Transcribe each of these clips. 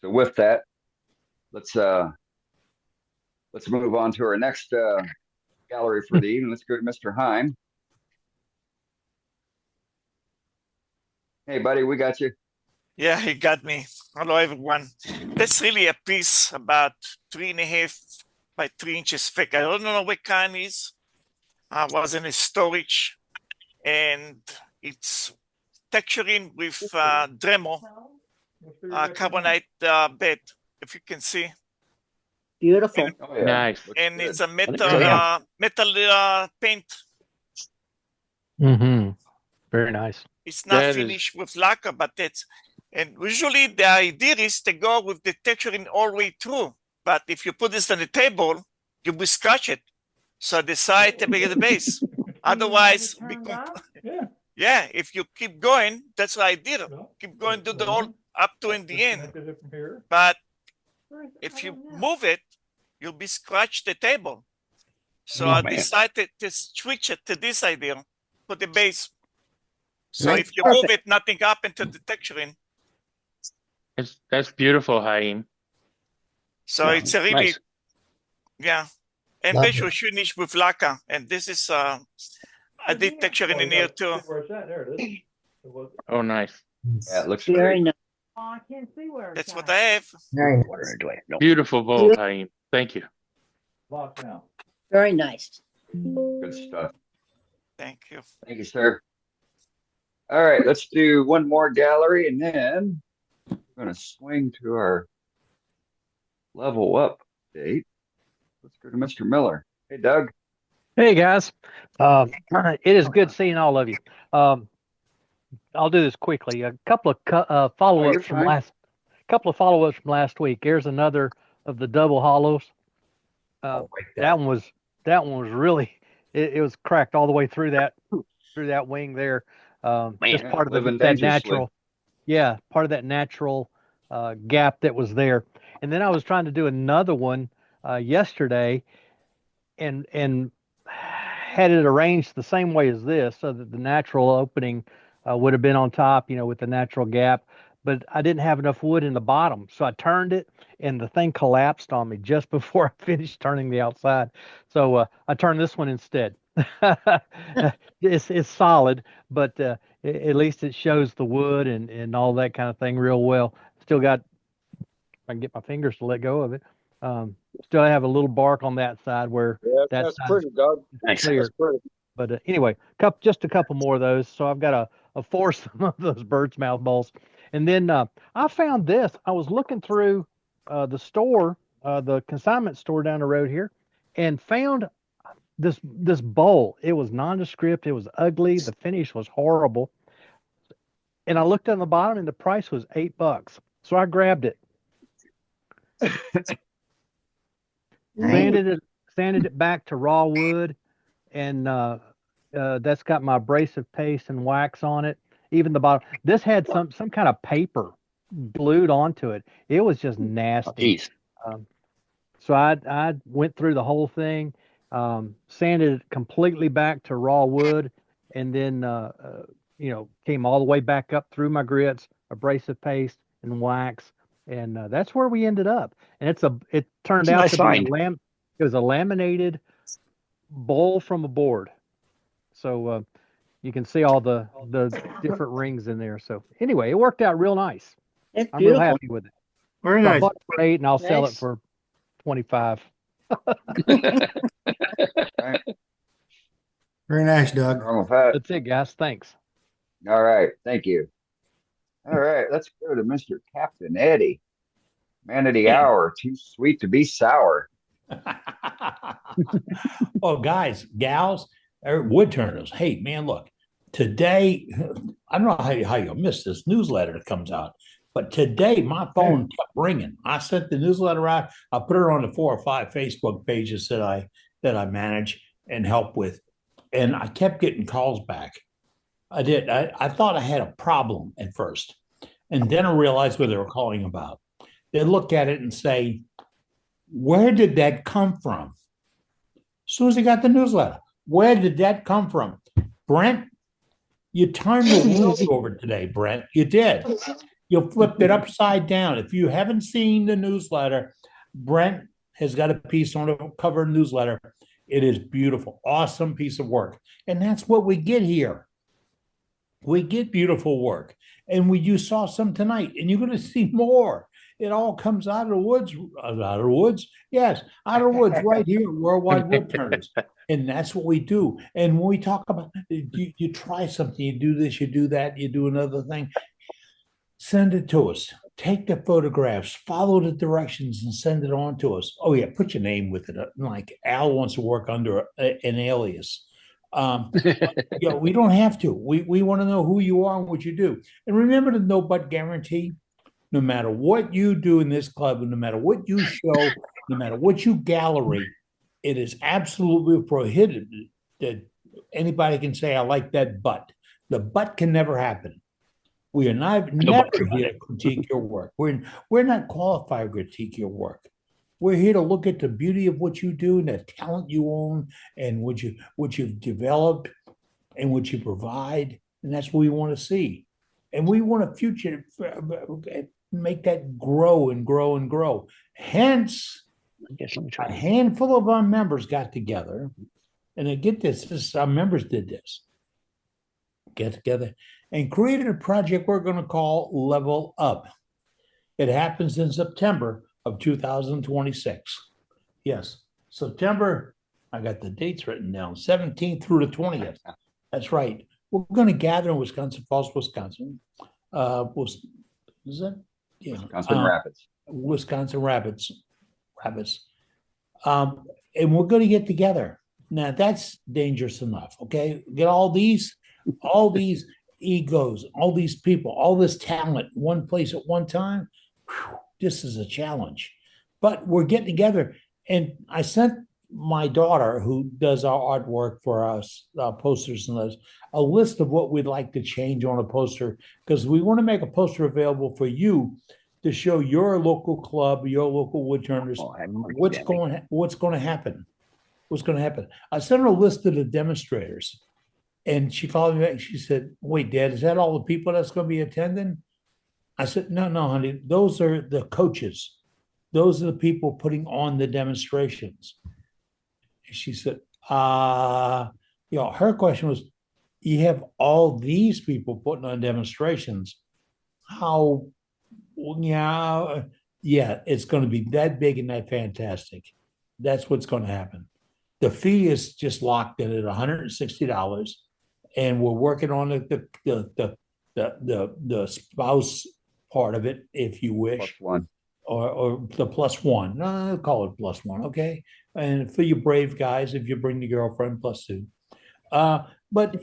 So with that, let's uh let's move on to our next gallery for the evening. Let's go to Mr. Heim. Hey, buddy, we got you. Yeah, he got me. Hello, everyone. That's really a piece about 3.5 by 3 inches thick. I don't know what kind it is. I was in a storage, and it's texturing with Dremel carbonate bed, if you can see. Beautiful. Oh yeah, Nice. looks And good. it's a Yeah. metal paint. Mm-hmm. Very nice. It's not That is- finished with lacquer, but and usually the idea is to go with the texturing all the way through. But if you put this on the table, you will scratch it. So decide to make the base. Otherwise, yeah, if you keep going, that's the idea. Keep going to the whole up to in the end. But if you move it, you'll be scratch the table. So I decided to switch it to this idea for the base. So Nice. if you move it, nothing happened to the texturing. That's beautiful, Haim. So it's a really, Nice. yeah. And Lovely. they should finish with lacquer. And this is, I did texturing in here too. Oh, nice. Yeah, it looks Very great. nice. Oh, I can't see where it's That's what at. I have. Very nice. Where do I know? Beautiful bowl, Haim. Thank you. Very nice. Good stuff. Thank you. Thank you, sir. All right, let's do one more gallery, and then we're going to swing to our level up date. Let's go to Mr. Miller. Hey, Doug. Hey guys, it is good seeing all of you. I'll do this quickly. A couple of Oh, you're follow-ups from fine. last last week. Here's another of the double hollows. Oh, wait, That one was really it was cracked all the way through that wing there. Just Man, part of living that dangerously. part of that natural gap that was there. And then I was trying to do another one yesterday, and had it arranged the same way as this, so that the natural opening would have been on top, with the natural gap. But I didn't have enough wood in the bottom, so I turned it, and the thing collapsed on me just before I finished turning the outside. So I turned this one instead. It's solid, but at least it shows the wood and all that kind of thing real well. Still got, if I can get my fingers to let go of it. Still have a little bark on that side where That's side pretty, Doug. is clear. That's pretty. But anyway, just a couple more of those. So I've got a foursome of those bird's mouth balls. And then I found this. I was looking through the store, the consignment store down the road here, and found this bowl. It was nondescript. It was ugly. The finish was horrible. And I looked on the bottom, and the price was $8. So I grabbed it. Sanded it back to raw wood, and that's got my abrasive paste and wax on it. Even the bottom. This had some kind of paper glued onto it. It was just nasty. So I went through the whole thing, sanded it completely back to raw wood, and then came all the way back up through my grits, abrasive paste and wax, and that's where we ended up. And it turned out to be it was a laminated bowl from a board. So you can see all the different rings in there. So anyway, it worked out real nice. It's I'm real beautiful. happy with it. Very So I nice. bought it for $8, and I'll sell it Nice. for $25. Right. Very nice, Doug. Wrong with that. That's it, guys. Thanks. All right, thank you. All right, let's go to Mr. Captain Eddie. Man of the hour, too sweet to be sour. Oh, guys, gals, wood turners. Hey, man, look, today, I don't know how you'll miss this newsletter that comes out, but today my phone kept ringing. I sent the newsletter out. I put it on the 4 or 5 Facebook pages that I manage and help with, and I kept getting calls back. I did. I thought I had a problem at first, and then I realized what they were calling about. They look at it and say, where did that come from? As soon as I got the newsletter, where did that come from? Brent, you turned the world over today, Brent. You did. You flipped it upside down. If you haven't seen the newsletter, Brent has got a piece on the cover of the newsletter. It is beautiful, awesome piece of work. And that's what we get here. We get beautiful work. And you saw some tonight, and you're going to see more. It all comes out of the woods. Out of the woods? Yes, out of the woods right here at Worldwide Woodturners. And that's what we do. And when we talk about, you try something, you do this, you do that, you do another thing, send it to us. Take the photographs, follow the directions, and send it on to us. Oh yeah, put your name with it. Like Al wants to work under an alias. We don't have to. We want to know who you are and what you do. And remember the no but guarantee. No matter what you do in this club, and no matter what you show, no matter what you gallery, it is absolutely prohibited that anybody can say, I like that but. The but can never happen. We are never here to critique your work. We're not qualified to critique your work. We're here to look at the beauty of what you do and the talent you own and what you've developed and what you provide. And that's what we want to see. And we want a future, make that grow and grow and grow. Hence, a handful of our members got together, and I get this, our members did this, get together and created a project we're going to call Level Up. It happens in September of 2026. Yes, September, I got the dates written down, 17th through the 20th. That's right. We're going to gather in Wisconsin Falls, Wisconsin. Is that? Yeah. Wisconsin Rapids. Wisconsin Rapids. And we're going to get together. Now that's dangerous enough. Okay. Get all these egos, all these people, all this talent in one place at one time. Whew, this is a challenge. But we're getting together. And I sent my daughter, who does our artwork for us, posters and those, a list of what we'd like to change on a poster, because we want to make a poster available for you to show your local club, your local woodturners, what's going to happen. What's going to happen? I sent her a list of the demonstrators, and she called me back and she said, wait, Dad, is that all the people that's going to be attending? I said, no, honey, those are the coaches. Those are the people putting on the demonstrations. And she said, her question was, you have all these people putting on demonstrations. How, yeah, it's going to be that big and that fantastic. That's what's going to happen. The fee is just locked in at $160, and we're working on the spouse part of it, if you wish, +1. or the +1. I'll call it +1, okay? And for you brave guys, if you bring the girlfriend, +2. But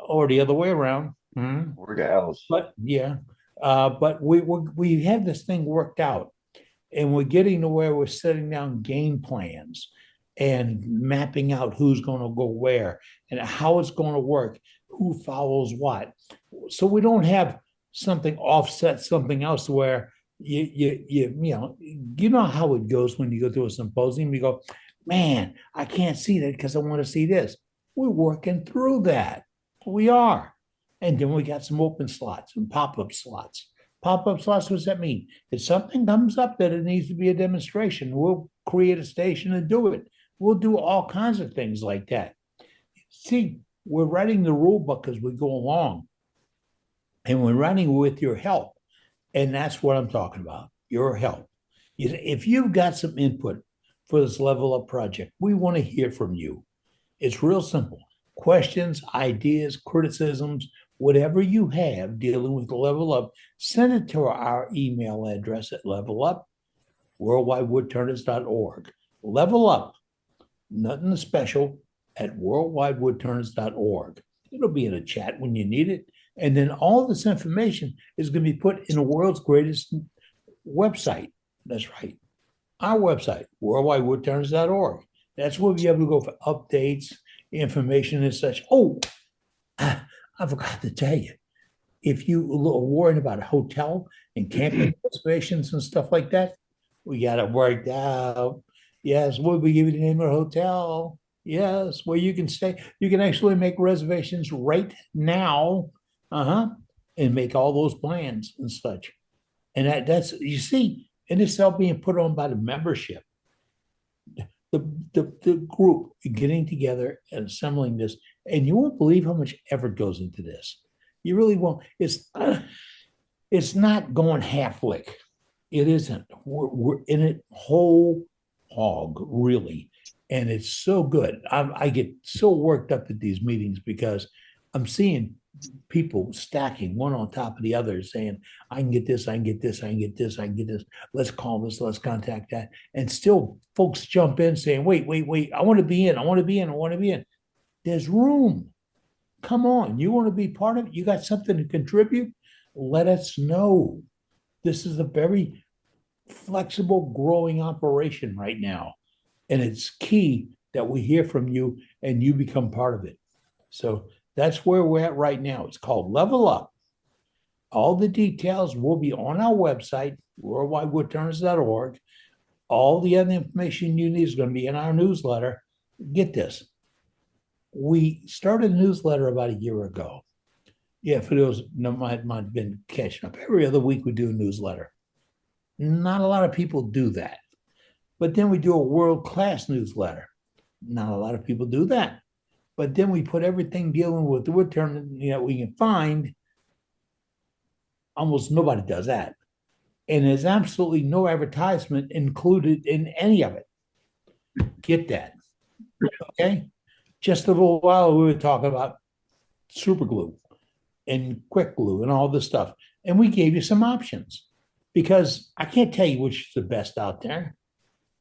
or the other way around. Or gals. But yeah, but we have this thing worked out, and we're getting to where we're setting down game plans and mapping out who's going to go where and how it's going to work, who follows what. So we don't have something offset something else where you know how it goes when you go to a symposium. You go, man, I can't see that because I want to see this. We're working through that. We are. And then we got some open slots and pop-up slots. Pop-up slots, what does that mean? If something comes up that it needs to be a demonstration, we'll create a station and do it. We'll do all kinds of things like that. See, we're writing the rule book as we go along. And we're writing with your help. And that's what I'm talking about, your help. If you've got some input for this Level Up project, we want to hear from you. It's real simple. Questions, ideas, criticisms, whatever you have dealing with the Level Up, send it to our email address at levelup@worldwidewoodturners.org. Level Up, nothing special, at worldwidewoodturners.org. It'll be in a chat when you need it. And then all this information is going to be put in the world's greatest website. That's right. Our website, worldwidewoodturners.org. That's where you'll be able to go for updates, information and such. Oh, I forgot to tell you. If you are worried about a hotel and camping reservations and stuff like that, we got it worked out. Yes, we'll be giving you the name of the hotel. Yes, where you can stay. You can actually make reservations right now. and make all those plans and such. And that's, you see, and it's all being put on by the membership. The group getting together and assembling this, and you won't believe how much effort goes into this. You really won't. It's not going half lick. It isn't. We're in it whole hog, really. And it's so good. I get so worked up at these meetings because I'm seeing people stacking one on top of the other, saying, I can get this, I can get this, I can get this, I can get this. Let's call this, let's contact that. And still folks jump in saying, wait, I want to be in, I want to be in, I want to be in. There's room. Come on, you want to be part of it? You got something to contribute? Let us know. This is a very flexible, growing operation right now. And it's key that we hear from you and you become part of it. So that's where we're at right now. It's called Level Up. All the details will be on our website, worldwidewoodturners.org. All the other information you need is going to be in our newsletter. Get this. We started a newsletter about a year ago. Yeah, for those might have been catching up. Every other week we do a newsletter. Not a lot of people do that. But then we do a world-class newsletter. Not a lot of people do that. But then we put everything dealing with the wood turn we can find. Almost nobody does that. And there's absolutely no advertisement included in any of it. Get that. Okay? Just a little while we were talking about super glue and quick glue and all this stuff. And we gave you some options because I can't tell you which is the best out there.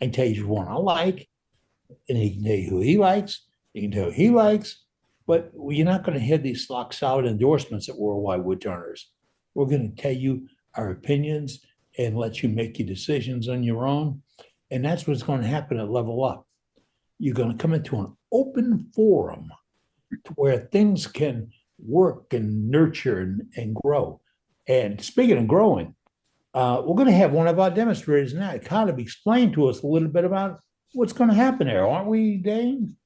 I can tell you one I like, and he can tell you who he likes. You can tell who he likes, but you're not going to hear these solid endorsements at Worldwide Woodturners. We're going to tell you our opinions and let you make your decisions on your own. And that's what's going to happen at Level Up. You're going to come into an open forum to where things can work and nurture and grow. And speaking of growing, we're going to have one of our demonstrators now kind of explain to us a little bit about what's going to happen there, aren't we, Dane?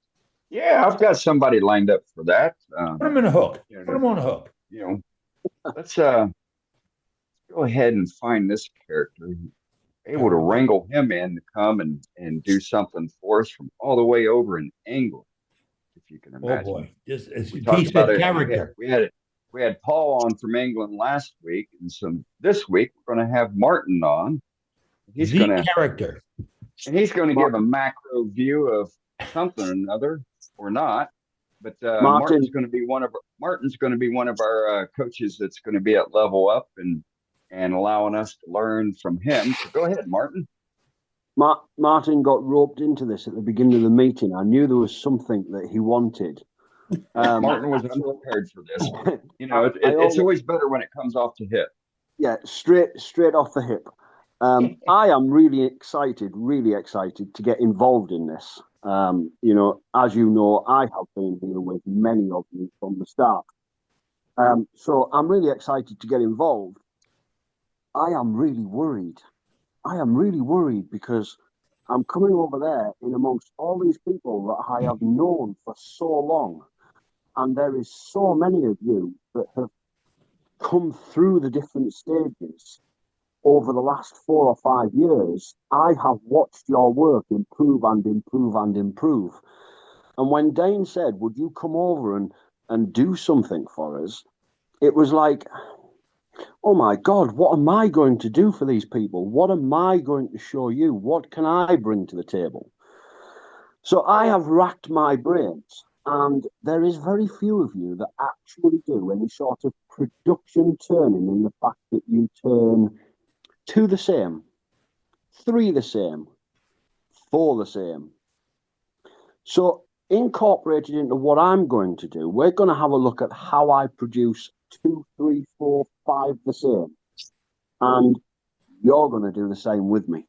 Yeah, I've got somebody lined up for that. Put him in a hook. Put him on a hook. Let's go ahead and find this character. Able to wrangle him in to come and do something for us from all the way over in England, if you can imagine. Oh boy, this is We talked about it. character. We had Paul on from England last week, and this week we're going to have Martin on. He's going to character, and he's going to give a macro view of something or another, or not. But Martin's going to be one of our coaches that's going to be at Level Up and allowing us to learn from him. So go ahead, Martin. Martin got roped into this at the beginning of the meeting. I knew there was something that he wanted. Martin was unprepared for this. It's always better when it comes off the hip. Yeah, straight off the hip. I am really excited to get involved in this. As you know, I have been here with many of you from the start. So I'm really excited to get involved. I am really worried. Because I'm coming over there in amongst all these people that I have known for so long. And there is so many of you that have come through the different stages over the last 4 or 5 years. I have watched your work improve and improve and improve. And when Dane said, would you come over and do something for us? It was like, oh my God, what am I going to do for these people? What am I going to show you? What can I bring to the table? So I have racked my brains, and there is very few of you that actually do any sort of production turning in the fact that you turn 2 the same, 3 the same, 4 the same. So incorporated into what I'm going to do, we're going to have a look at how I produce 2, 3, 4, 5 the same. And you're going to do the same with me.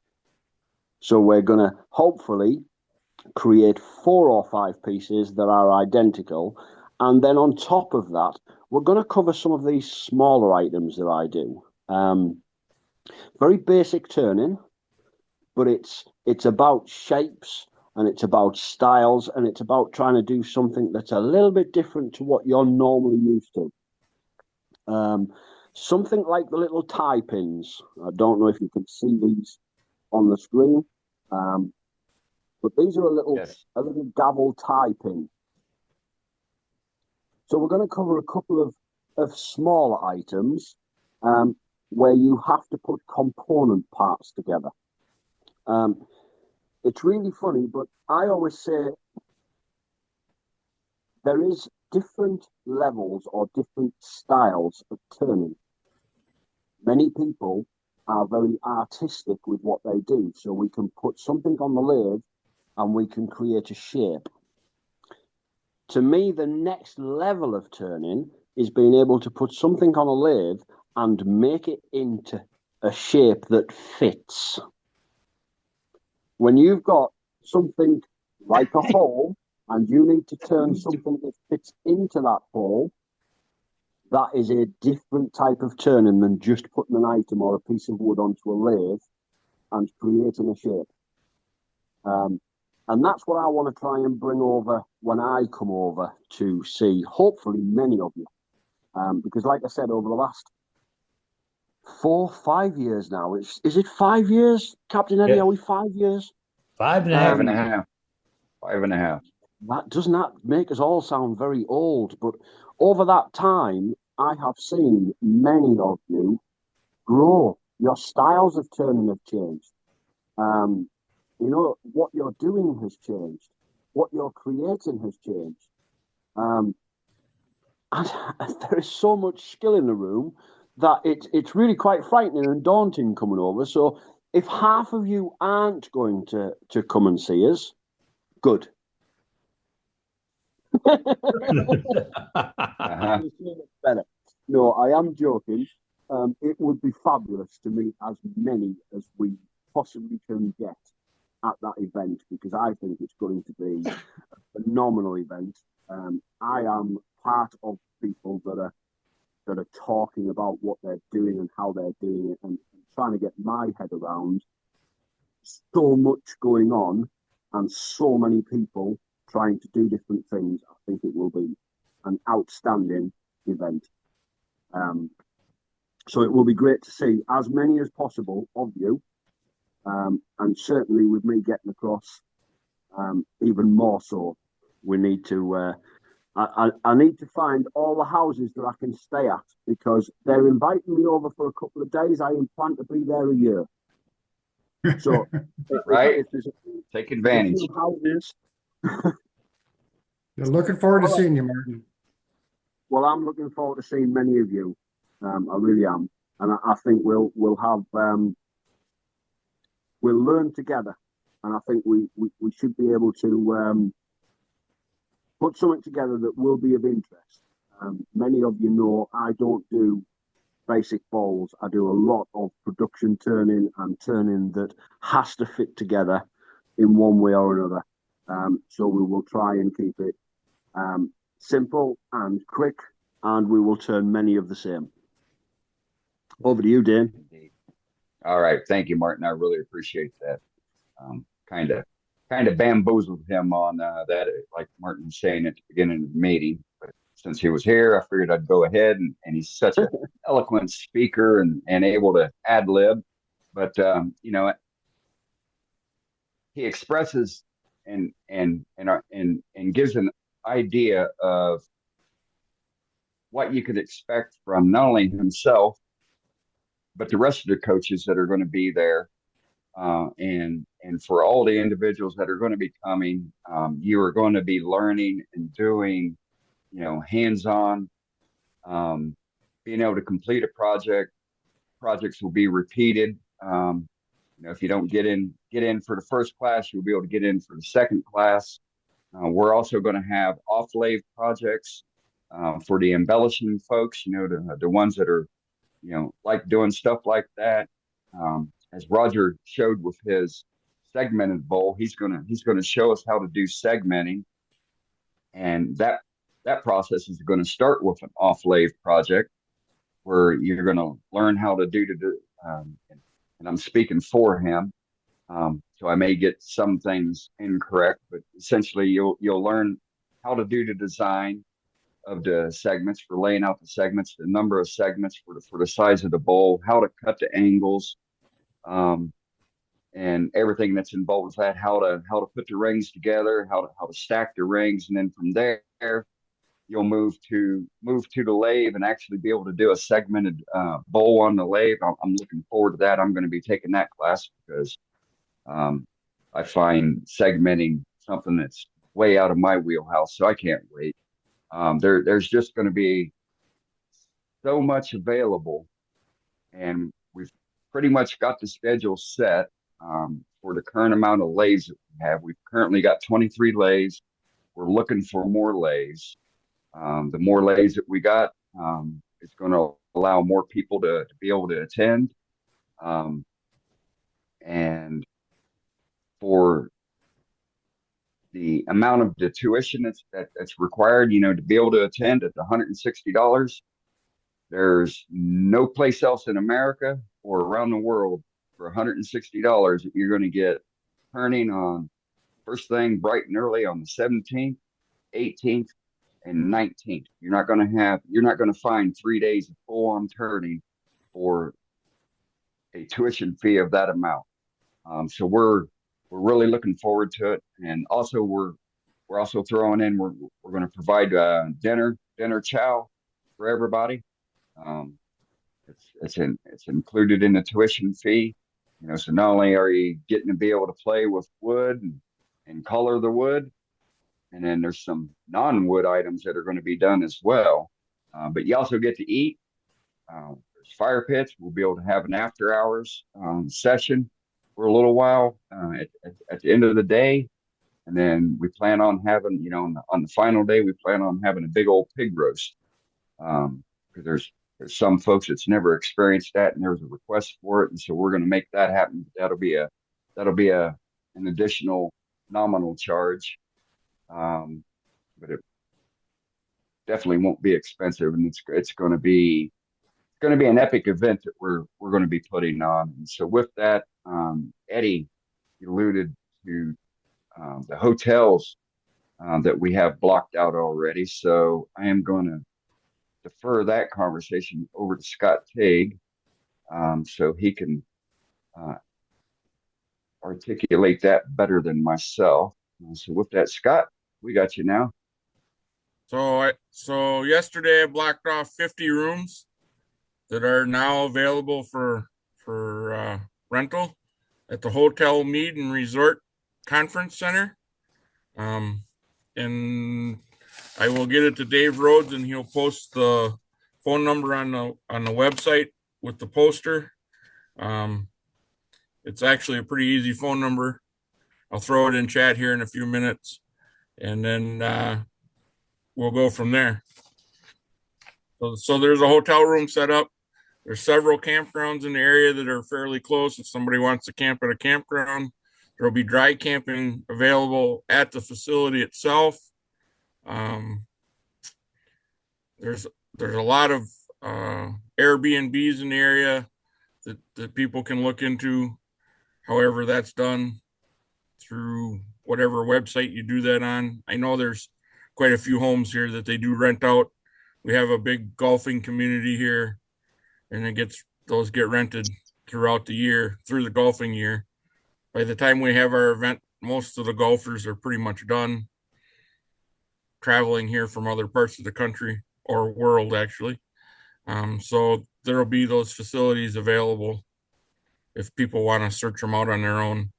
So we're going to hopefully create 4 or 5 pieces that are identical. And then on top of that, we're going to cover some of these smaller items that I do. Very basic turning, but it's about shapes and it's about styles and it's about trying to do something that's a little bit different to what you're normally used to. something like the little tie pins. I don't know if you can see these on the screen, but these are Yes. a little gavel tie pin. So we're going to cover a couple of smaller items where you have to put component parts together. It's really funny, but I always say there is different levels or different styles of turning. Many people are very artistic with what they do, so we can put something on the lathe and we can create a shape. To me, the next level of turning is being able to put something on a lathe and make it into a shape that fits. When you've got something like a hole and you need to turn something that fits into that hole, that is a different type of turning than just putting an item or a piece of wood onto a lathe and creating a shape. And that's what I want to try and bring over when I come over to see, hopefully, many of you. Because like I said, over the last 4-5 years now, is it 5 years, Captain Eddie? Yeah. Are we 5 years? 5.5. 5.5. 5.5. Doesn't that make us all sound very old? But over that time, I have seen many of you grow. Your styles of turning have changed. You know, what you're doing has changed. What you're creating has changed. And there is so much skill in the room that it's really quite frightening and daunting coming over. So if half of you aren't going to come and see us, good. Uh-huh. Better. No, I am joking. It would be fabulous to meet as many as we possibly can get at that event, because I think it's going to be a phenomenal event. I am part of people that are talking about what they're doing and how they're doing it, and trying to get my head around so much going on and so many people trying to do different things. I think it will be an outstanding event. So it will be great to see as many as possible of you. And certainly with me getting across, even more so, we need to, I need to find all the houses that I can stay at, because they're inviting me over for a couple of days. I plan to be there a year. So Right. if there's Take advantage. houses, You're looking forward to seeing you, Martin. well, I'm looking forward to seeing many of you. I really am, and I think we'll have we'll learn together, and I think we should be able to put something together that will be of interest. Many of you know I don't do basic bowls. I do a lot of production turning and turning that has to fit together in one way or another. So we will try and keep it simple and quick, and we will turn many of the same. Over to you, Dane. Indeed. All right. Thank you, Martin. I really appreciate that. Kind of bamboozled him on that, like Martin was saying at the beginning of the meeting. But since he was here, I figured I'd go ahead, and he's such an eloquent speaker and able to ad lib. But you know, he expresses and gives an idea of what you could expect from not only himself, but the rest of the coaches that are going to be there, and for all the individuals that are going to be coming. You are going to be learning and doing, you know, hands-on, being able to complete a project. Projects will be repeated. You know, if you don't get in for the first class, you'll be able to get in for the second class. We're also going to have off-lathe projects for the embellishing folks. You know, the ones that are, you know, like doing stuff like that. As Roger showed with his segmented bowl, he's gonna show us how to do segmenting, and that process is going to start with an off lathe project where you're going to learn how to do and I'm speaking for him, so I may get some things incorrect, but essentially you'll learn how to do the design, of the segments, for laying out the segments, the number of segments for the size of the bowl, how to cut the angles, and everything that's involved with that, how to put the rings together, how to stack the rings, and then from there you'll move to the lathe and actually be able to do a segmented bowl on the lathe. I'm looking forward to that. I'm going to be taking that class because I find segmenting something that's way out of my wheelhouse, so I can't wait. There's just going to be so much available, and we've pretty much got the schedule set for the current amount of lathes that we have. We've currently got 23 lathes. We're looking for more lathes. The more lathes that we got, it's going to allow more people to be able to attend. And for the amount of the tuition that's required, to be able to attend at $160, there's no place else in America or around the world for $160 that you're going to get turning on first thing bright and early on the 17th, 18th, and 19th. You're not going to find 3 days of full on turning for a tuition fee of that amount. So we're really looking forward to it, and also we're also throwing in we're going to provide dinner chow for everybody. It's included in the tuition fee. So not only are you getting to be able to play with wood and color the wood, and then there's some non-wood items that are going to be done as well. But you also get to eat. There's fire pits. We'll be able to have an after hours session for a little while at the end of the day. And then we plan on having, on the final day, we plan on having a big old pig roast. Because there's some folks that's never experienced that, and there was a request for it. And so we're going to make that happen. That'll be an additional nominal charge. But it definitely won't be expensive, and it's going to be an epic event that we're going to be putting on. And so with that, Eddie alluded to the hotels that we have blocked out already. So I am going to defer that conversation over to Scott Teague, so he can articulate that better than myself. So with that, Scott, we got you now. So yesterday I blocked off 50 rooms that are now available for rental at the Hotel Mead and Resort Conference Center. And I will get it to Dave Rhodes, and he'll post the phone number on the website with the poster. It's actually a pretty easy phone number. I'll throw it in chat here in a few minutes, and then we'll go from there. So there's a hotel room set up. There's several campgrounds in the area that are fairly close. If somebody wants to camp at a campground, there'll be dry camping available at the facility itself. There's a lot of Airbnbs in the area that people can look into. However, that's done through whatever website you do that on. I know there's quite a few homes here that they do rent out. We have a big golfing community here, and those get rented throughout the year, through the golfing year. By the time we have our event, most of the golfers are pretty much done traveling here from other parts of the country or world, actually. So there'll be those facilities available if people want to search them out on their own.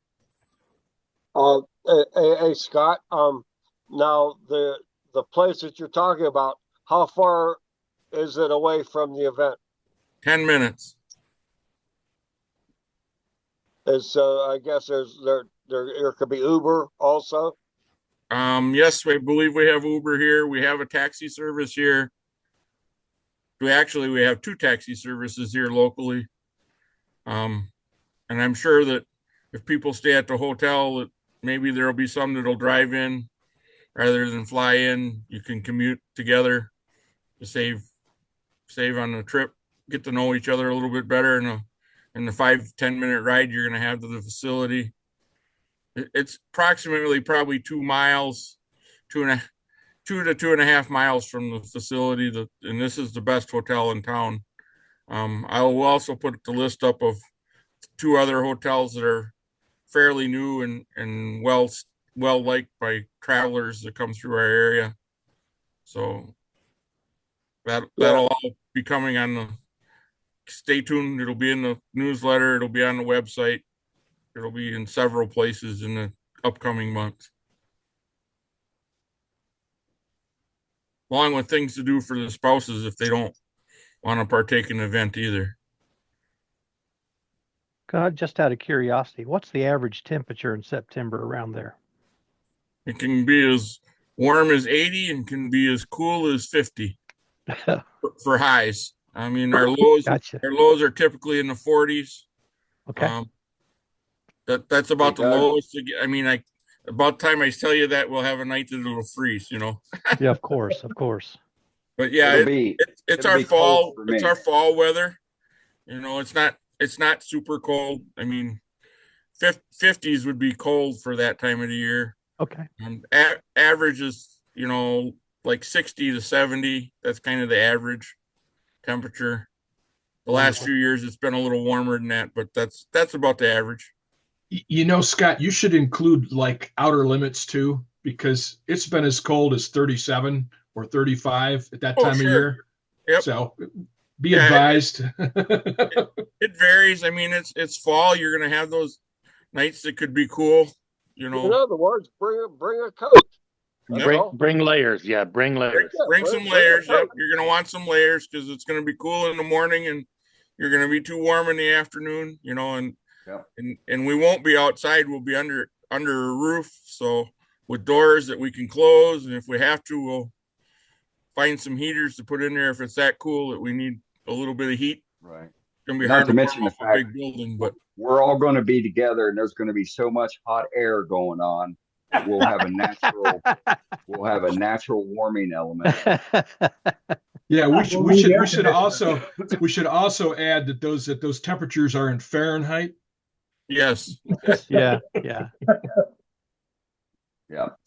Hey, Scott, now the place that you're talking about, how far is it away from the event? 10 minutes. I guess there could be Uber also. Yes, I believe we have Uber here. We have a taxi service here. We have two taxi services here locally. And I'm sure that if people stay at the hotel, that maybe there'll be some that'll drive in rather than fly in. You can commute together to save on the trip, get to know each other a little bit better in the 5-10 minute ride you're going to have to the facility. It's approximately probably 2 miles, 2 to 2.5 miles from the facility. And this is the best hotel in town. I will also put the list up of 2 other hotels that are fairly new and well liked by travelers that come through our area. So that'll all be coming on the. Stay tuned. It'll be in the newsletter. It'll be on the website. It'll be in several places in the upcoming months. Along with things to do for the spouses if they don't want to partake in the event either. God, just out of curiosity, what's the average temperature in September around there? It can be as warm as 80 and can be as cool as 50 for highs. I mean, our lows are typically in the 40s. Okay. That's about the lowest. I mean, about time I tell you that, we'll have a night that it'll freeze, Yeah, of course. But yeah, it's our fall. It's our fall weather. It's not super cold. I mean, 50s would be cold for that time of the year. Okay. Average is, like 60 to 70. That's kind of the average temperature. The last few years, it's been a little warmer than that, but that's about the average. Scott, you should include like outer limits too, because it's been as cold as 37 or 35 at that time of year. Yep. So be advised. It varies. I mean, it's fall. You're going to have those nights that could be cool. In other words, bring a coat. Bring layers. Yeah, bring layers. Bring some layers. Yep. You're going to want some layers because it's going to be cool in the morning and you're going to be too warm in the afternoon, and we won't be outside. We'll be under a roof. So with doors that we can close. And if we have to, we'll find some heaters to put in there if it's that cool that we need a little bit of heat. Right. It's going to be Not hard to mention the fact big building, but we're all going to be together and there's going to be so much hot air going on. We'll have a natural warming element. Yeah, we should also add that those temperatures are in Fahrenheit. Yes. Yeah.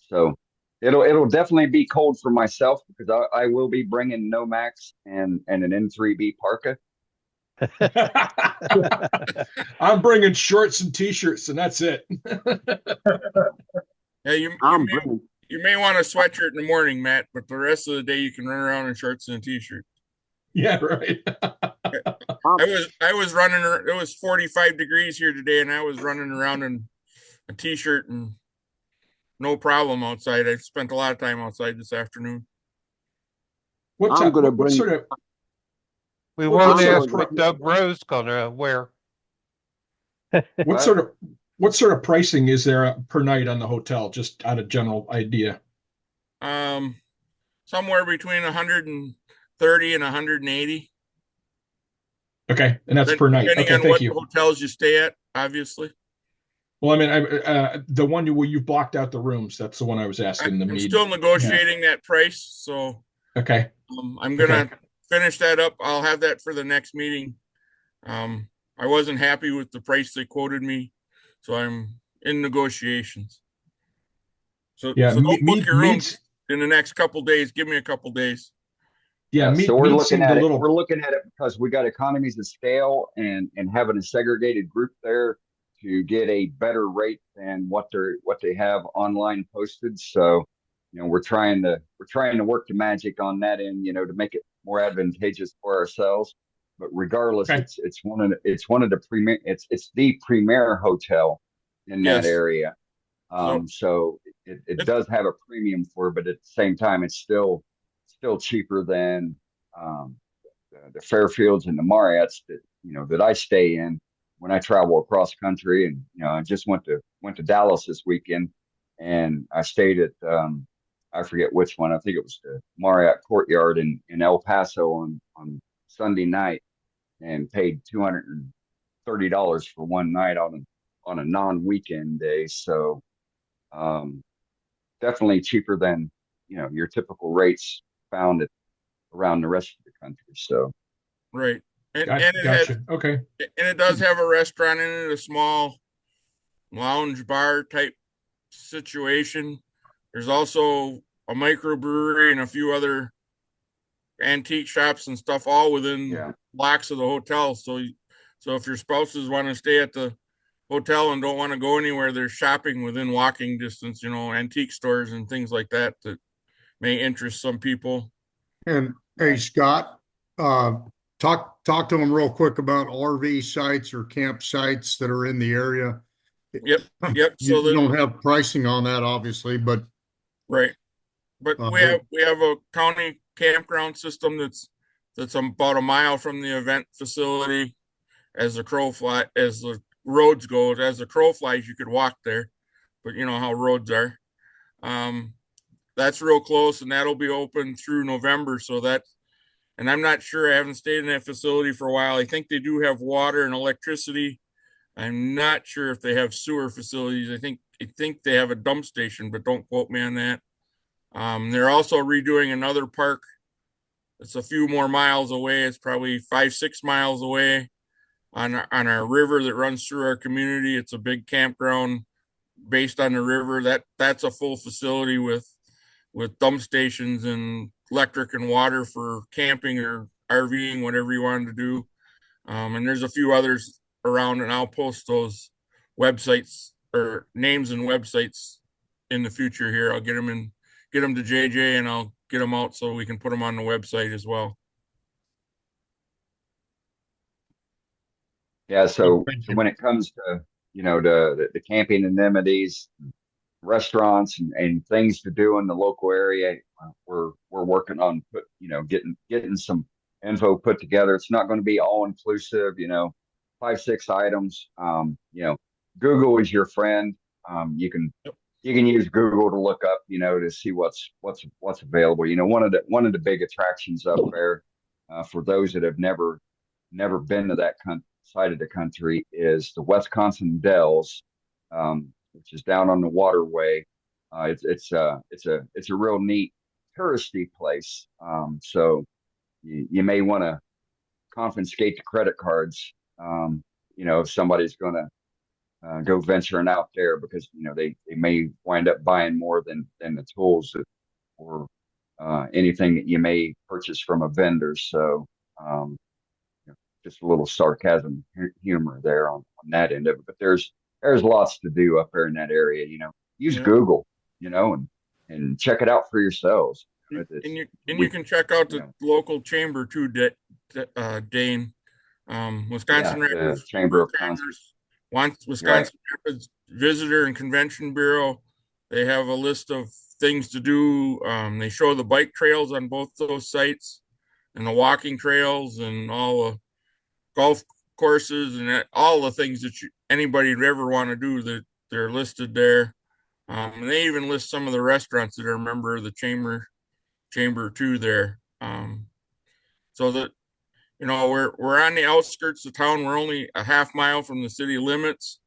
So it'll definitely be cold for myself because I will be bringing Nomax and an N3B parka. I'm bringing shorts and t-shirts and that's it. Yeah, you may want a sweatshirt in the morning, Matt, but the rest of the day you can run around in shorts and a t-shirt. Yeah, right. I was running. It was 45 degrees here today, and I was running around in a t-shirt and no problem outside. I spent a lot of time outside this afternoon. We won't ask what Doug Rose gonna wear. What sort of pricing is there per night on the hotel? Just out of general idea. Somewhere between 130 and 180. Okay, and that's per night. Depending Okay, on thank what you. hotels you stay at, obviously. Well, I mean, the one where you've blocked out the rooms. That's the one I was asking. I'm still negotiating that price, so okay. I'm gonna finish that up. I'll have that for the next meeting. I wasn't happy with the price they quoted me, so I'm in negotiations. So don't book your rooms in the next couple days. Give me a couple days. Yeah, so we're looking at it. We're looking at it because we got economies of scale and having a segregated group there to get a better rate than what they have online posted. So, we're trying to work the magic on that end, to make it more advantageous for ourselves. But regardless, it's one of the premier. It's the premier hotel in that area. So it does have a premium for it, but at the same time, it's still cheaper than the Fairfields and the Marriotts that I stay in when I travel across country. And I just went to Dallas this weekend, and I stayed at I forget which one. I think it was the Marriott Courtyard in El Paso on Sunday night, and paid $230 for one night on a non-weekend day. So definitely cheaper than your typical rates found around the rest of the country. So right. And it does have a restaurant in it, a small lounge bar type situation. There's also a microbrewery and a few other antique shops and stuff, all within blocks of the hotel. So if your spouses want to stay at the hotel and don't want to go anywhere, there's shopping within walking distance, you know, antique stores and things like that that may interest some people. And hey, Scott, talk to them real quick about RV sites or campsites that are in the area. Yep. You don't have pricing on that, obviously, but right. But we have a county campground system that's about a mile from the event facility. As the roads go, as the crow flies, you could walk there, but you know how roads are. That's real close, and that'll be open through November. And I'm not sure. I haven't stayed in that facility for a while. I think they do have water and electricity. I'm not sure if they have sewer facilities. I think they have a dump station, but don't quote me on that. They're also redoing another park. It's a few more miles away. It's probably 5-6 miles away on our river that runs through our community. It's a big campground based on the river. That's a full facility with dump stations and electric and water for camping or RVing, whatever you wanted to do. And there's a few others around, and I'll post those websites or names and websites in the future here. I'll get them to JJ, and I'll get them out so we can put them on the website as well. Yeah. So when it comes to, you know, the camping amenities, restaurants and things to do in the local area, we're working on getting some info put together. It's not going to be all inclusive, you know, 5-6 items. You know, Google is your friend. You can use Google to look up, you know, to see what's available. You know, one of the big attractions up there for those that have never been to that side of the country is the Wisconsin Dells, which is down on the waterway. It's a real neat touristy place. So you may want to confiscate the credit cards, you know, if somebody's going to go venturing out there, because, you know, they may wind up buying more than the tools or anything that you may purchase from a vendor. So just a little sarcasm, humor there on that end of it. But there's lots to do up there in that area. You know, use Google, you know, and check it out for yourselves. And you can check out the local chamber too, Dane. Wisconsin Rapids Chamber of Commerce. Wisconsin Rapids Visitor and Convention Bureau. They have a list of things to do. They show the bike trails on both those sites and the walking trails and all the golf courses and all the things that anybody would ever want to do, that they're listed there. And they even list some of the restaurants that are a member of the chamber too there. So that, you know, we're on the outskirts of town. We're only a half mile from the city limits.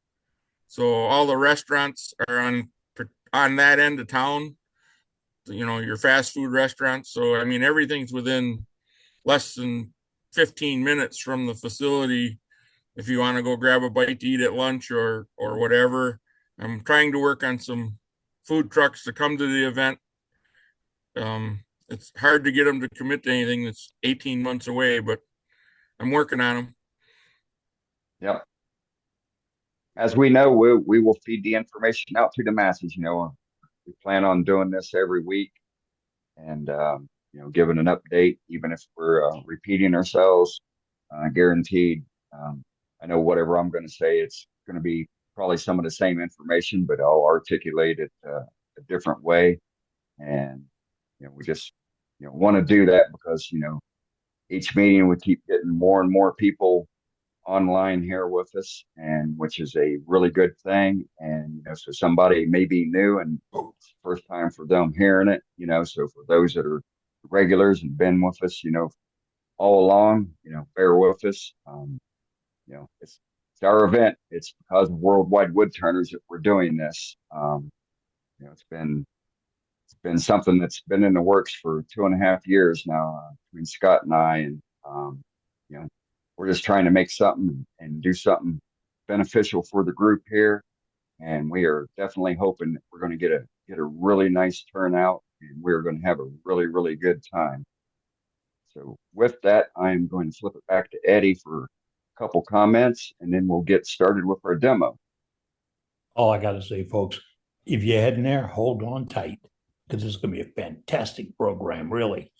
So all the restaurants are on that end of town, you know, your fast food restaurants. So, I mean, everything's within less than 15 minutes from the facility if you want to go grab a bite to eat at lunch or whatever. I'm trying to work on some food trucks to come to the event. It's hard to get them to commit to anything that's 18 months away, but I'm working on them. Yep. As we know, we will feed the information out to the masses. You know, we plan on doing this every week, and you know, giving an update, even if we're repeating ourselves, guaranteed. I know whatever I'm going to say, it's going to be probably some of the same information, but I'll articulate it a different way. And, you know, we just, you know, want to do that because, you know, each meeting we keep getting more and more people online here with us, and which is a really good thing. And, you know, so somebody may be new and it's the first time for them hearing it, you know, so for those that are regulars and been with us, you know, all along, you know, bear with us. You know, it's our event. It's because of Worldwide Woodturners that we're doing this. You know, it's been something that's been in the works for 2.5 years now between Scott and I, and you know, we're just trying to make something and do something beneficial for the group here. And we are definitely hoping that we're going to get a really nice turnout. and we're going to have a really, really good time. So with that, I'm going to flip it back to Eddie for a couple comments, and then we'll get started with our demo. All I got to say, folks, if you're heading there, hold on tight, because it's going to be a fantastic program, really.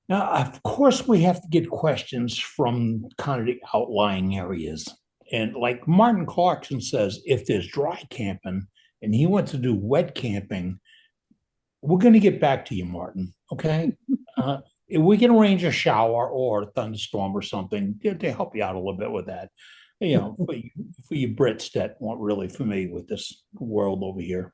Now, of course, we have to get questions from kind of the outlying areas. And like Martin Clarkson says, if there's dry camping and he wants to do wet camping, we're going to get back to you, Martin, okay? If we can arrange a shower or a thunderstorm or something to help you out a little bit with that. You know, for you Brits that aren't really familiar with this world over here.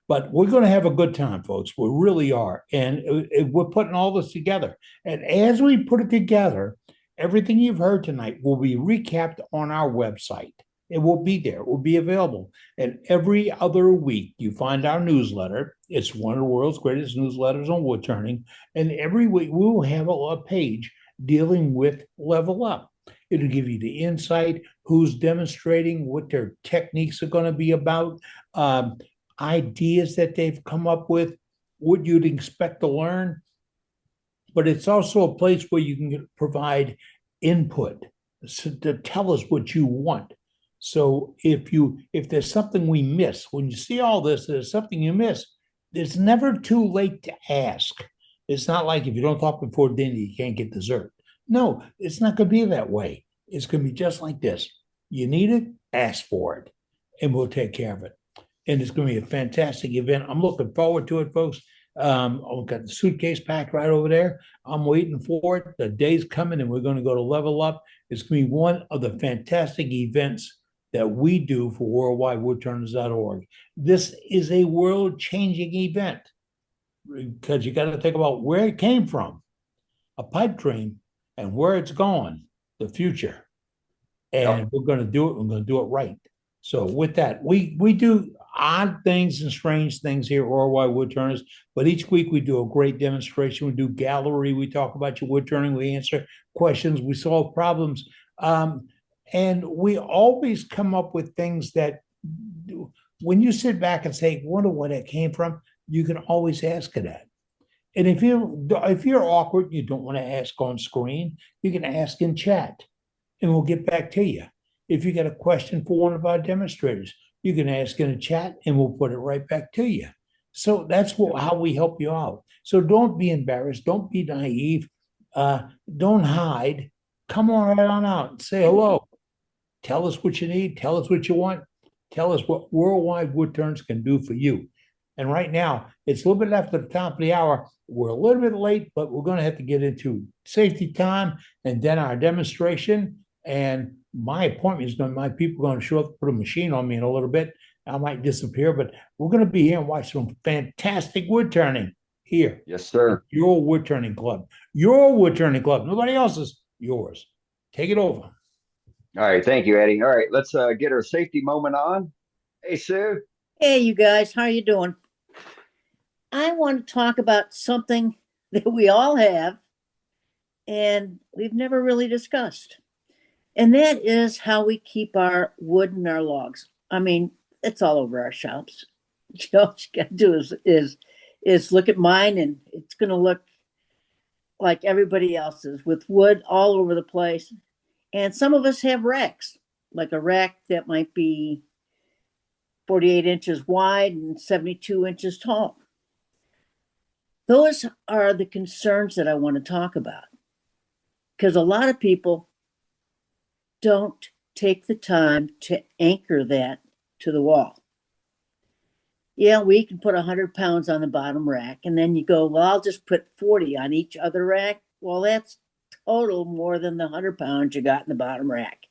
But we're going to have a good time, folks. We really are. And we're putting all this together. And as we put it together, everything you've heard tonight will be recapped on our website. It will be there. It will be available. And every other week, you find our newsletter. It's one of the world's greatest newsletters on wood turning. And every week, we will have a page dealing with Level Up. It'll give you the insight, who's demonstrating, what their techniques are going to be about, ideas that they've come up with, what you'd expect to learn. But it's also a place where you can provide input to tell us what you want. So if there's something we miss, when you see all this, there's something you miss, it's never too late to ask. It's not like if you don't talk before dinner, you can't get dessert. No, it's not going to be that way. It's going to be just like this. You need it, ask for it, and we'll take care of it. And it's going to be a fantastic event. I'm looking forward to it, folks. I've got the suitcase packed right over there. I'm waiting for it. The day's coming, and we're going to go to Level Up. It's going to be one of the fantastic events that we do for worldwidewoodturners.org. This is a world-changing event because you got to think about where it came from, a pipe dream, and where it's going, the future. And we're going to do it. We're going to do it right. So with that, we do odd things and strange things here at Worldwide Woodturners, but each week we do a great demonstration. We do gallery. We talk about your wood turning. We answer questions. We solve problems. And we always come up with things that when you sit back and say, wonder where that came from, you can always ask it that. And if you're awkward, you don't want to ask on screen, you can ask in chat and we'll get back to you. If you got a question for one of our demonstrators, you can ask in a chat and we'll put it right back to you. So that's how we help you out. So don't be embarrassed. Don't be naive. Don't hide. Come on right on out and say hello. Tell us what you need. Tell us what you want. Tell us what Worldwide Wood Turns can do for you. And right now, it's a little bit after the top of the hour. We're a little bit late, but we're going to have to get into safety time and then our demonstration. And my appointment is my people are going to show up, put a machine on me in a little bit. I might disappear, but we're going to be here and watch some fantastic wood turning here. Yes, sir. Your wood turning club. Your wood turning club. Nobody else's. Yours. Take it over. All right. Thank you, Eddie. All right. Let's get our safety moment on. Hey, Sue. Hey, you guys. How you doing? I want to talk about something that we all have and we've never really discussed. And that is how we keep our wood and our logs. I mean, it's all over our shops. You know, what you got to do is look at mine and it's going to look like everybody else's with wood all over the place. And some of us have racks, like a rack that might be 48 inches wide and 72 inches tall. Those are the concerns that I want to talk about. Because a lot of people don't take the time to anchor that to the wall. Yeah, we can put 100 pounds on the bottom rack, and then you go, well, I'll just put 40 on each other rack. Well, that's total more than the 100 pounds you got in the bottom rack.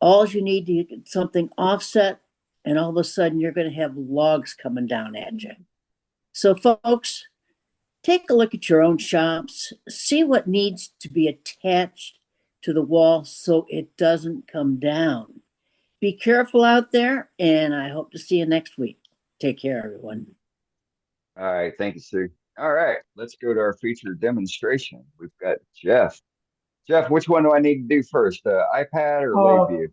All you need to get something offset, and all of a sudden you're going to have logs coming down at you. So, folks, take a look at your own shops, see what needs to be attached to the wall so it doesn't come down. Be careful out there, and I hope to see you next week. Take care, everyone. All right. Thank you, Sue. All right. Let's go to our featured demonstration. We've got Jeff. Jeff, which one do I need to do first, iPad or Lakeview?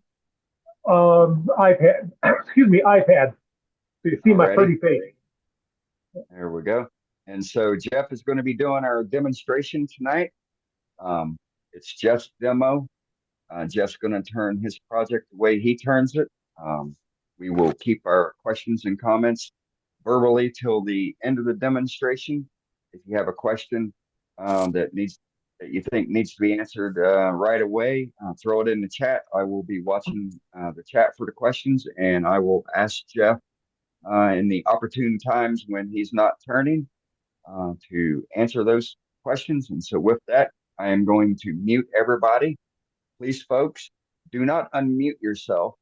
iPad. Excuse me, iPad. So you see my pretty face. There we go. And so Jeff is going to be doing our demonstration tonight. It's Jeff's demo. Jeff's going to turn his project the way he turns it. We will keep our questions and comments verbally till the end of the demonstration. If you have a question that you think needs to be answered right away, throw it in the chat. I will be watching the chat for the questions, and I will ask Jeff in the opportune times when he's not turning to answer those questions. And so with that, I am going to mute everybody. Please, folks, do not unmute yourself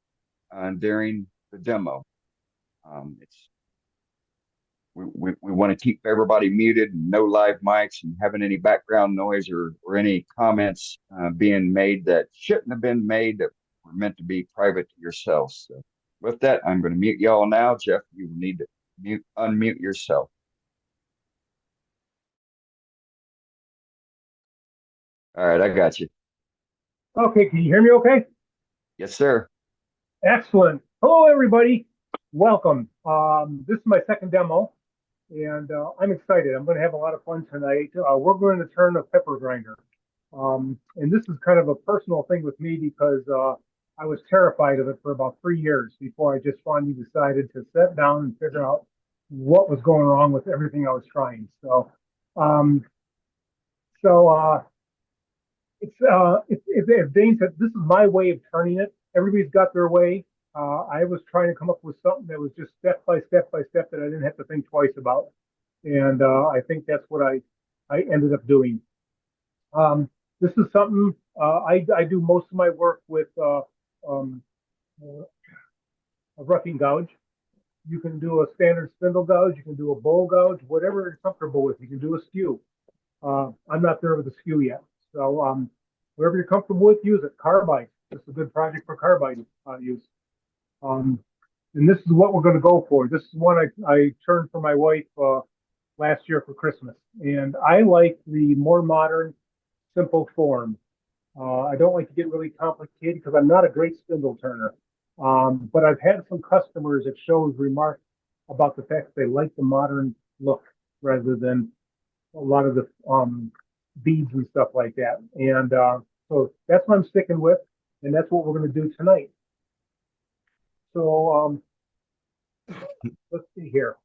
during the demo. We want to keep everybody muted, and no live mics and having any background noise or any comments being made that shouldn't have been made, that were meant to be private to yourselves. So with that, I'm going to mute y'all now. Jeff, you will need to unmute yourself. All right, I got you. Okay, can you hear me okay? Yes, sir. Excellent. Hello, everybody. Welcome. This is my second demo, and I'm excited. I'm going to have a lot of fun tonight. We're going to turn a pepper grinder. And this is kind of a personal thing with me because I was terrified of it for about 3 years before I just finally decided to sit down and figure out what was going wrong with everything I was trying. So, If Dane said, this is my way of turning it. Everybody's got their way. I was trying to come up with something that was just step by step by step that I didn't have to think twice about. And I think that's what I ended up doing. This is something I do most of my work with a roughing gouge. You can do a standard spindle gouge. You can do a bowl gouge, whatever you're comfortable with. You can do a skew. I'm not there with a skew yet. So wherever you're comfortable with, use it. Carbide. This is a good project for carbide use. And this is what we're going to go for. This is one I turned for my wife last year for Christmas. And I like the more modern, simple form. I don't like to get really complicated because I'm not a great spindle turner. But I've had some customers that shows remark about the fact that they like the modern look rather than a lot of the beads and stuff like that. And so that's what I'm sticking with, and that's what we're going to do tonight. So let's see here.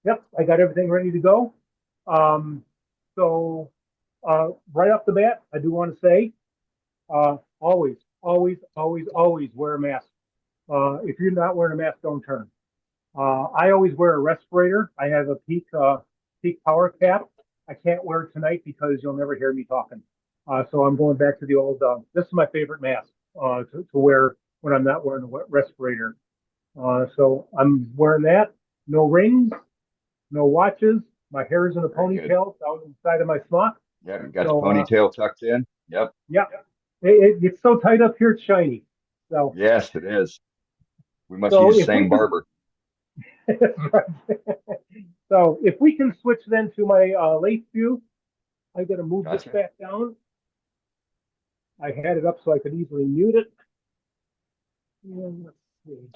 Yep, I got everything ready to go. So right off the bat, I do want to say, always wear a mask. If you're not wearing a mask, don't turn. I always wear a respirator. I have a peak power cap. I can't wear it tonight because you'll never hear me talking. So I'm going back to the old, this is my favorite mask to wear when I'm not wearing a respirator. So I'm wearing that. No rings, no watches. My hair is in a ponytail out inside of my smock. Yeah, got the ponytail tucked in. Yep. Yeah. It's so tight up here, it's shiny. So yes, it is. We must use the same barber. Right. So if we can switch then to my lathe view, I got to move this back down. I had it up so I could easily mute it. And let's see.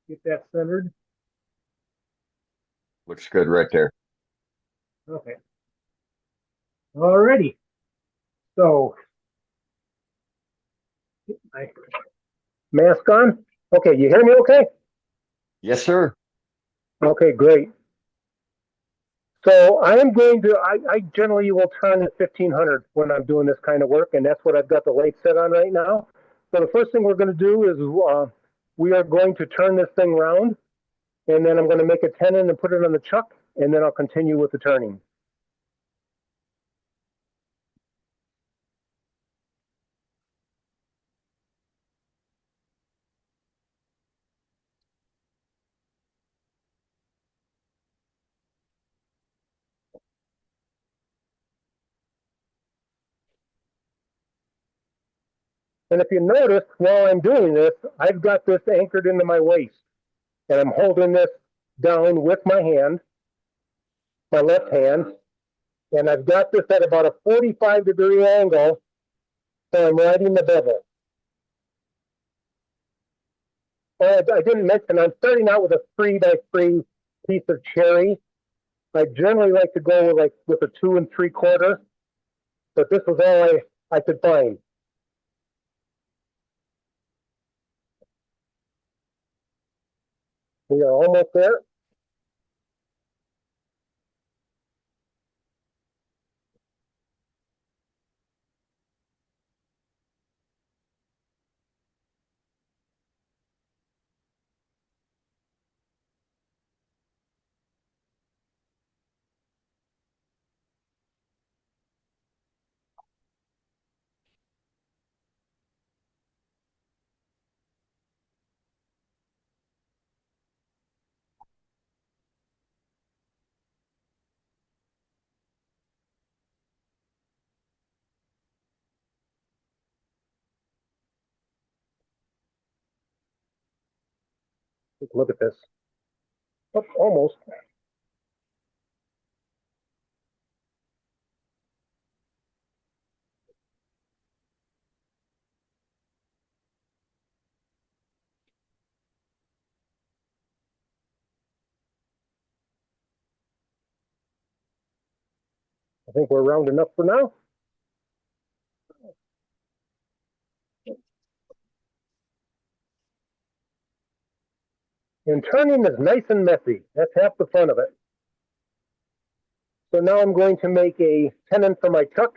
Get that centered. Looks good right there. Okay. Alrighty. So get my mask on. Okay, you hear me okay? Yes, sir. Okay, great. So I am going to, I generally will turn at 1500 when I'm doing this kind of work, and that's what I've got the lathe set on right now. So the first thing we're going to do is we are going to turn this thing around, and then I'm going to make a tenon and put it on the chuck, and then I'll continue with the turning. And if you notice, while I'm doing this, I've got this anchored into my waist. And I'm holding this down with my hand, my left hand. And I've got this at about a 45-degree angle. So I'm riding the bevel. Oh, I didn't mention, I'm starting out with a 3x3 piece of cherry. I generally like to go with a 2 3/4, but this was all I could find. We are almost there. Take a look at this. Oh, almost. I think we're rounding up for now. And turning is nice and messy. That's half the fun of it. So now I'm going to make a tenon for my tuck.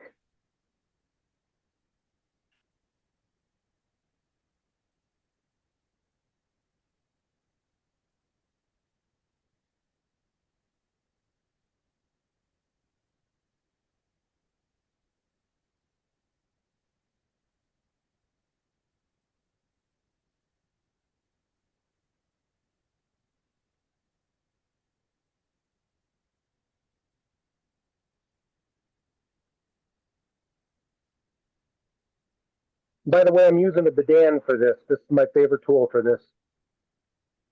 By the way, I'm using a Bedan for this. This is my favorite tool for this.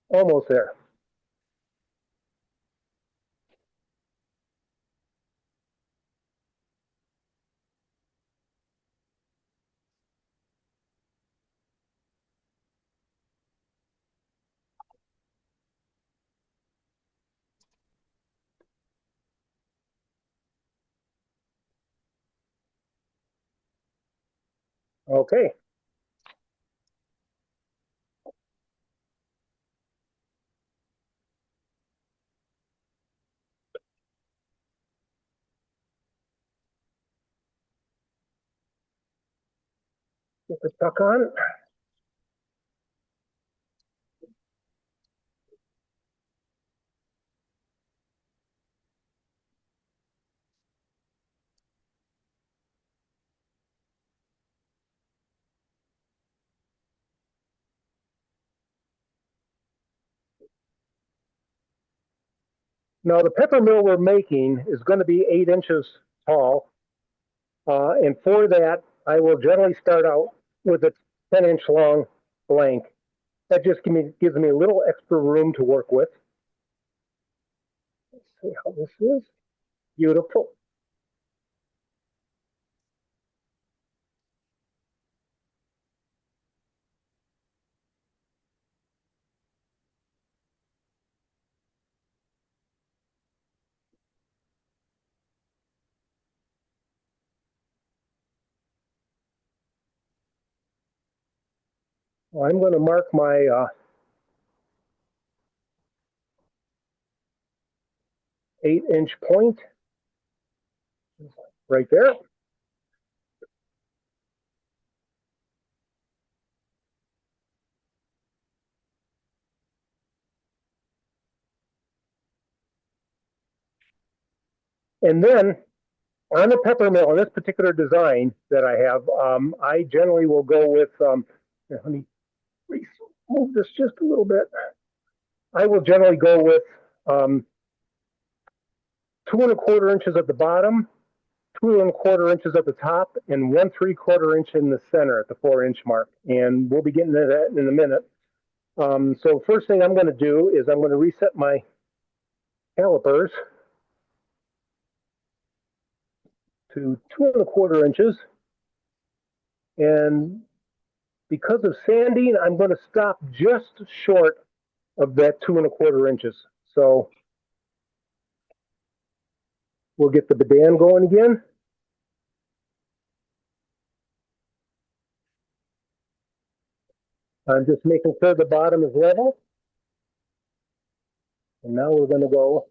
Almost there. Okay. Get the tuck on. Now the pepper mill we're making is going to be 8 inches tall. And for that, I will generally start out with a 10-inch long blank. That just gives me a little extra room to work with. Let's see how this is. Beautiful. Well, I'm going to mark my 8-inch point right there. And then on the pepper mill, on this particular design that I have, I generally will go with, let me move this just a little bit. I will generally go with 2 1/4 inches at the bottom, 2 1/4 inches at the top, and 1 3/4 inch in the center at the 4-inch mark. And we'll be getting to that in a minute. So first thing I'm going to do is I'm going to reset my calipers to 2 1/4 inches. And because of sanding, I'm going to stop just short of that 2 1/4 inches. So We'll get the bidan going again. I'm just making sure the bottom is level. And now we're going to go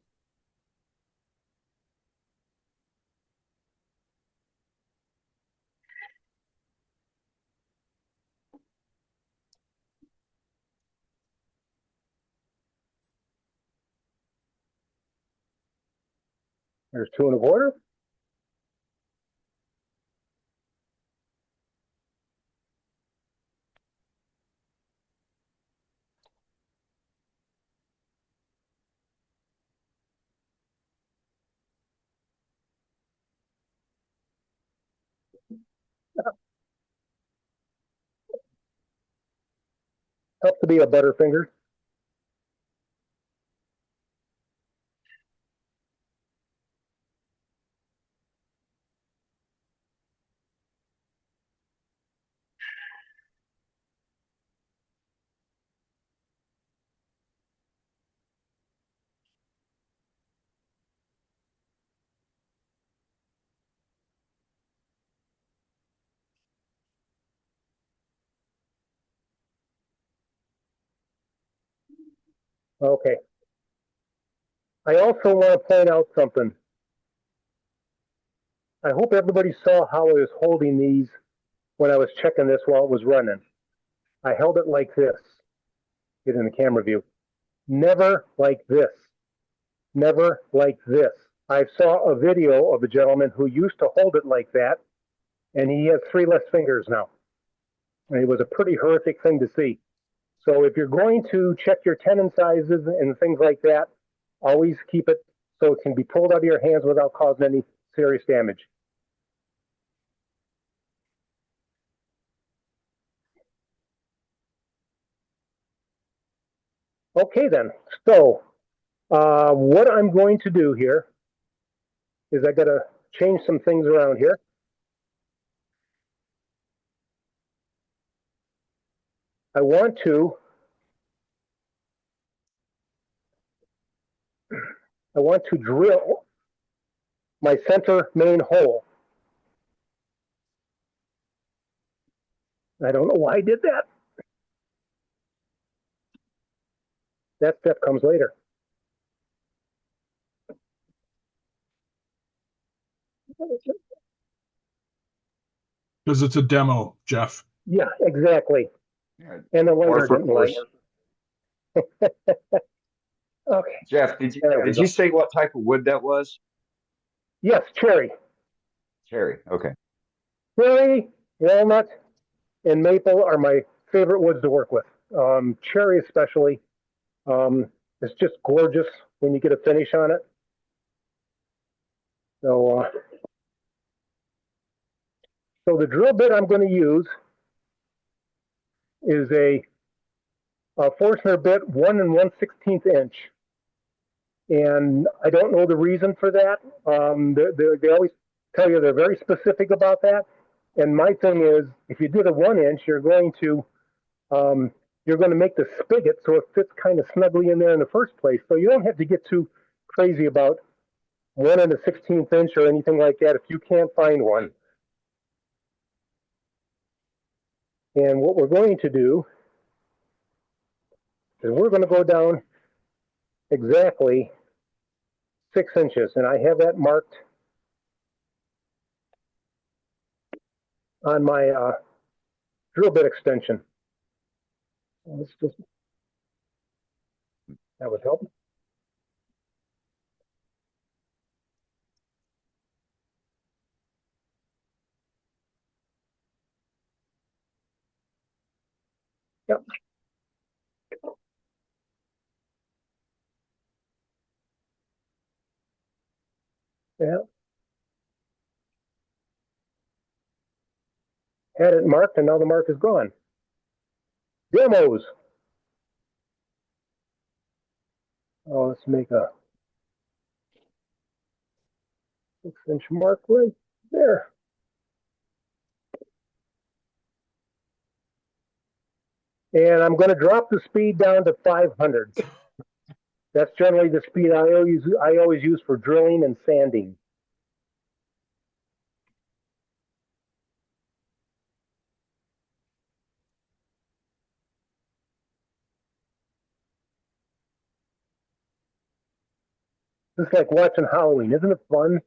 there's 2 1/4. Helps to be a Butterfinger. Okay. I also want to point out something. I hope everybody saw how I was holding these when I was checking this while it was running. I held it like this. Get in the camera view. Never like this. Never like this. I saw a video of a gentleman who used to hold it like that, and he has 3 less fingers now. And it was a pretty horrific thing to see. So if you're going to check your tenon sizes and things like that, always keep it so it can be pulled out of your hands without causing any serious damage. Okay then, so what I'm going to do here is I got to change some things around here. I want to drill my center main hole. I don't know why I did that. That step comes later. Because it's a demo, Jeff. Yeah, exactly. Yeah. And the Or lighter for didn't light. Okay. Jeff, did you say what type of wood that was? Yes, cherry. Cherry. Okay. Cherry, walnut, and maple are my favorite woods to work with. Cherry especially. It's just gorgeous when you get a finish on it. So, so the drill bit I'm going to use is a Forstner bit 1 1/16 inch. And I don't know the reason for that. They always tell you they're very specific about that. And my thing is, if you did a 1 inch, you're going to make the spigot so it fits kind of snugly in there in the first place. So you don't have to get too crazy about 1 1/16 inch or anything like that if you can't find one. And what we're going to do is we're going to go down exactly 6 inches, and I have that marked on my drill bit extension. Let's just, that would help. Yep. Yeah. Had it marked, and now the mark is gone. Demos. Oh, let's make a 6 inch mark right there. And I'm going to drop the speed down to 500. That's generally the speed I always use for drilling and sanding. It's like watching Halloween. Isn't it fun?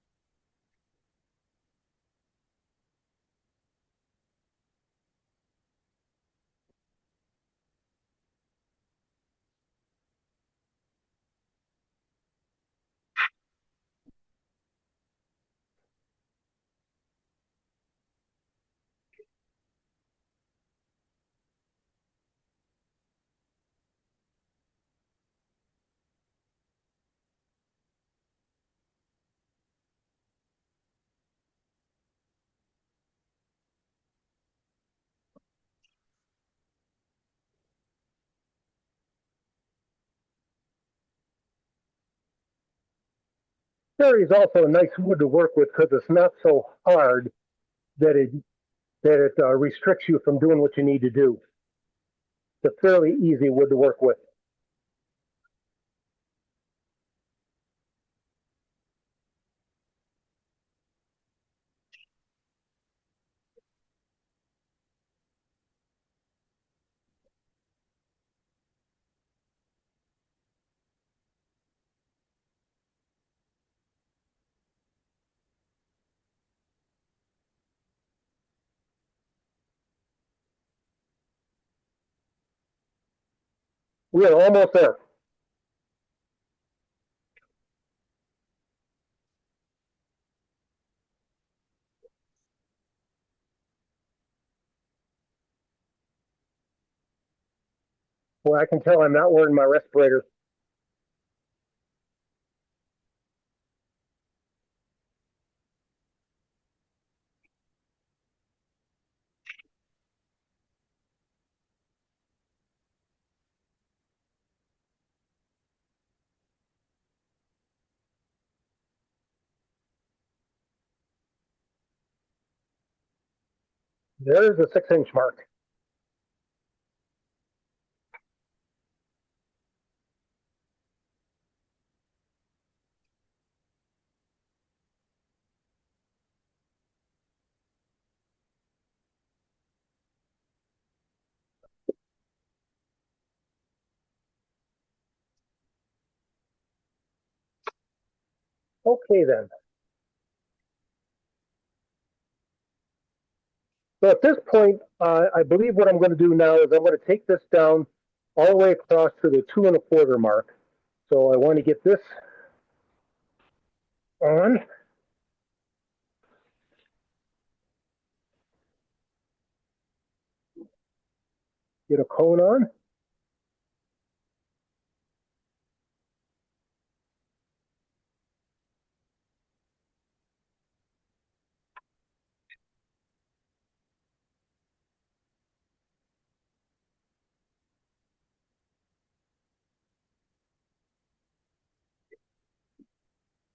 Cherry is also a nice wood to work with because it's not so hard that it restricts you from doing what you need to do. It's a fairly easy wood to work with. We are almost there. Well, I can tell I'm not wearing my respirator. There's a 6-inch mark. Okay, then. So at this point, I believe what I'm going to do now is I'm going to take this down all the way across to the 2 1/4 mark. So I want to get this on. Get a cone on.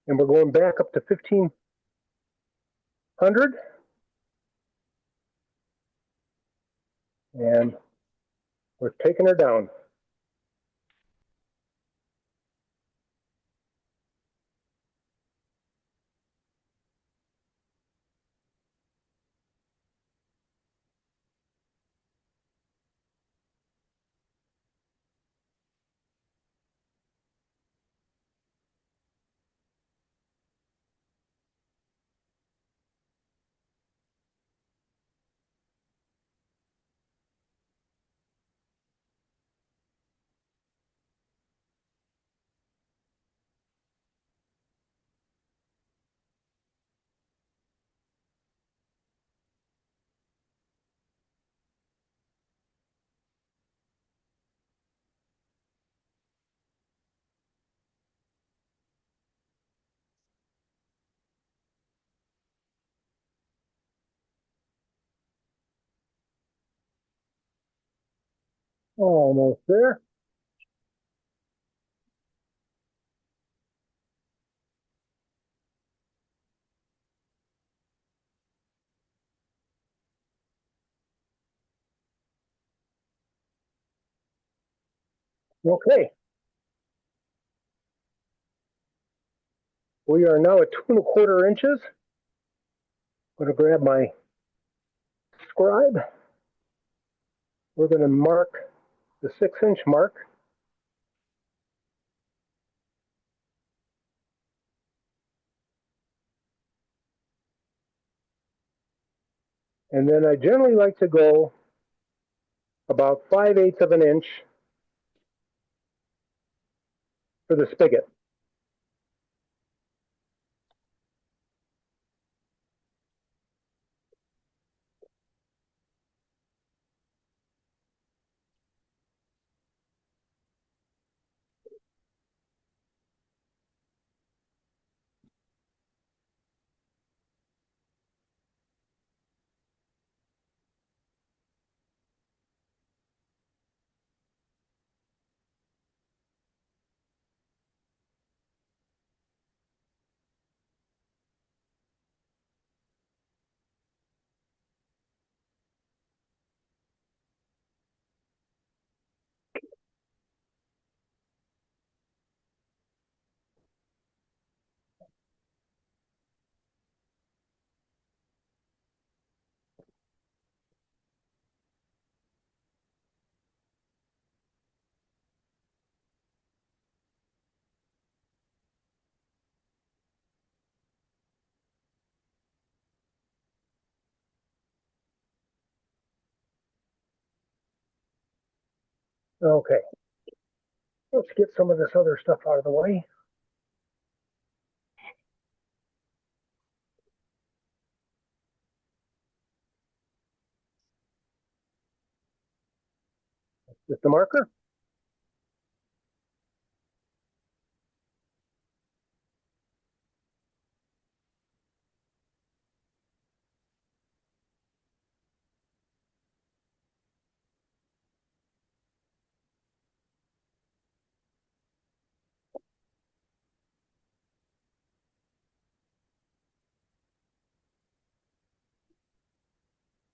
And we're going back up to 1500. And we're taking her down. Almost there. Okay. We are now at 2 1/4 inches. I'm going to grab my scribe. We're going to mark the 6-inch mark. And then I generally like to go about 5/8 of an inch for the spigot. Okay, let's get some of this other stuff out of the way. Just the marker.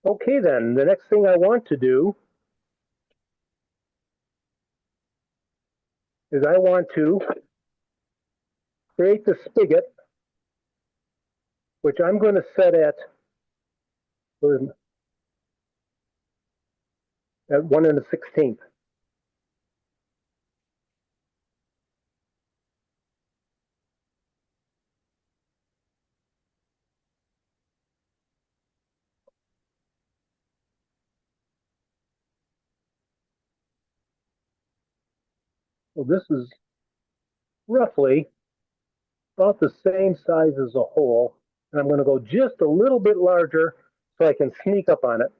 Okay, then the next thing I want to do is I want to create the spigot, which I'm going to set at 1/16. Well, this is roughly about the same size as a hole, and I'm going to go just a little bit larger so I can sneak up on it.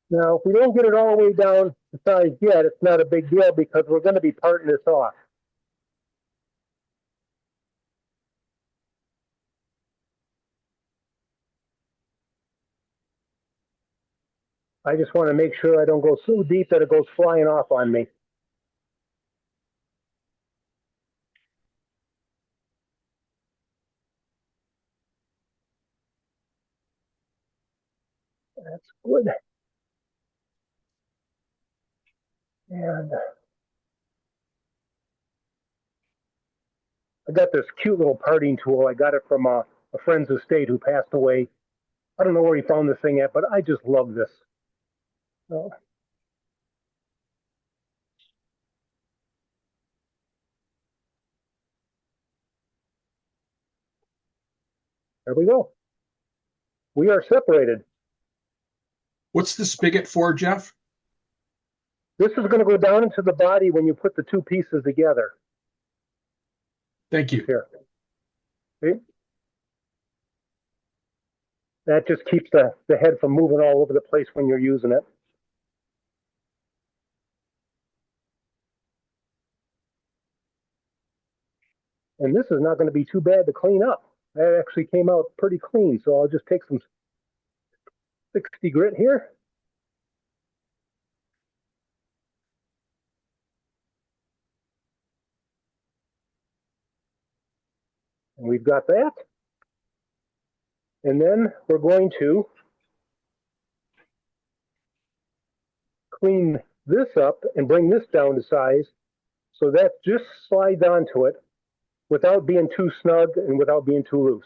Now, if we don't get it all the way down to size yet, it's not a big deal because we're going to be parting this off. I just want to make sure I don't go so deep that it goes flying off on me. That's good. And I got this cute little parting tool. I got it from a friend's estate who passed away. I don't know where he found this thing at, but I just love this. So, there we go. We are separated. What's the spigot for, Jeff? This is going to go down into the body when you put the two pieces together. Thank you. Here. See? That just keeps the head from moving all over the place when you're using it. And this is not going to be too bad to clean up. That actually came out pretty clean. So I'll just take some 60 grit here. we've got that. And then we're going to clean this up and bring this down to size so that just slides onto it without being too snug and without being too loose.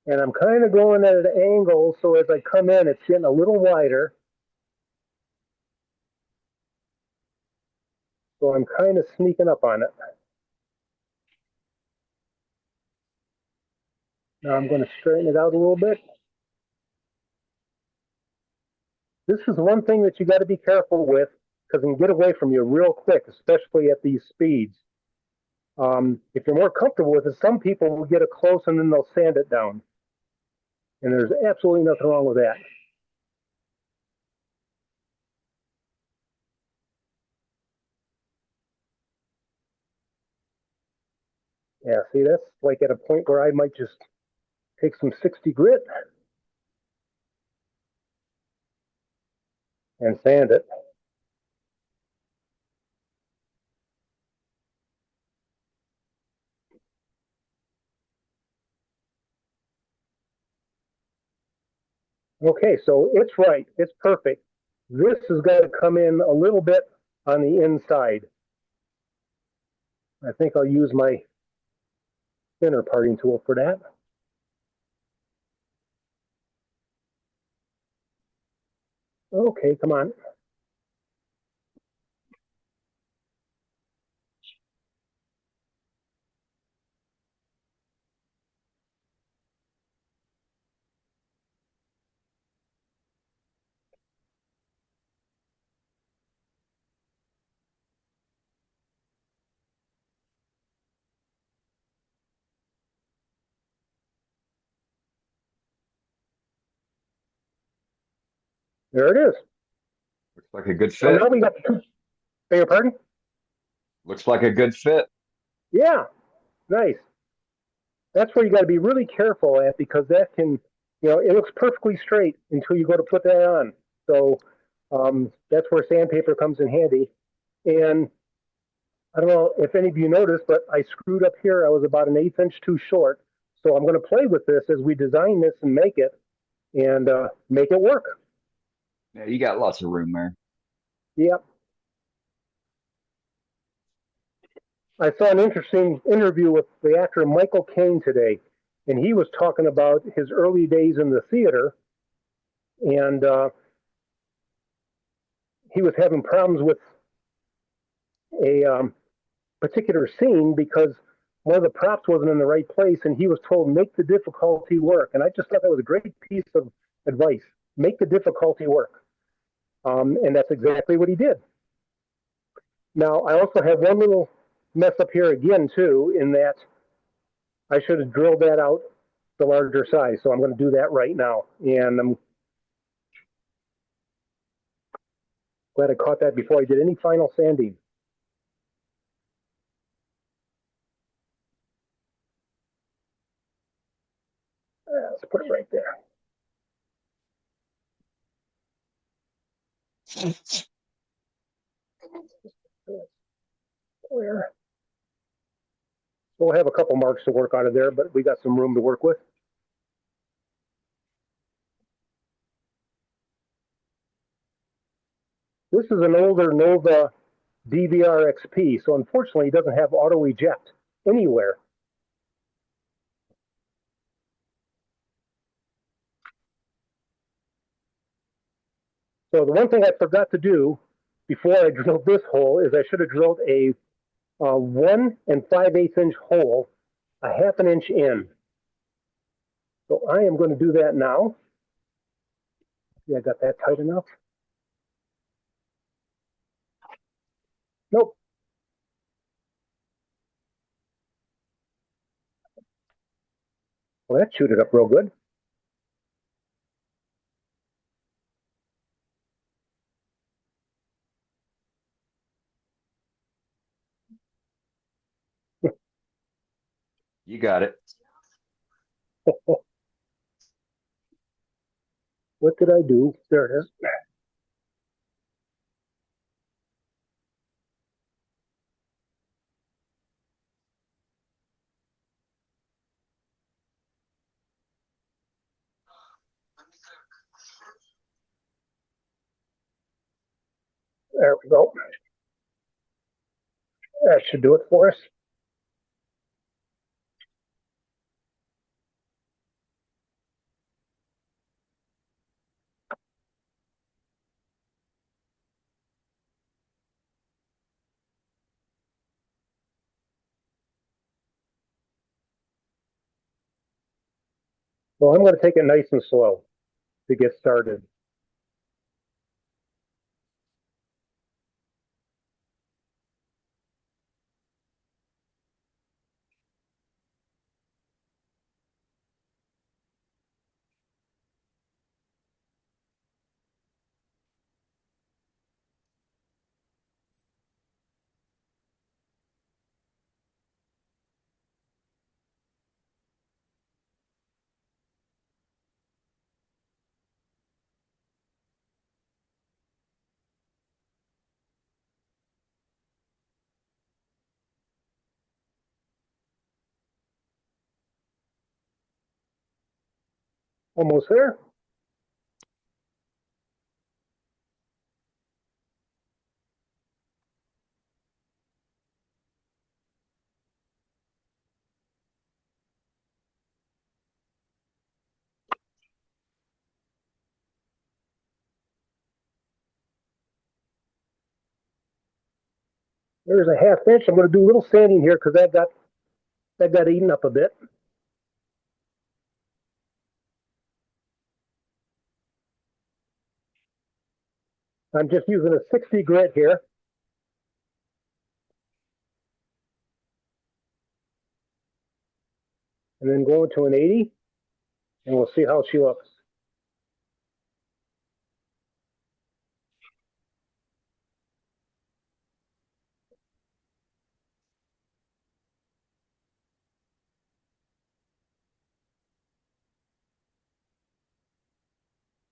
And I'm kind of going at an angle, so as I come in, it's getting a little wider. So I'm kind of sneaking up on it. Now I'm going to straighten it out a little bit. This is one thing that you got to be careful with because it can get away from you real quick, especially at these speeds. If you're more comfortable with it, some people will get it close and then they'll sand it down. And there's absolutely nothing wrong with that. Yeah, see, that's like at a point where I might just take some 60 grit and sand it. Okay, so it's right. It's perfect. This has got to come in a little bit on the inside. I think I'll use my thinner parting tool for that. Okay, come on. There it is. Looks like a good So fit. now we got the two. Beg your pardon? Looks like a good fit. Yeah, nice. That's where you got to be really careful at because that can, it looks perfectly straight until you go to put that on. So that's where sandpaper comes in handy. And I don't know if any of you noticed, but I screwed up here. I was about an 1/8 inch too short. So I'm going to play with this as we design this and make it work. Yeah, you got lots of room there. Yep. I saw an interesting interview with the actor Michael Caine today, and he was talking about his early days in the theater, and he was having problems with a particular scene because one of the props wasn't in the right place, and he was told, make the difficulty work. And I just thought that was a great piece of advice. Make the difficulty work. And that's exactly what he did. Now, I also have one little mess up here again, too, in that I should have drilled that out the larger size. So I'm going to do that right now. And I'm glad I caught that before I did any final sanding. Let's put it right there. Where? We'll have a couple marks to work out of there, but we got some room to work with. This is an older Nova DVR XP, so unfortunately it doesn't have auto eject anywhere. So the one thing I forgot to do before I drilled this hole is I should have drilled a 1 5/8 inch hole, a 1/2 inch in. So I am going to do that now. See, I got that tight enough. Nope. Well, that chewed it up real good. You got it. What did I do? There it is. There we go. That should do it for us. Well, I'm going to take it nice and slow to get started. Almost there. There's a half inch. I'm going to do a little sanding here because that got eaten up a bit. I'm just using a 60 grit here. And then going to an 80. And we'll see how she looks.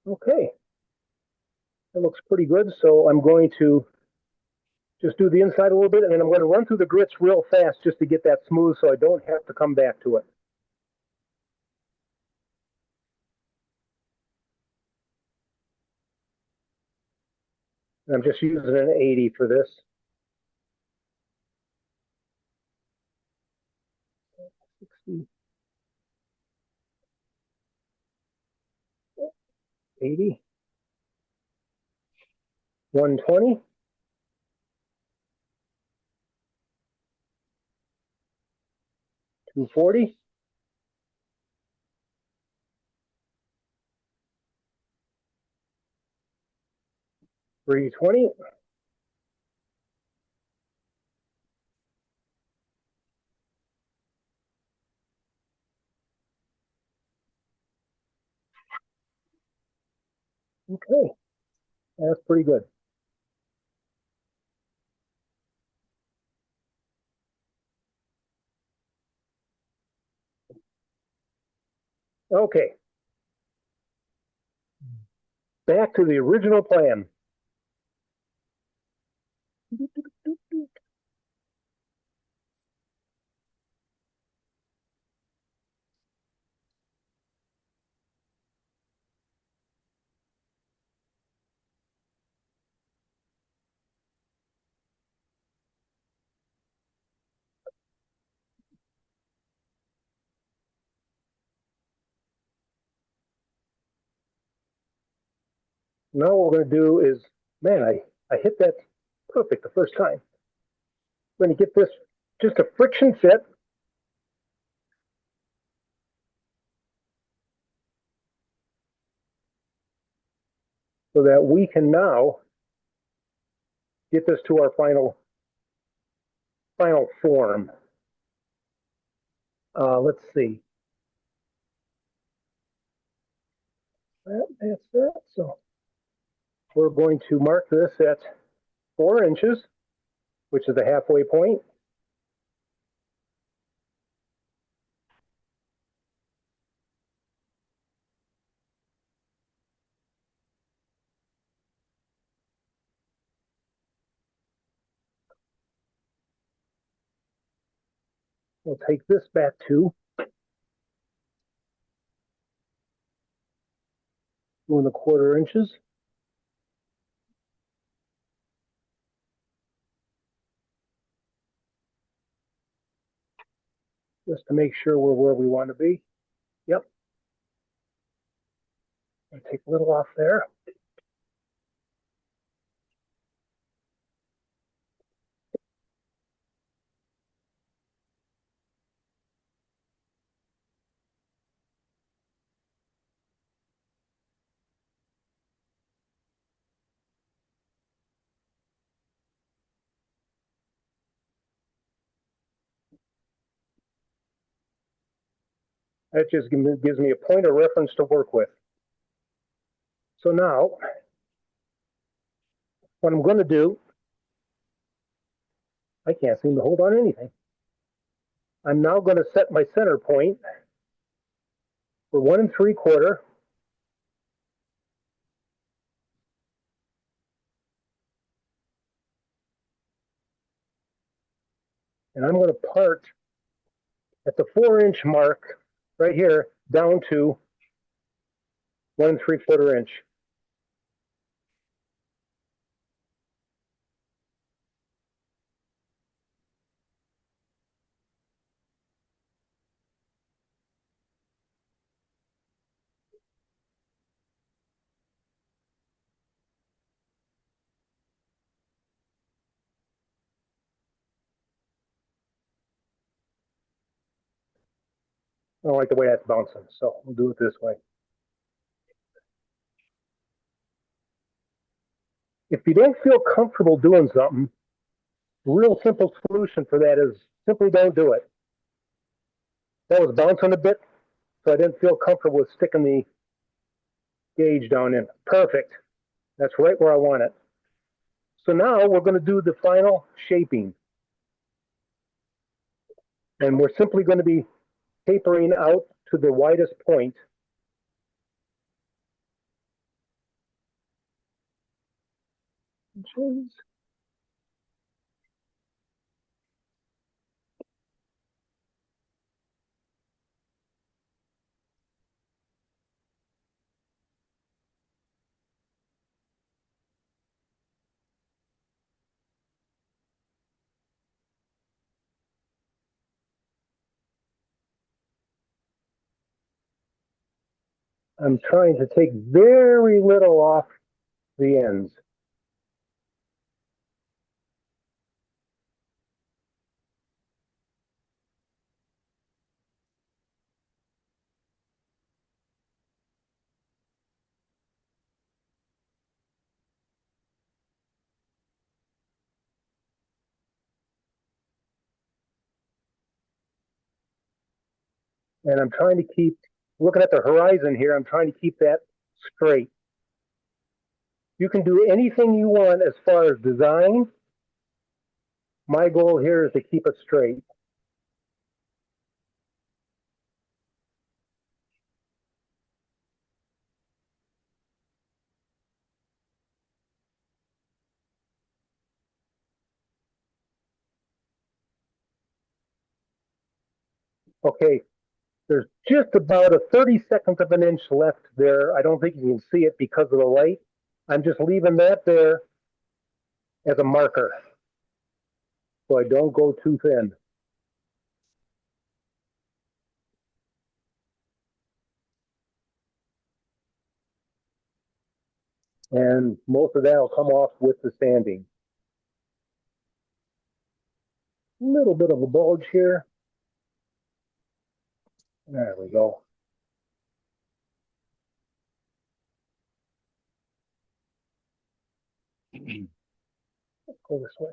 Okay. That looks pretty good. So I'm going to just do the inside a little bit, and then I'm going to run through the grits real fast just to get that smooth so I don't have to come back to it. And I'm just using an 80 for this. $60, 80, 120. 240. 320. 'Okay, that's pretty good. Okay. Back to the original plan. Now what we're going to do is, man, I hit that perfect the first time. We're going to get this just a friction fit. So that we can now get this to our final form. Let's see. That's that. So we're going to mark this at 4 inches, which is the halfway point. We'll take this back to 2¼ inches. Just to make sure we're where we want to be. Yep. I'll take a little off there. That just gives me a point of reference to work with. So now, what I'm going to do, I can't seem to hold on anything. I'm now going to set my center point for 1 3/4. And I'm going to part at the 4-inch mark right here down to 1 3/4 inch. I don't like the way that's bouncing, so we'll do it this way. If you don't feel comfortable doing something, the real simple solution for that is simply don't do it. That was bouncing a bit, so I didn't feel comfortable with sticking the gauge down in. Perfect. That's right where I want it. So now we're going to do the final shaping. And we're simply going to be tapering out to the widest point. Jeez. I'm trying to take very little off the ends. And I'm trying to keep, looking at the horizon here, I'm trying to keep that straight. You can do anything you want as far as design. My goal here is to keep it straight. Okay, there's just about a 32nd of an inch left there. I don't think you can see it because of the light. I'm just leaving that there as a marker so I don't go too thin. And most of that will come off with the sanding. A little bit of a bulge here. There we go. Let's go this way.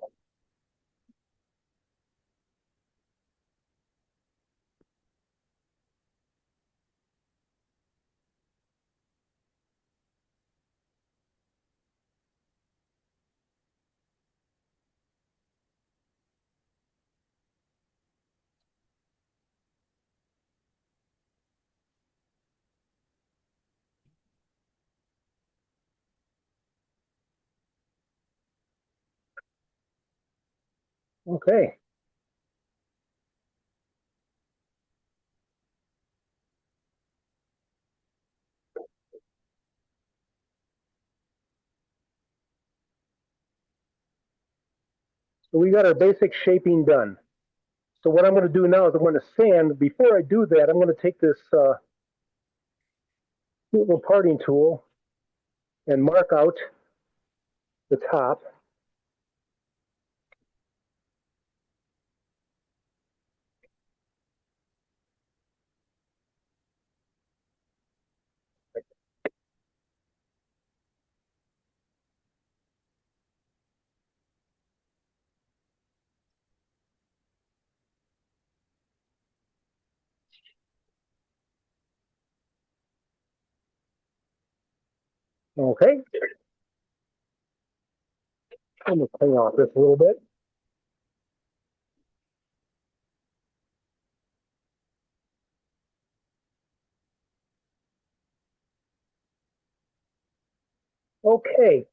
Okay. So we got our basic shaping done. So what I'm going to do now is I'm going to sand. Before I do that, I'm going to take this little parting tool and mark out the top. Okay. I'm going to clean off this a little bit. Okay,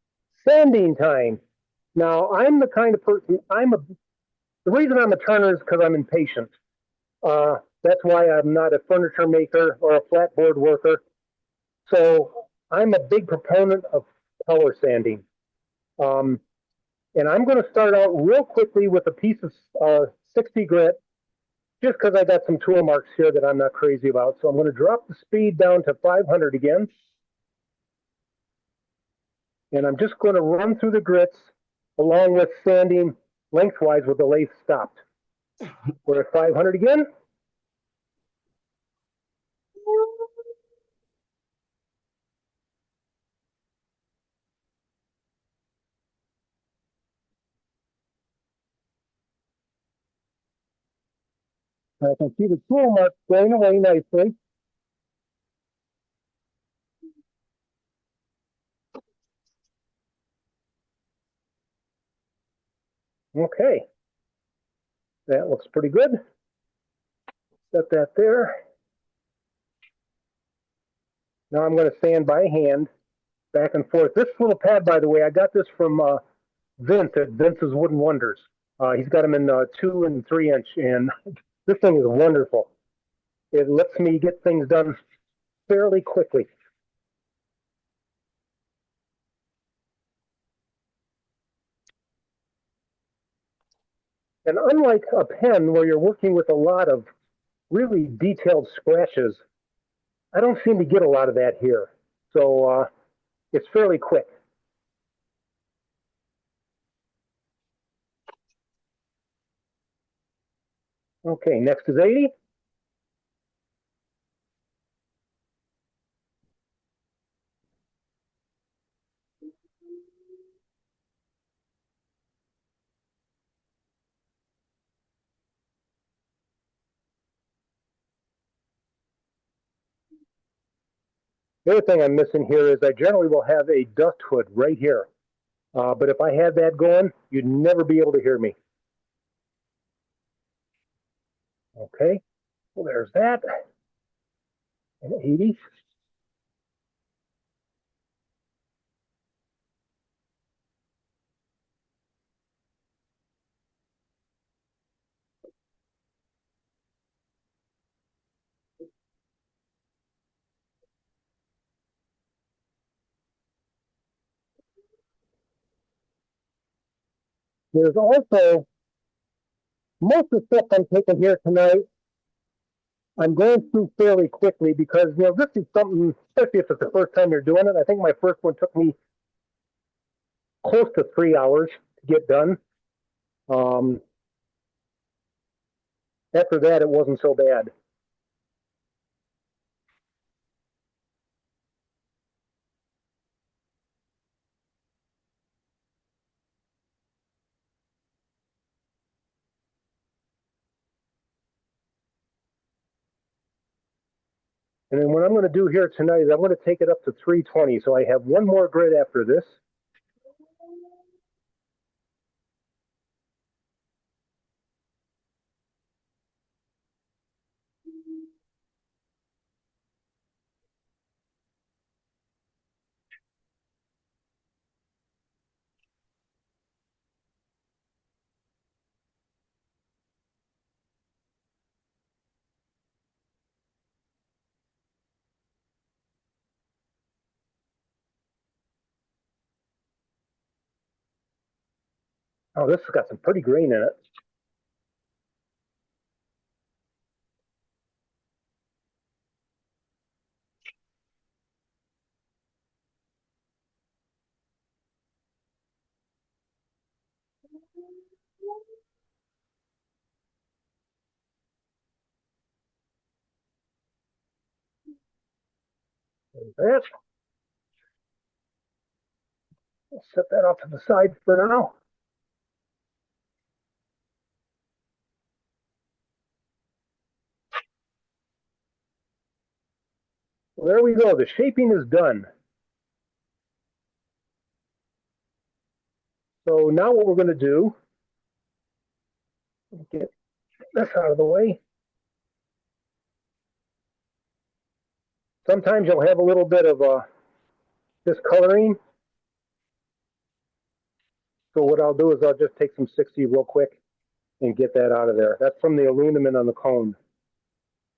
sanding time. Now, I'm the kind of person, the reason I'm a turner is because I'm impatient. That's why I'm not a furniture maker or a flatboard worker. So I'm a big proponent of color sanding. And I'm going to start out real quickly with a piece of 60 grit, just because I got some tool marks here that I'm not crazy about. So I'm going to drop the speed down to 500 again. And I'm just going to run through the grits along with sanding lengthwise with the lathe stopped. We're at 500 again. I can see the tool marks going away nicely. Okay, that looks pretty good. Set that there. Now I'm going to sand by hand, back and forth. This little pad, by the way, I got this from Vince at Vince's Wooden Wonders. He's got them in 2 and 3 inch, and this thing is wonderful. It lets me get things done fairly quickly. And unlike a pen where you're working with a lot of really detailed scratches, I don't seem to get a lot of that here. So it's fairly quick. Okay, next is 80. The other thing I'm missing here is I generally will have a dust hood right here. But if I had that going, you'd never be able to hear me. Okay, well, there's that. And 80. There's also most of the stuff I'm taking here tonight. I'm going through fairly quickly because, you know, this is something, especially if it's the first time you're doing it. I think my first one took me close to 3 hours to get done. After that, it wasn't so bad. And then what I'm going to do here tonight is I'm going to take it up to 320. So I have one more grid after this. Oh, this has got some pretty green in it. There's that. I'll set that off to the side for now. Well, there we go. The shaping is done. So now what we're going to do, get this out of the way. Sometimes you'll have a little bit of discoloring. So what I'll do is I'll just take some 60 real quick and get that out of there. That's from the aluminum on the cone.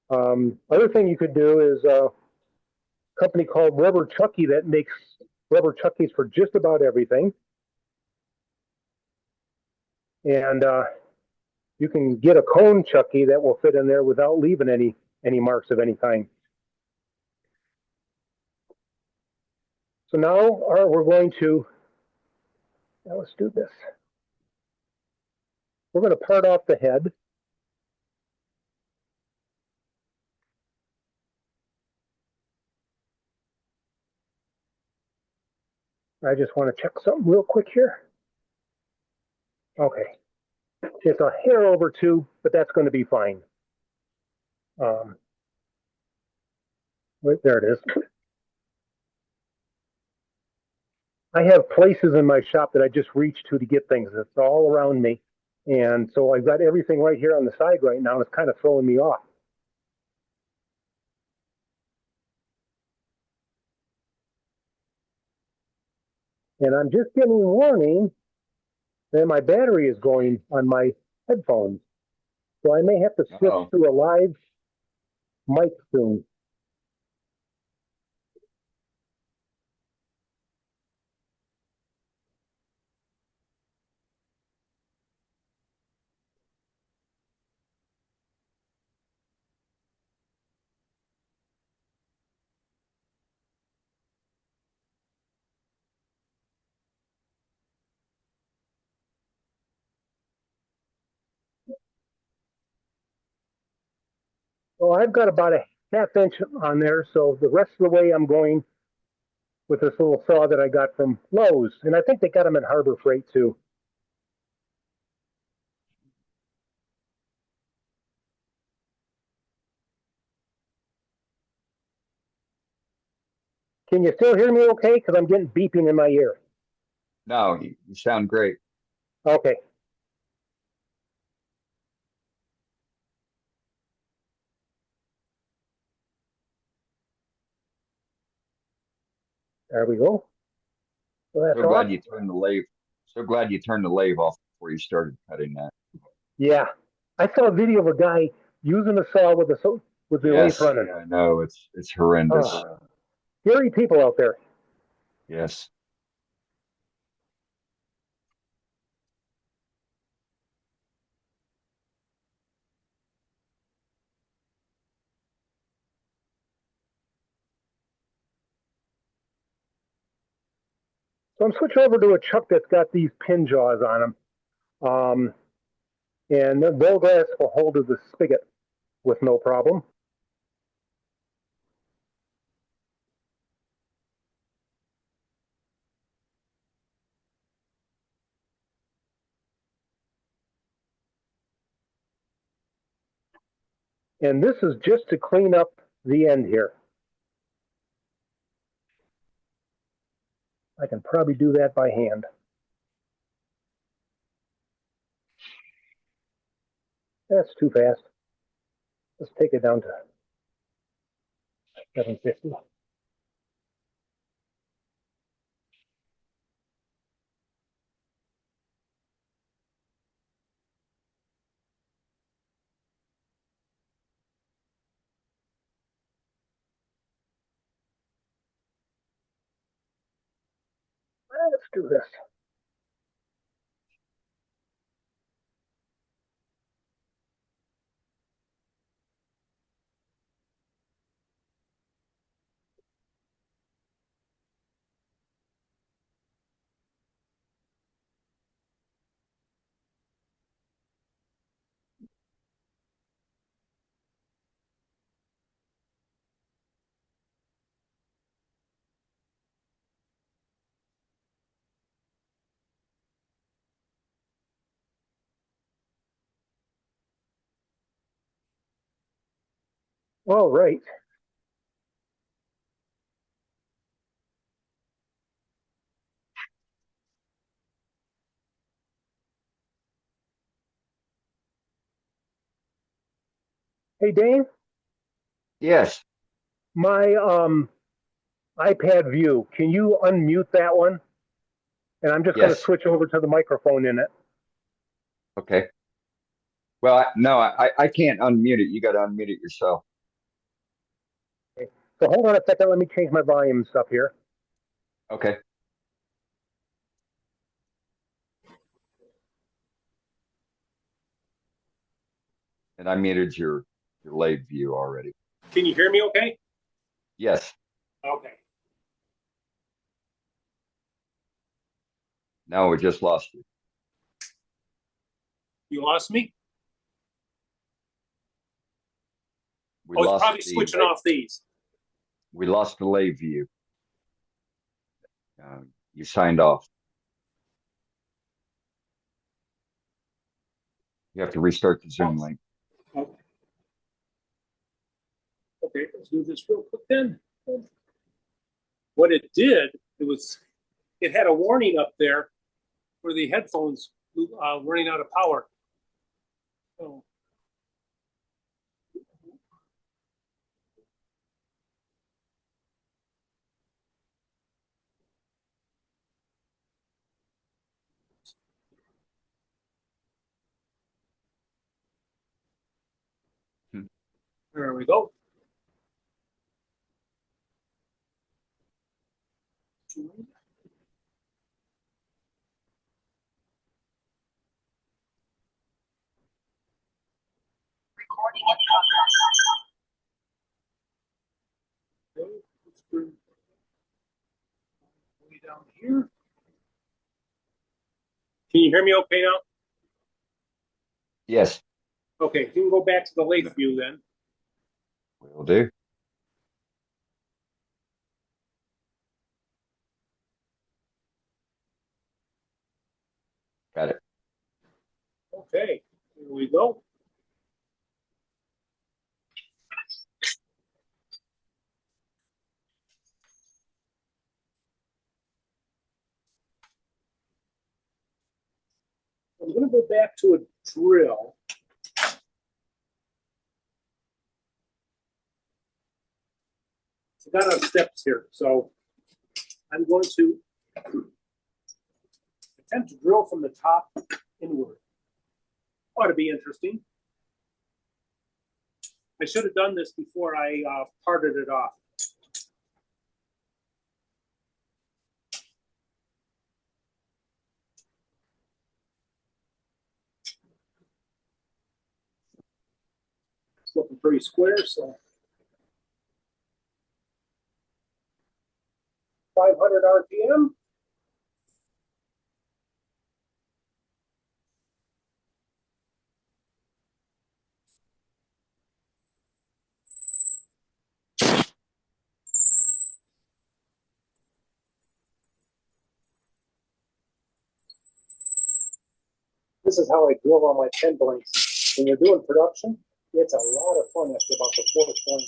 Other thing you could do is a company called Rubber Chucky that makes rubber chuckies for just about everything. And you can get a cone chucky that will fit in there without leaving any marks of any kind. So now we're going to, now let's do this. We're going to part off the head. I just want to check something real quick here. Okay. It's a hair over 2, but that's going to be fine. Right there it is. I have places in my shop that I just reach to get things. It's all around me. And so I've got everything right here on the side right now. It's kind of throwing me off. And I'm just getting a warning that my battery is going on my headphones. So I may have to switch to a live mic soon. Well, I've got about a ½ inch on there. So the rest of the way I'm going with this little saw that I got from Lowe's. And I think they got them at Harbor Freight too. Can you still hear me okay? Because I'm getting beeping in my ear. No, you sound great. Okay. There we go. So So glad you turned the lathe. So glad you turned the lathe off before you started cutting that. Yeah, I saw a video of a guy using a saw with the lathe running. I know it's horrendous. Scary people out there. Yes. So I'm switching over to a chuck that's got these pin jaws on them. And the bowl glass will hold to the spigot with no problem. And this is just to clean up the end here. I can probably do that by hand. That's too fast. Let's take it down to 750. Let's do this. All right. Hey, Dane, Yes. my iPad view, can you unmute that one? And I'm just going to Yes. switch over to the microphone in it. Okay. Well, no, I can't unmute it. You got to unmute it yourself. Okay. So hold on a second. Let me change my volume and stuff here. Okay. And I muted your lab view already. Can you hear me okay? Yes. Okay. Now we just lost you. You lost me? We I was lost probably the switching lab- off these. We lost the lab view. You signed off. You have to restart the Zoom link. Okay. Okay, let's do this real quick then. What it did, it had a warning up there for the headphones running out of power. So, there we go. Okay, let's bring way down here. Can you hear me okay now? Yes, Okay, you can go back to the lake view then. will do. Got it. Okay, here we go. I'm going to go back to a drill. So I got our steps here. So I'm going to attempt to drill from the top inward. Ought to be interesting. I should have done this before I parted it off. It's looking pretty square, so 500 RPM. This is how I drill on my 10 blanks. When you're doing production, it's a lot of fun after about the fourth one.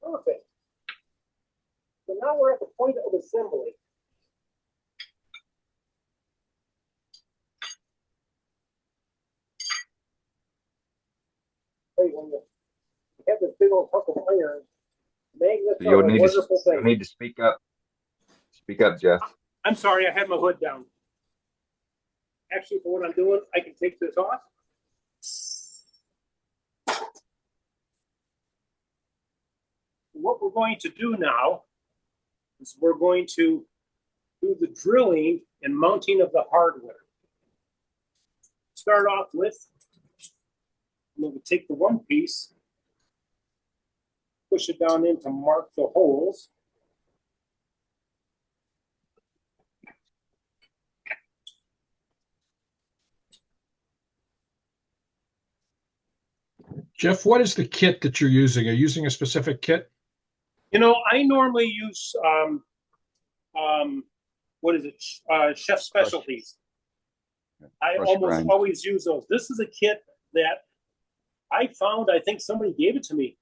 Perfect. So now we're at the point of assembly. Hey, when you have this big old hunk of iron, magnets So you'll are a need wonderful you'll thing. need to speak up. Speak up, Jeff. I'm sorry, I had my hood down. Actually, for what I'm doing, I can take this off. What we're going to do now is we're going to do the drilling and mounting of the hardware. Start off with, I'm going to take the one piece, push it down in to mark the holes. Jeff, what is the kit that you're using? Are you using a specific kit? You know, I normally use what is it? Chef Specialties. I Crush almost grind. always use those. This is a kit that I found. I think somebody gave it to me,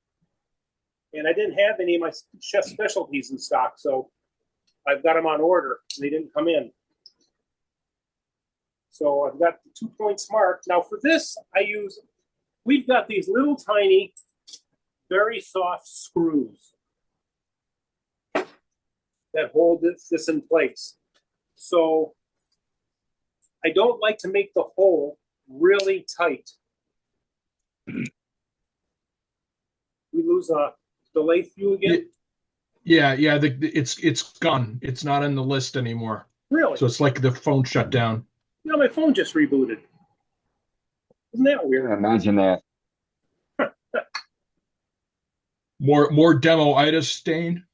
and I didn't have any of my Chef Specialties in stock, so I've got them on order. They didn't come in. So I've got the 2-point smart. Now for this, we've got these little tiny, very soft screws that hold this in place. So I don't like to make the hole really tight. We lose delay view again? Yeah. It's gone. It's not on the list anymore. Really? So it's like the phone shut down. You know, my phone just rebooted. Isn't that weird? Yeah, imagine that. More demo-itis stain?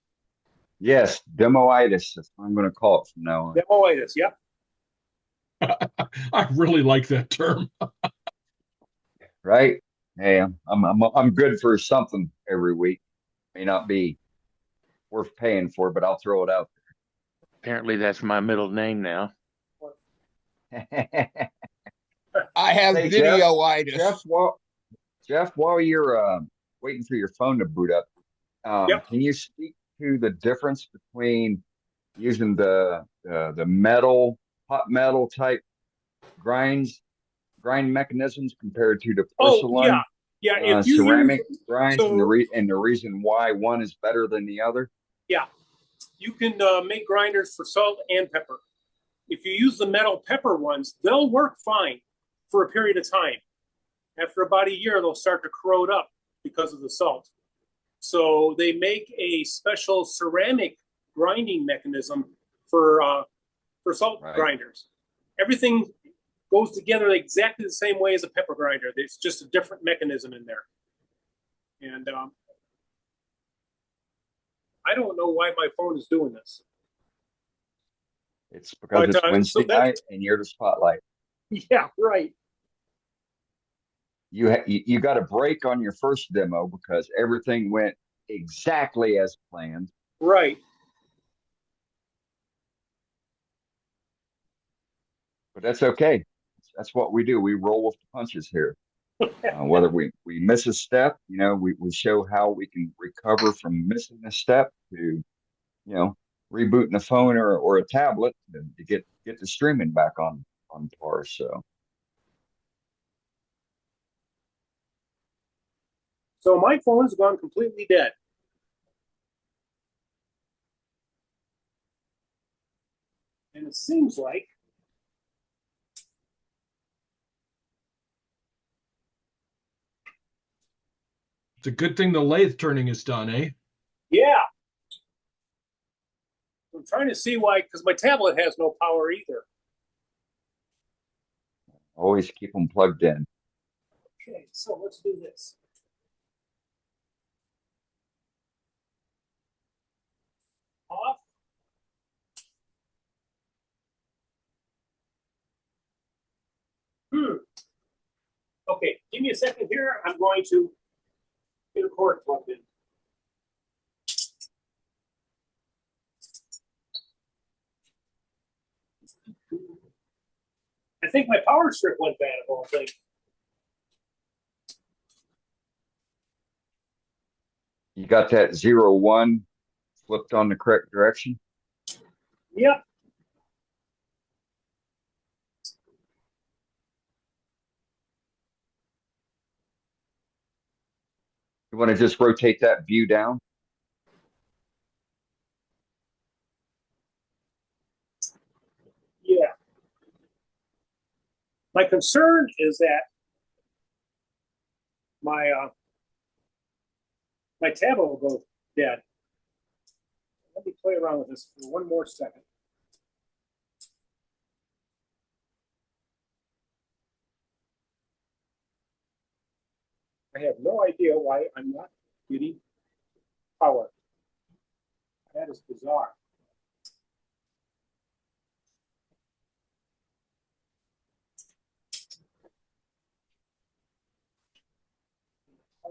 Yes, demoitis. That's what I'm going to call it from now on. Demoitis, yep. I really like that term. Right? Hey, I'm good for something every week. May not be worth paying for, but I'll throw it out Apparently, that's my middle name now. there. I have Hey, video-itis. Jeff, while you're waiting for your phone to boot up, can you speak to the difference between using the metal, hot metal type grind mechanisms compared to the porcelain, if you ceramic use, grinds, so, and the reason why one is better than the other? Yeah, you can make grinders for salt and pepper. If you use the metal pepper ones, they'll work fine for a period of time. After about a year, they'll start to corrode up because of the salt. So they make a special ceramic grinding mechanism for salt grinders. Everything goes together exactly the same way as a pepper grinder. It's just a different mechanism in there. And I don't know why my phone is doing this. It's because it's Wednesday night and you're the spotlight. Yeah, right. You got a break on your first demo because everything went exactly as planned. Right. But that's okay. That's what we do. We roll with the punches here. Whether we miss a step, we show how we can recover from missing a step to, rebooting a phone or a tablet to get the streaming back on par. So my phone's gone completely dead. And it seems like It's a good thing the lathe turning is done, eh? yeah. I'm trying to see why, because my tablet has no power either. Always keep them plugged in. Okay, so let's do this. Off. Okay, give me a second here. I'm going to get a cord plugged in. I think my power strip went bad of all things. You got that 0-1 flipped on the correct direction? Yep. You want to just rotate that view down? Yeah. My concern is that my tablet will go dead. Let me play around with this for one more second. I have no idea why I'm not getting power. That is bizarre.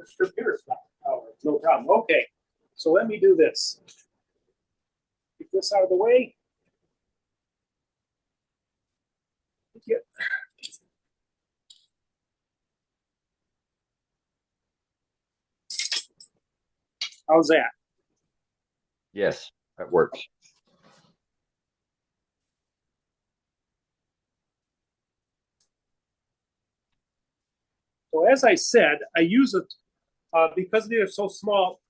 Strip here, Scott. Oh, no problem. Okay, so let me do this. Get this out of the way. Get. How's that? Yes, that works. So as I said, I use it because they're so small.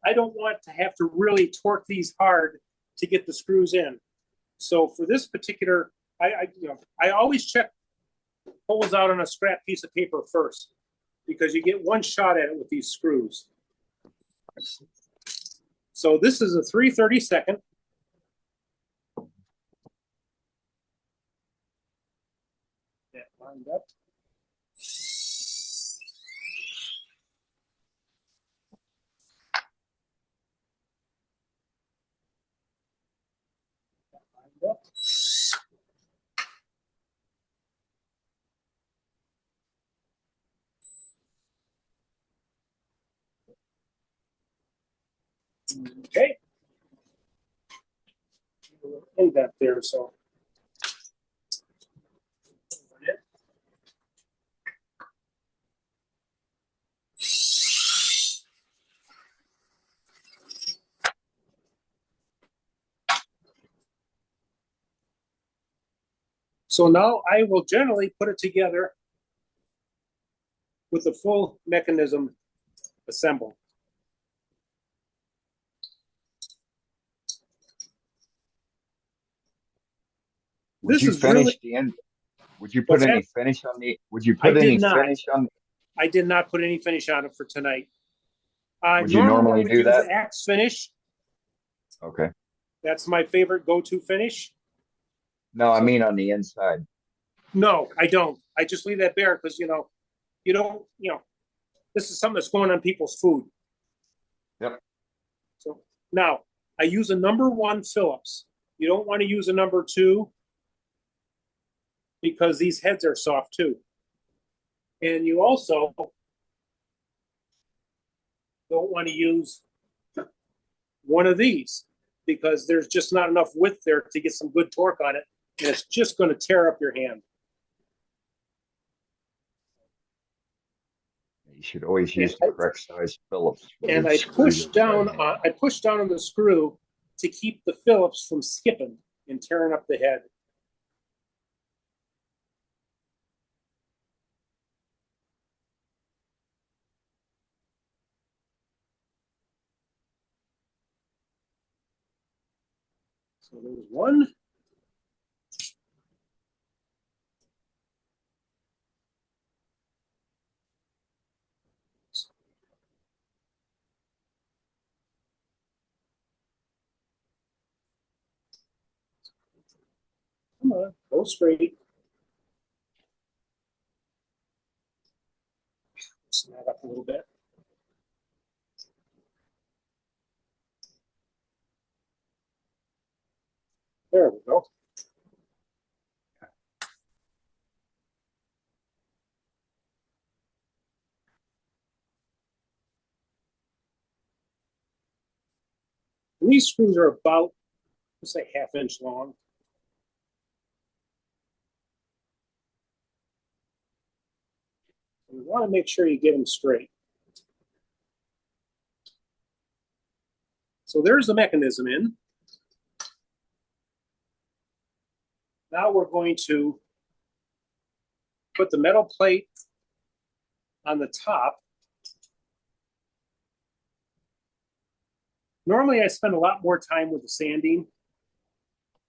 I don't want to have to really torque these hard to get the screws in. So for this particular, I always check holes out on a scrap piece of paper first, because you get one shot at it with these screws. So this is a 3/32. That lined up. Lined up. Okay. Indent there, so. So now I will generally put it together with the full mechanism assembled. Would This you is finish really- the end? Would you What's put any that? finish on the? Would you I put did any not. finish on? I did not put any finish on it for tonight. Would you normally I would do use that? Axe finish. Okay. That's my favorite go-to finish. No, I mean on the inside. No, I don't. I just leave that bare because you don't. This is something that's going on people's food. Yep. So now I use a number 1 Phillips. You don't want to use a number 2 because these heads are soft too. And you also don't want to use one of these because there's just not enough width there to get some good torque on it, and it's just going to tear up your hand. You should always use the correct size Phillips. And I push down on the screw to keep the Phillips from skipping and tearing up the head. So there's one. Come on, go straight. Loosen that up a little bit. There we go. And these screws are about, let's say, 1/2 inch long. You want to make sure you get them straight. So there's the mechanism in. Now we're going to put the metal plate on the top. Normally I spend a lot more time with the sanding,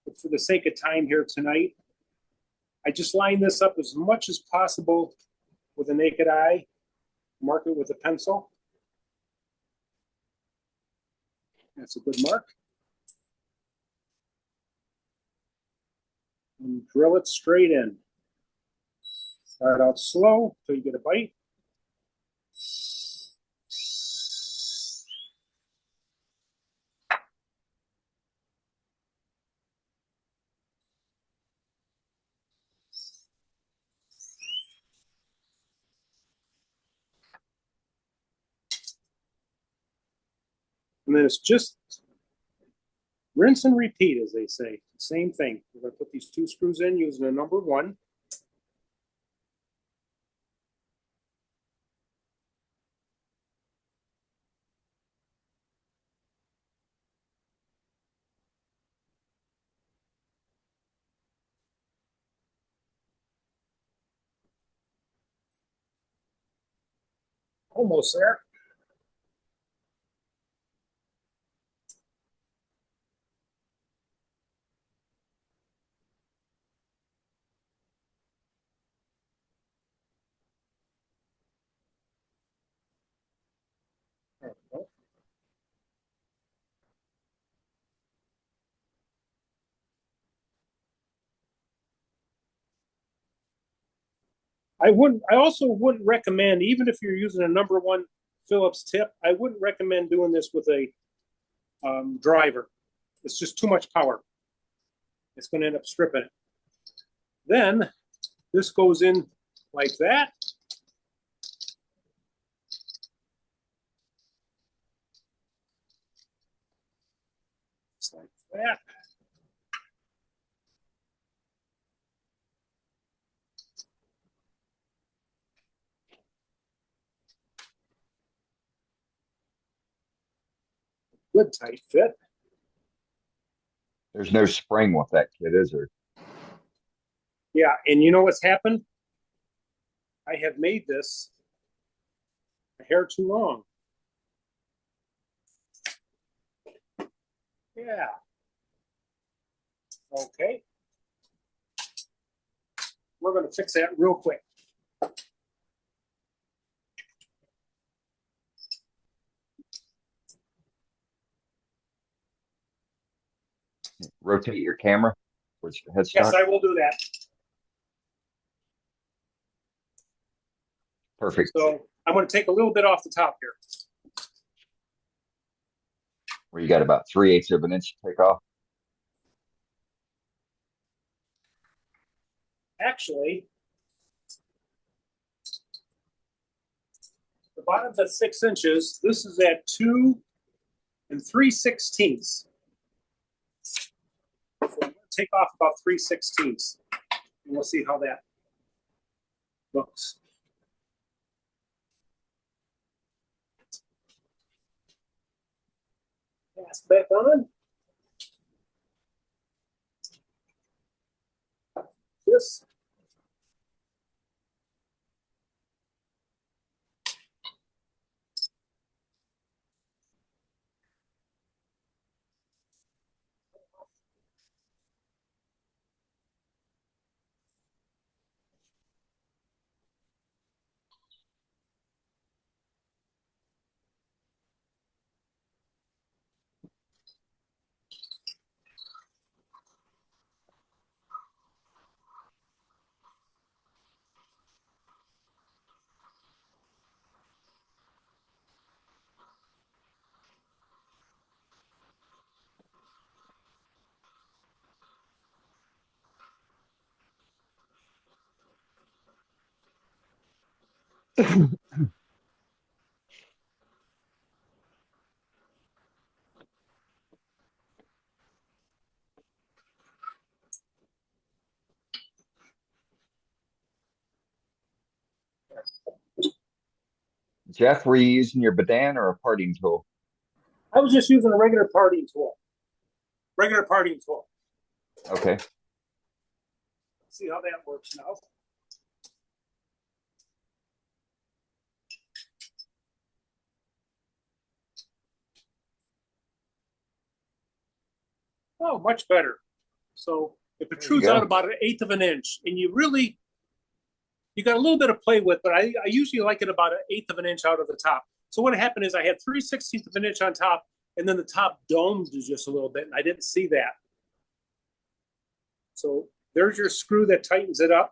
but for the sake of time here tonight, I just line this up as much as possible with a naked eye, mark it with a pencil. That's a good mark. And drill it straight in. Start out slow until you get a bite. And then it's just rinse and repeat, as they say. Same thing. We're going to put these 2 screws in using a number 1. Almost there. There we go. I also wouldn't recommend, even if you're using a number 1 Phillips tip, I wouldn't recommend doing this with a driver. It's just too much power. It's going to end up stripping it. Then this goes in like that. Just like that. Good tight fit. There's no spring with that kit, is there? Yeah, and you know what's happened? I have made this a hair too long. Yeah. Okay. We're going to fix that real quick. Rotate your camera towards the headstock. Yes, I will do that. Perfect. So I'm going to take a little bit off the top here. Where you got about 3/8 of an inch to take off. Actually, the bottom's at 6 inches. This is at 2 3/16. So I'm going to take off about 3/16, and we'll see how that looks. Mask back on. This. Jeff, were you using your Badan or a parting tool? I was just using a regular parting tool. Regular parting tool. Okay. Let's see how that works now. Oh, much better. So it protrudes out about 1/8 of an inch, and you got a little bit of play with, but I usually like it about 1/8 of an inch out of the top. So what happened is I had 3/16 of an inch on top, and then the top domed just a little bit, and I didn't see that. So there's your screw that tightens it up.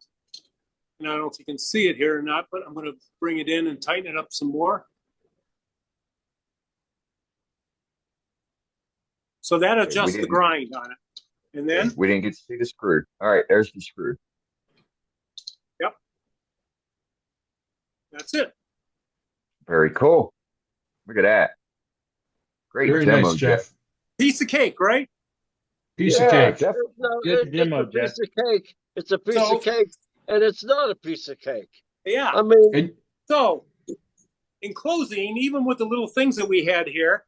And I don't know if you can see it here or not, but I'm going to bring it in and tighten it up some more. So that adjusts the grind on it. And then we didn't get to see the screw. All right, there's the screw. Yep. That's it. Very cool. Look at that. Great Very demo, nice, Jeff. Piece of cake, right? Piece Yeah, of cake. Jeff. Good demo, it's a piece of cake. It's a piece So- of cake, and it's not a piece of cake. Yeah. I mean, And So, in closing, even with the little things that we had here,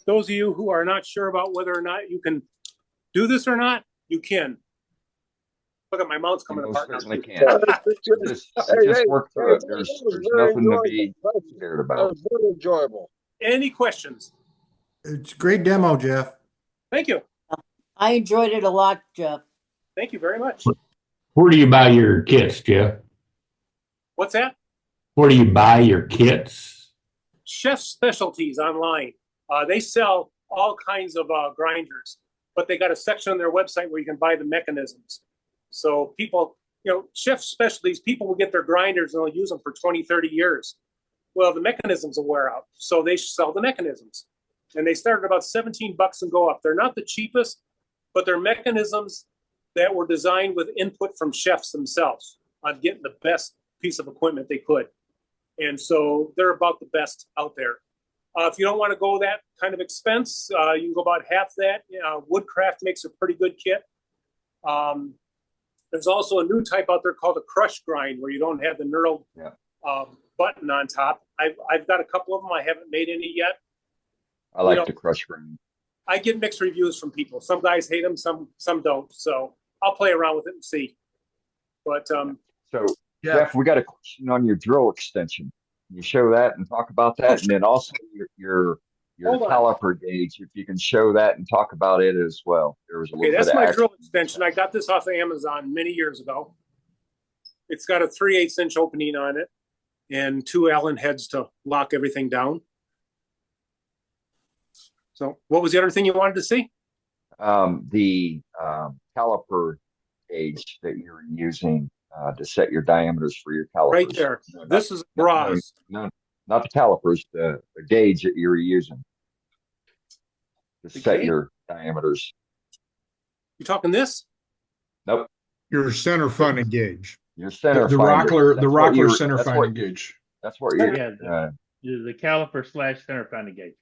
those of you who are not sure about whether or not you can do this or not, you can. Look at my mouth's You coming most apart now. certainly too. can. it's Just work through it. that There's was there's very nothing to enjoyable. be scared That about. was very enjoyable. Any questions? It's a great demo, Jeff. Thank you. I enjoyed it a lot, Jeff. Thank you very much. Where do you buy your kits, Jeff? What's that? Where do you buy your kits? Chef Specialties online. They sell all kinds of grinders, but they got a section on their website where you can buy the mechanisms. So people, Chef Specialties, people will get their grinders and they'll use them for 20, 30 years. Well, the mechanisms will wear out. So they sell the mechanisms. And they start at about $17 and go up. They're not the cheapest, but they're mechanisms that were designed with input from chefs themselves on getting the best piece of equipment they could. And so they're about the best out there. If you don't want to go that kind of expense, you can go about half that. Woodcraft makes a pretty good kit. There's also a new type out there called a crush grind where you don't have the knurled button on top. I've got a couple of them. I haven't made any yet. I like the crush grind. I get mixed reviews from people. Some guys hate them, some don't. So I'll play around with it and see. But So Jeff, we got a question on your drill extension. Can you show that and talk about that, and then also your caliper gauge, if you can show that and talk about it as well. There was a little that's bit of my action. drill extension. I got this off of Amazon many years ago. It's got a 3/8 inch opening on it and 2 Allen heads to lock everything down. So what was the other thing you wanted to see? The caliper gauge that you're using to set your diameters for your calipers. Right there. No, This is bras. No, not the calipers, the gauge that you're using to set gauge? your diameters. You talking this? Nope. Your center funding gauge. Your center the finder. Rockler, the That's what Rockler you're- center that's what- finding gauge. That's what you're. Yeah, the caliper / center finding gauge.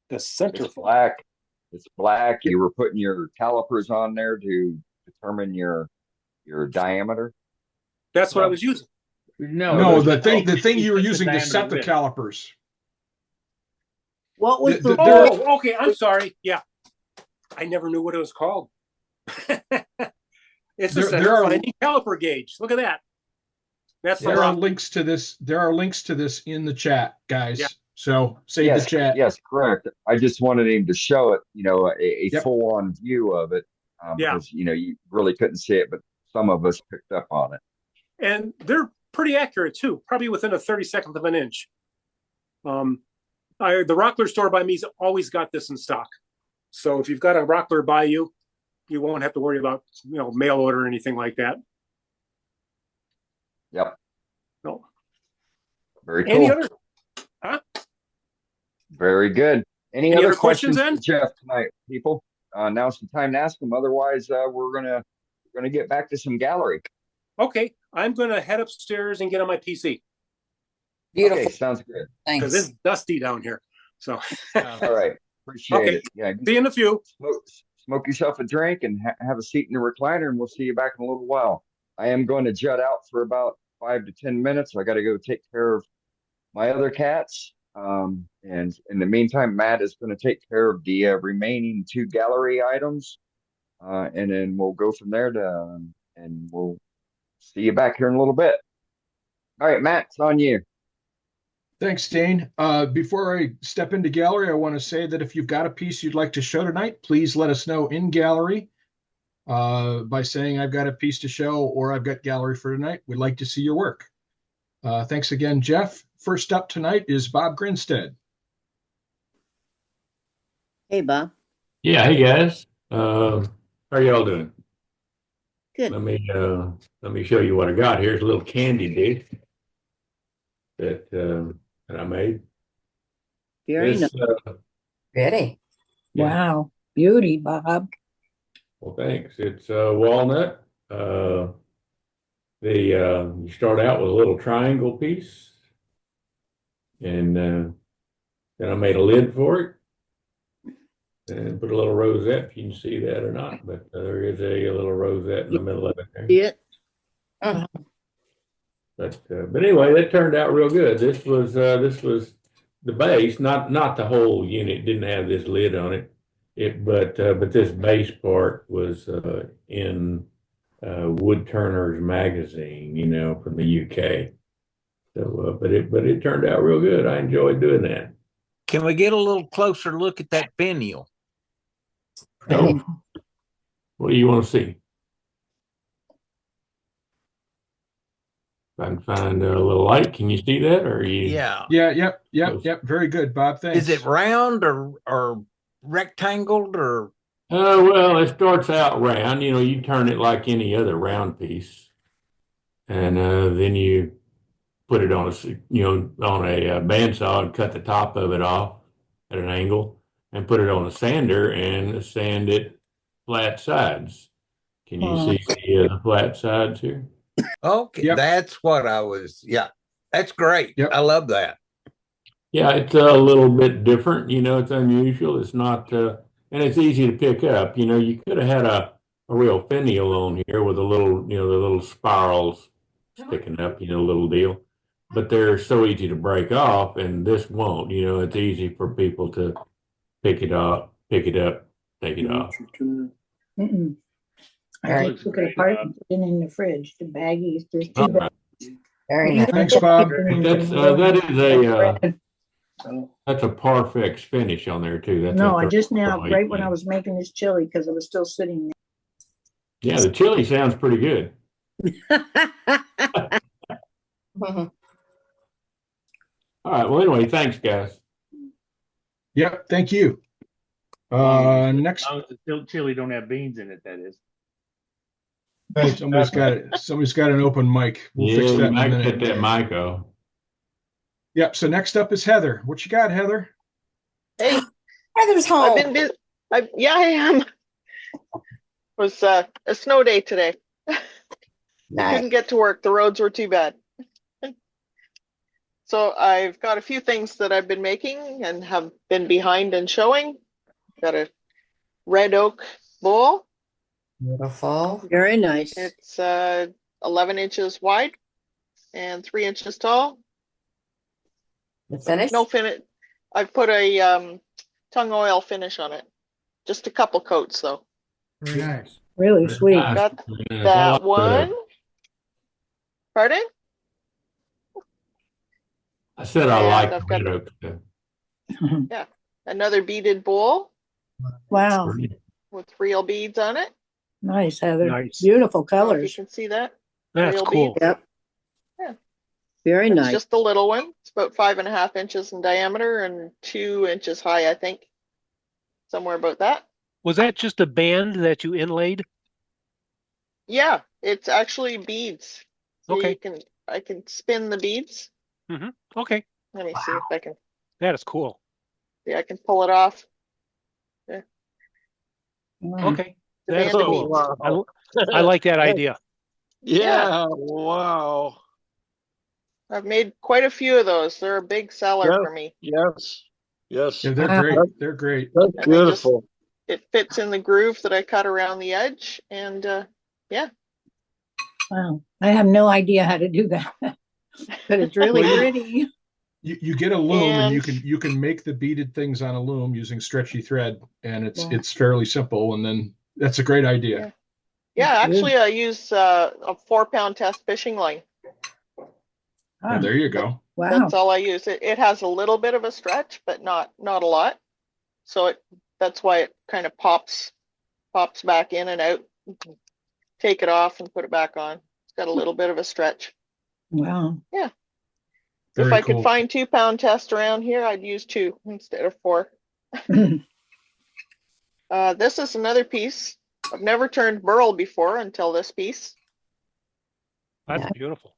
The center It's black. It's black. You were putting your calipers on there to determine your diameter. That's what I was using. No, the thing you were using to set the calipers. What was The- the, Oh, okay. I'm sorry. Yeah. I never knew what it was called. It's a There center are- finding caliper gauge. Look at that. That's the There are rock. links to this. There are links to this in the chat, guys. Yeah. So save Yes, the chat. yes, correct. I just wanted him to show it, a Yep. full-on view of it, Yeah. because you really couldn't see it, but some of us picked up on it. And they're pretty accurate too, probably within a 32nd of an inch. The Rockler store by me's always got this in stock. So if you've got a Rockler by you, you won't have to worry about, mail order or anything like that. Yep. No. Very cool. Any other? Very good. Any Any other other questions, questions for Jeff tonight, people? Now's the time to ask them. Otherwise, we're gonna get back to some gallery. Okay, I'm going to head upstairs and get on my PC Okay, sounds good. because it's dusty down here. So, All right, appreciate Okay. it. Yeah, see you in a few. smoke yourself a drink and have a seat in the recliner, and we'll see you back in a little while. I am going to jut out for about 5 to 10 minutes. I got to go take care of my other cats. And in the meantime, Matt is going to take care of the remaining 2 gallery items. And then we'll go from there and we'll see you back here in a little bit. All right, Matt, it's on you. Thanks, Dane. Before I step into gallery, I want to say that if you've got a piece you'd like to show tonight, please let us know in gallery by saying I've got a piece to show or I've got gallery for tonight. We'd like to see your work. Thanks again, Jeff. First up tonight is Bob Grinstead. hey, Bob. Yeah, hey guys. How are y'all doing? Good. Let me show you what I got. Here's a little candy dish that I made. Very This, nice. Ready? Yeah. Wow. Beauty, Bob. Well, thanks. It's walnut. You start out with a little triangle piece, and Then I made a lid for it and put a little rosette, if you can see that or not, but there is a little rosette in the middle of it there. See it? But anyway, that turned out real good. This was the base, not the whole unit didn't have this lid on it. But this base part was in Wood Turner's magazine, you know, from the UK. So, but it turned out real good. I enjoyed doing that. Can we get a little closer look at that finial? Oh, what do you want to see? If I can find a little light, can you see that? Or are you? Yeah. Yep. Very good, Bob. Thanks. Is it round or rectangled or? Well, it starts out round. You know, you turn it like any other round piece, and then you put it on a bandsaw and cut the top of it off at an angle, and put it on a sander and sand it flat sides. Can you see the flat sides here? Okay, that's what I was. Yeah, that's great. I love that. Yeah, it's a little bit different. You know, it's unusual. It's not, and it's easy to pick up. You know, you could have had a real finial on here with a little, the little spirals sticking up, little deal. But they're so easy to break off, and this won't. You know, it's easy for people to pick it up, take it off. All right, took it apart and put it in the fridge. The baggies. There's two All right. baggies. Very nice. Thanks, Bob. That's a Parfex finish on there too. That's No, I just now, right when I was making this chili, because it was still sitting there. Yeah, the chili sounds pretty good. All right. Well, anyway, thanks, guys. Yep. Thank you. Next. As long as the chili don't have beans in it, that is. Somebody's got an open mic. We'll fix that in a minute. Get that mic off. Yep. So next up is Heather. What you got, Heather? Hey, Heather's home. I've been busy. I am. It was a snow day today. Couldn't get to work. The roads were too bad. So I've got a few things that I've been making and have been behind and showing. Got a red oak bowl. Beautiful. Very nice. It's 11 inches wide and 3 inches tall. The finish? No finish. I've put a tung oil finish on it. Just a couple coats though. Very nice. Really sweet. Got that one. Pardon? I said I And like I've got- red oak stuff. Yeah, another beaded bowl Wow. with real beads on it. Nice, Heather. Nice. Beautiful I don't know if colors. you can see that. That's Real cool. beads. Yep. Yeah. Very It's nice. just a little one. It's about 5.5 inches in diameter and 2 inches high, I think. Somewhere about that. Was that just a band that you inlaid? Yeah, it's actually beads. So Okay. I can spin the beads. Okay. Let me see if I can. That is cool. Yeah, I can pull it off. Yeah. Okay. The That's band of cool. beads. I like that idea. Yeah. Wow. I've made quite a few of those. They're a big seller Yeah. for me. Yes. Yes. Yeah, they're great. They're great. That's And they just- beautiful. It fits in the groove that I cut around the edge, and yeah. Wow. I have no idea how to do that. But it's really Well, pretty. You get a loom and And- you can make the beaded things on a loom using stretchy thread, and Yeah. it's fairly simple. And then that's a great idea. Yeah, That's good. actually, I use a 4-pound test fishing line. Yeah, there you go. Wow. That's all I use. It has a little bit of a stretch, but not a lot. So that's why it kind of pops back in and out. Take it off and put it back on. It's got a little bit of a stretch. Wow. Yeah. Very If I cool. could find 2-pound test around here, I'd use 2 instead of 4. This is another piece. I've never turned burl before until this piece. That's beautiful.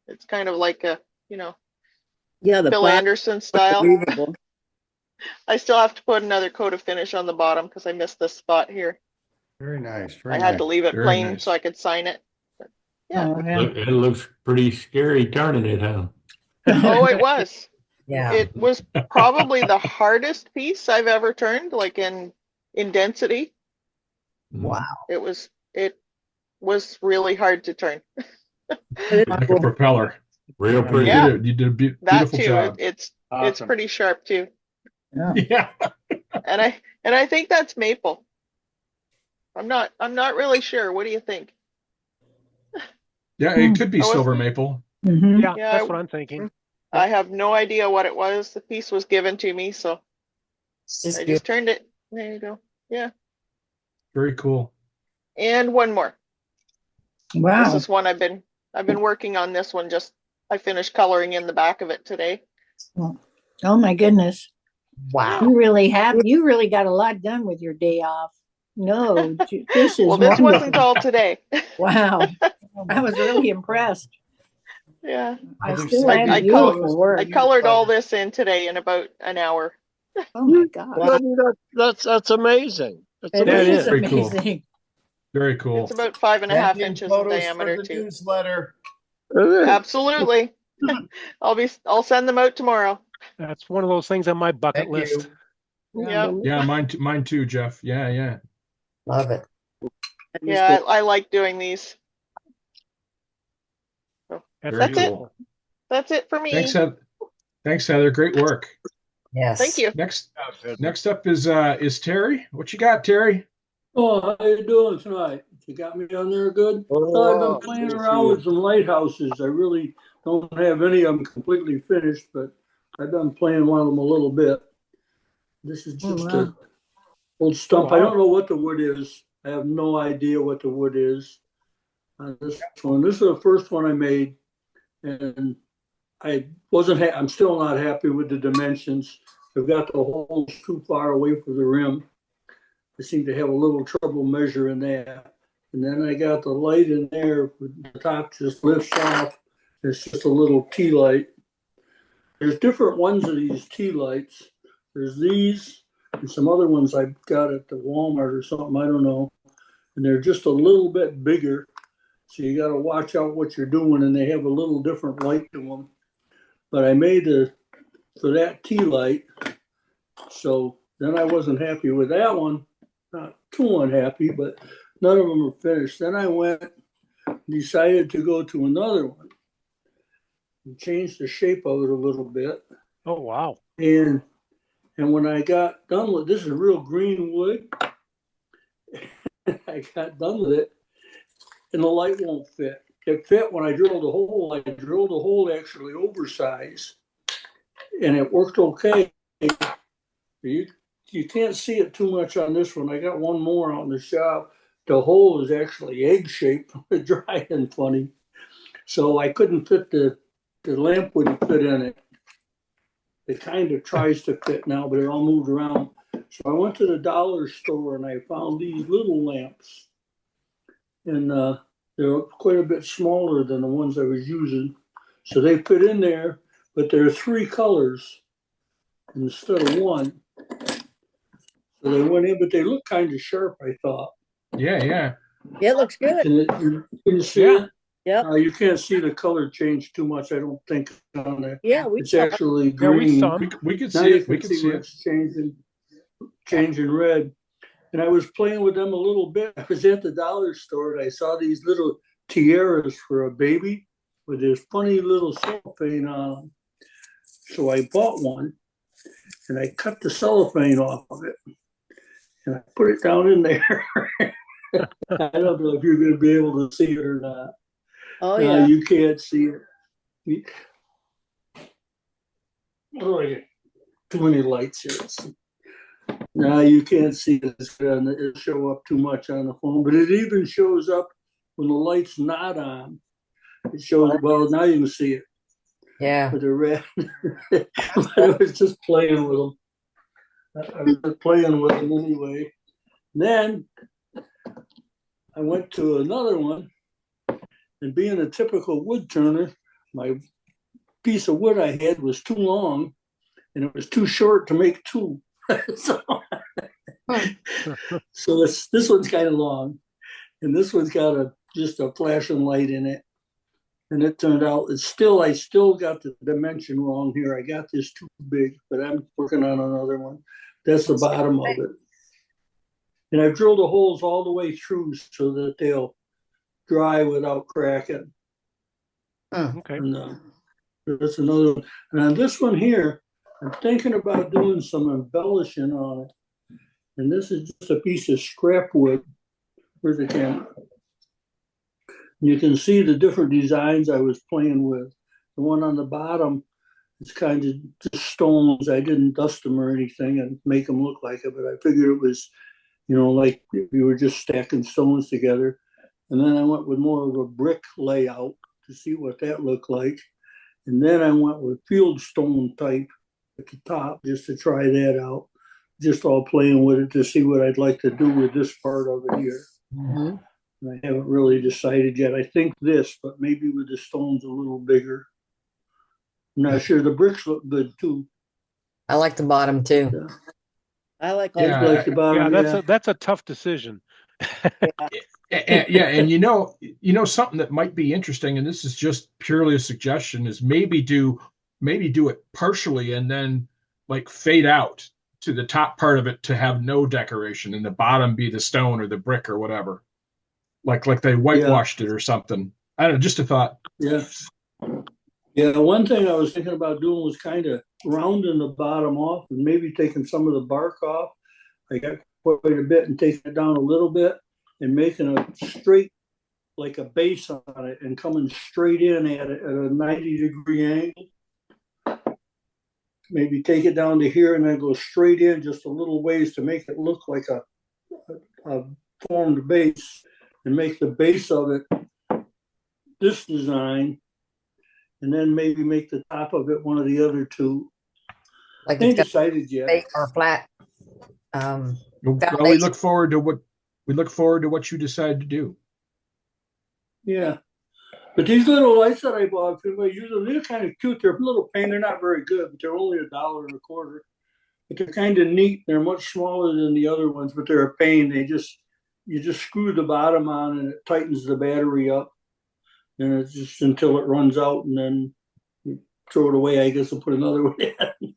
It's kind of like a, Yeah, the Bill black- Anderson style. Unbelievable. I still have to put another coat of finish on the bottom because I missed this spot here. Very nice. I had to leave it Very plain nice. so I could sign it. Yeah. Oh, yeah. It looks pretty scary turning it, huh? Oh, it was. Yeah. It was probably the hardest piece I've ever turned, like in density. Wow. It was really hard to turn. Like a propeller. Real pretty. Yeah. You did a That beautiful too. job. It's Awesome. pretty sharp too. Yeah. Yeah. And I think that's maple. I'm not really sure. What do you think? Yeah, it could be I wasn't- silver maple. Mm-hmm. Yeah, Yeah, that's what I'm thinking. I have no idea what it was. The piece was given to me, so I just turned it. There you go. Yeah. Very cool. And one more. Wow. This is one I've been working on this one. I finished coloring in the back of it today. Oh my goodness. Wow. You really got a lot done with your day off. No, this is Well, this wonderful. wasn't all today. Wow. I was really impressed. Yeah. I still have I beautiful work. I colored all this in today in about an hour. Oh my God. That's amazing. It is Very cool. amazing. Very cool. It's about 5.5 inches in diameter too. Newsletter. Absolutely. I'll send them out tomorrow. That's one of those things on my bucket list. Yeah. Yeah, mine too, Jeff. Yeah. Love it. Yeah, I like doing these. So that's it. Cool. That's it for me. Thanks, Heather. Great work. Yes. Thank you. Next up is Terry. What you got, Terry? Oh, how you doing tonight? You got me on there good? Oh, I've been playing around with some lighthouses. I really don't have any of them completely finished, but I've been playing one of them a little bit. This is just a old stump. I don't know what the wood is. I have no idea what the wood is on this one. This is the first one I made, and I'm still not happy with the dimensions. I've got the holes too far away from the rim. I seem to have a little trouble measuring that. And then I got the light in there, the top just lifts off. It's just a little tea light. There's different ones of these tea lights. There's these and some other ones I got at the Walmart or something, I don't know. And they're just a little bit bigger. So you got to watch out what you're doing, and they have a little different light to them. But I made for that tea light. So then I wasn't happy with that one. Not too unhappy, but none of them are finished. Then I decided to go to another one and change the shape of it a little bit. Oh, wow. And when I got done with this is real green wood. I got done with it, and the light won't fit. It fit when I drilled a hole. I drilled a hole actually oversized, and it worked okay. You can't see it too much on this one. I got one more on the shop. The hole is actually egg-shaped, dry and funny. So I couldn't fit the lamp wouldn't fit in it. It kind of tries to fit now, but it all moved around. So I went to the dollar store and I found these little lamps. And they're quite a bit smaller than the ones I was using. So they fit in there, but there are 3 colors instead of one. So they went in, but they look kind of sharp, I thought. Yeah. It looks good. Can you see it? Yeah. You can't see the color change too much, I don't think, on there. Yeah, it's actually green. We could Now see you it. can We could see where it. it's changing red. And I was playing with them a little bit. I was at the dollar store and I saw these little tiaras for a baby with this funny little cellophane on them. So I bought one and I cut the cellophane off of it and I put it down in there. I don't know if you're going to be able to see it or not. Oh, yeah. You can't see it. Oh, yeah. Too many lights here. No, you can't see it. It'll show up too much on the phone, but it even shows up when the light's not on. It shows, well, now you can see it. Yeah. With the red. I was just playing with them. I was just playing with them anyway. Then I went to another one, and being a typical wood turner, my piece of wood I had was too long, and it was too short to make 2. So this one's kind of long, and this one's got just a flashing light in it. And it turned out I still got the dimension wrong here. I got this too big, but I'm working on another one. That's the bottom of it. And I've drilled the holes all the way through so that they'll dry without cracking. Okay. And that's another one. And on this one here, I'm thinking about doing some embellishing on it. And this is just a piece of scrap wood. Where's the camera? You can see the different designs I was playing with. The one on the bottom is kind of just stones. I didn't dust them or anything and make them look like it, but I figured it was, like you were just stacking stones together. And then I went with more of a brick layout to see what that looked like. And then I went with field stone type at the top just to try that out. Just all playing with it to see what I'd like to do with this part of it here. Mm-hmm. And I haven't really decided yet. I think this, but maybe with the stones a little bigger. I'm not sure. The bricks look good too. I like the bottom too. Yeah. I like all Yeah, like the bottom. Yeah, that's a tough decision. And something that might be interesting, and this is just purely a suggestion, is maybe do it partially and then like fade out to the top part of it to have no decoration and the bottom be the stone or the brick or whatever. Like they whitewashed it or something. I don't know, just a thought. Yeah. Yeah, one thing I was thinking about doing was kind of rounding the bottom off and maybe taking some of the bark off. I got quite a bit and taking it down a little bit and making a straight, like a base on it and coming straight in at it at a 90-degree angle. Maybe take it down to here and then go straight in just a little ways to make it look like a formed base and make the base of it this design. And then maybe make the top of it one of the other two. Like I ain't decided yet. Or flat. Well, we look forward to what you decide to do. Yeah. But these little lights that I bought, people use them, they're kind of cute. They're a little pain. They're not very good, but they're only $1.25. But they're kind of neat. They're much smaller than the other ones, but they're a pain. You just screw the bottom on and it tightens the battery up. And it's just until it runs out and then you throw it away, I guess, and put another one in.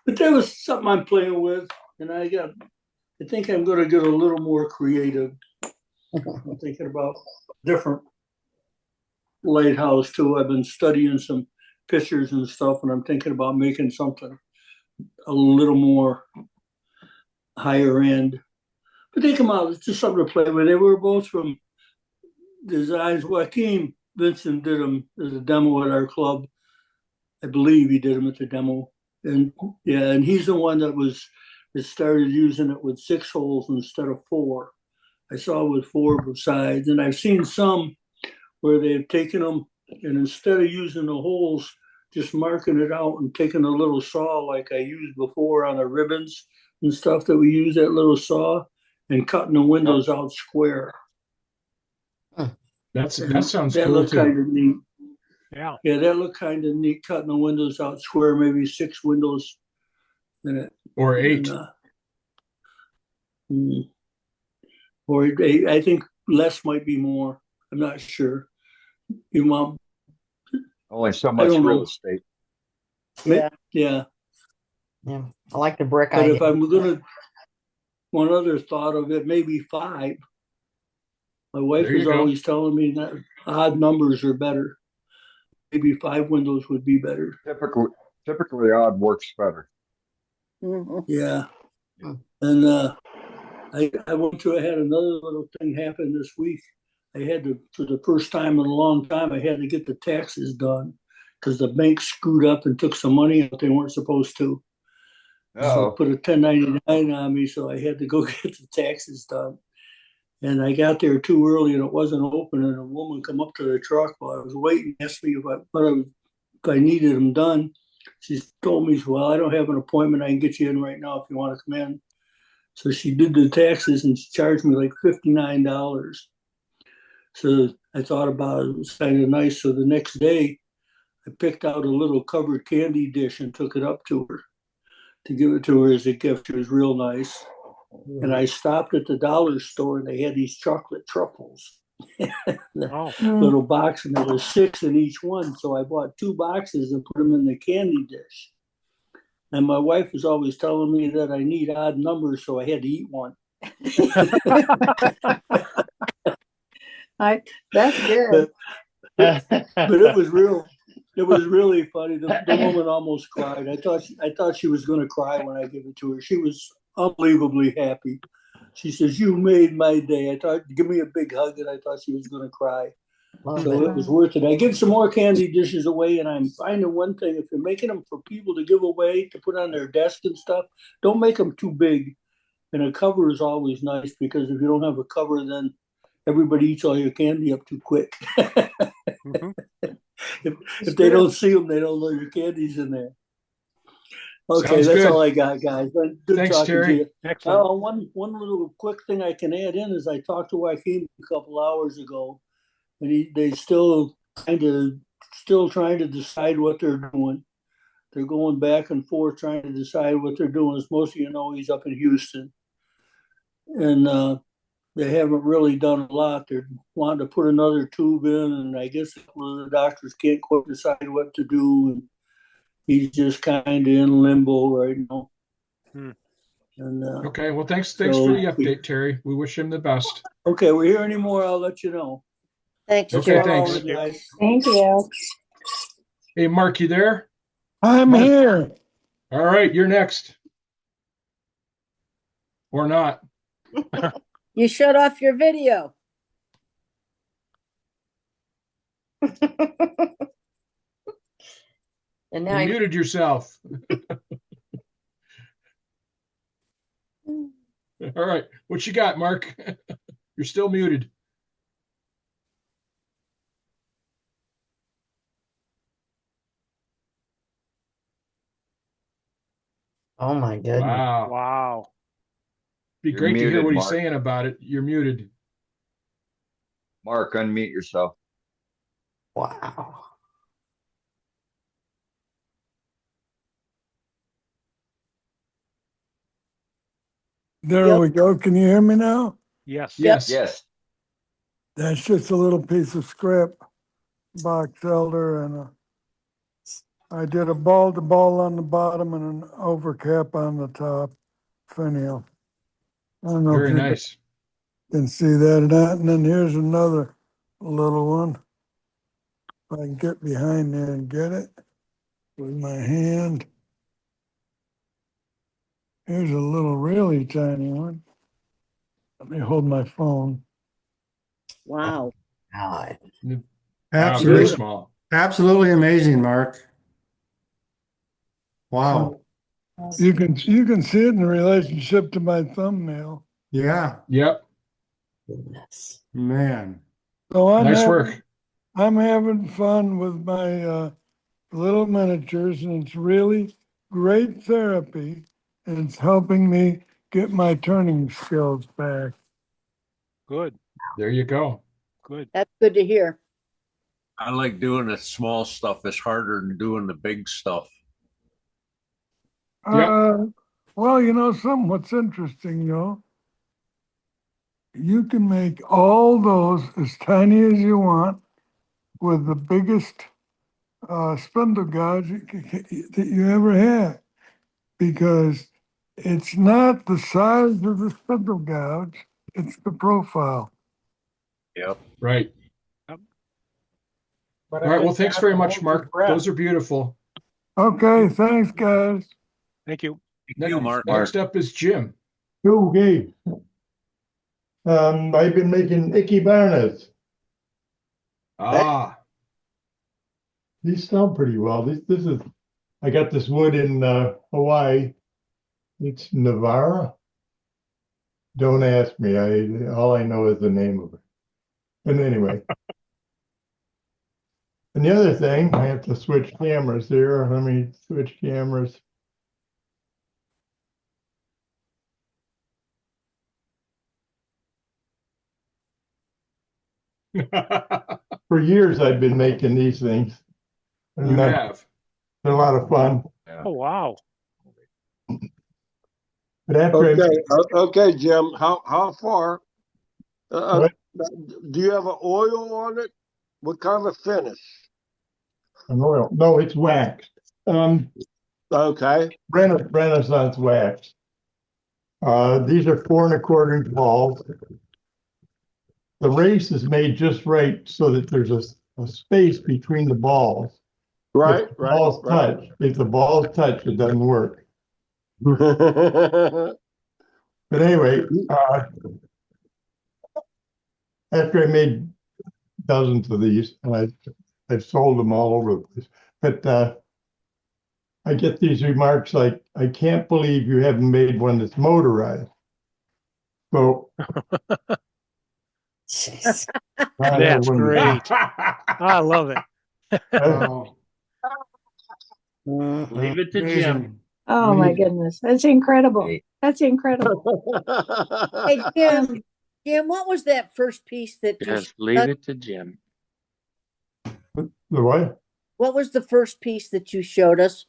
But that was something I'm playing with. And I think I'm going to get a little more creative. I'm thinking about different lighthouse too. I've been studying some pictures and stuff, and I'm thinking about making something a little more higher end. But they come out, it's just something to play with. They were both from designs. Joaquin Vincent did them as a demo at our club. I believe he did them at the demo. And yeah, and he's the one that started using it with 6 holes instead of 4. I saw with 4 sides, and I've seen some where they've taken them and instead of using the holes, just marking it out and taking a little saw like I used before on the ribbons and stuff that we use, that little saw, and cutting the windows out square. That sounds that cool looked too. kind of neat. Yeah. Yeah, that looked kind of neat, cutting the windows out square, maybe 6 windows in it. Or 8. Or 8. I think less might be more. I'm not sure. You want only so much real estate. Yeah. Yeah. Yeah. I like the brick But idea. if I'm gonna, one other thought of it, maybe 5. My wife There you is go. always telling me that odd numbers are better. Maybe 5 windows would be better. Typically odd works better. Yeah. And I had another little thing happen this week. I had to, for the first time in a long time, I had to get the taxes done because the bank screwed up and took some money out they weren't supposed to. So put a 1099 on me, so I had to go get the taxes done. And I got there too early and it wasn't open, and a woman come up to the truck while I was waiting, asked me if I needed them done. She told me, well, I don't have an appointment. I can get you in right now if you want to come in. So she did the taxes and she charged me like $59. So I thought about it. It was kind of nice. So the next day, I picked out a little covered candy dish and took it up to her to give it to her as a gift. It was real nice. And I stopped at the dollar store and they had these chocolate truffles. little box, and there was 6 in each one. So I bought 2 boxes and put them in the candy dish. And my wife was always telling me that I need odd numbers, so I had to eat one. That's good. But it was real. It was really funny. The woman almost cried. I thought she was going to cry when I gave it to her. She was unbelievably happy. She says, "You made my day." I thought, give me a big hug, and I thought she was going to cry. So it was worth it. I give some more candy dishes away, and I'm finding one thing: if you're making them for people to give away, to put on their desk and stuff, don't make them too big. And a cover is always nice, because if you don't have a cover, then everybody eats all your candy up too quick. If they don't see them, they don't know your candy's in there. Okay, Sounds that's good. all I got, guys. Good Thanks, talking Terry. to you. Excellent. One little quick thing I can add in is I talked to Joaquin a couple hours ago, and they still trying to decide what they're doing. They're going back and forth trying to decide what they're doing. As most of you know, he's up in Houston, and they haven't really done a lot. They're wanting to put another tube in, and I guess the doctors can't quite decide what to do. And he's just kind of in limbo right now. And Okay, well, thanks so for the update, Terry. We wish him the best. Okay, we hear any more, I'll let you know. Thanks, Okay, Jerry. thanks. Guys. Thank you. Hey, Mark, you there? I'm Mark. here. All right, you're next. Or not. You shut off your video. And You now muted yourself. All right, what you got, Mark? You're still muted. oh my goodness. Wow. Wow. Be You're great to hear muted, what he's Mark. saying about it. You're muted. Mark, unmute yourself. Wow. There Yep. we go. Can you hear me now? Yes. Yes. Yes. That's just a little piece of script, box elder, and I did a ball-to-ball on the bottom and an overcap on the top, finial. I don't know Very if you nice. can see that or not. And then here's another little one. If I can get behind there and get it with my hand. Here's a little really tiny one. Let me hold my phone. Wow. God. Very Absolutely. small. Absolutely amazing, Mark. Wow. You can see it in relationship to my thumbnail. Yeah, Yep. Goodness. man. So Nice work. I'm having fun with my little miniatures, and it's really great therapy, and it's helping me get my turning skills back. Good. There you go. Good. That's good to hear. I like doing the small stuff. It's harder than doing the big stuff. Well, what's interesting, you can make all those as tiny as you want with the biggest spindle gouge that you ever had, because it's not the size of the spindle gouge, it's the profile. Yep. Right. Yep. All right. Well, thanks very much, Mark. Those are beautiful. Okay, thanks, guys. Thank you. Next up is Jim. Okay. I've been making ikibanas. Ah. These sound pretty well. This is, I got this wood in Hawaii. It's Navara. Don't ask me. All I know is the name of it. But anyway. And the other thing, I have to switch cameras here. Let me switch cameras. For years, I've been making these things. And You have. they're a lot of fun. Oh, wow. But after Okay, Jim. How far? Do you have an oil on it? What kind of finish? An oil. No, it's wax. Okay. Renaissance wax. These are 4 1/4 inch balls. The race is made just right so that there's a space between the balls. Right, If the balls touch, if the balls touch, it doesn't work. right. But anyway, after I made dozens of these, and I've sold them all over the place, but I get these remarks like, "I can't believe you haven't made one that's motorized." So That's great. I love it. Leave it to Jim. Oh my goodness, that's incredible. That's incredible. Hey, Jim, what was that first piece that you Just leave it to Jim. The what? What was the first piece that you showed us?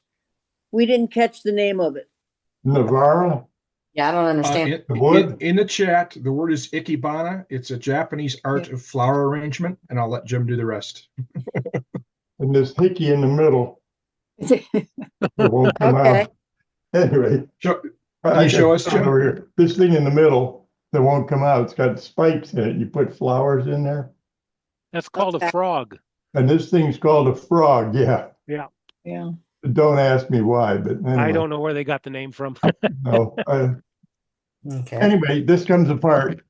We didn't catch the name of it. Navara? Yeah, I don't understand. In the chat, the word is ikebana. It's a Japanese art of flower arrangement, and I'll let Jim do the rest. And this hickey in the middle. It won't come out. Anyway, can you show us, Jim? Over here. This thing in the middle that won't come out. It's got spikes in it. You put flowers in there. That's called a frog. And this thing's called a frog. Yeah. Yeah. Yeah. Don't ask me why, but anyway. I don't know where they got the name from. No. Okay. Anyway, this comes apart.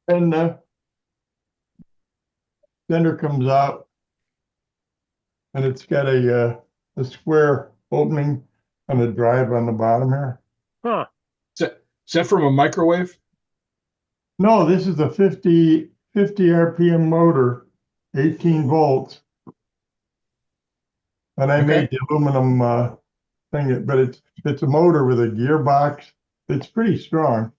And center comes out. And it's got a square opening and a drive on the bottom here. Huh. Is that from a microwave? No, this is a 50 RPM motor, 18 volts. And I made the aluminum thing, but it's a motor with a gearbox. It's pretty strong.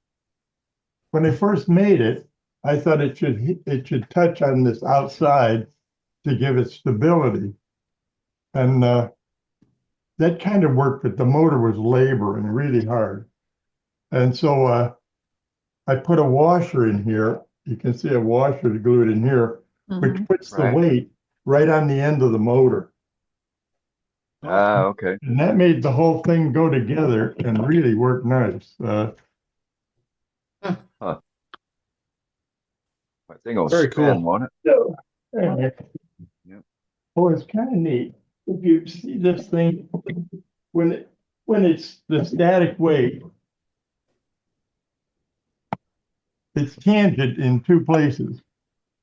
When I first made it, I thought it should touch on this outside to give it stability. And that kind of worked, but the motor was laboring really hard. And so I put a washer in here. You can see a washer glued in here, which puts the weight right on the end of the motor. Ah, okay. And that made the whole thing go together and really work nice. I think I'll Very spin, cool. won't it? So, well, it's kind of neat. If you see this thing, when it's the static weight, it's tangent in 2 places.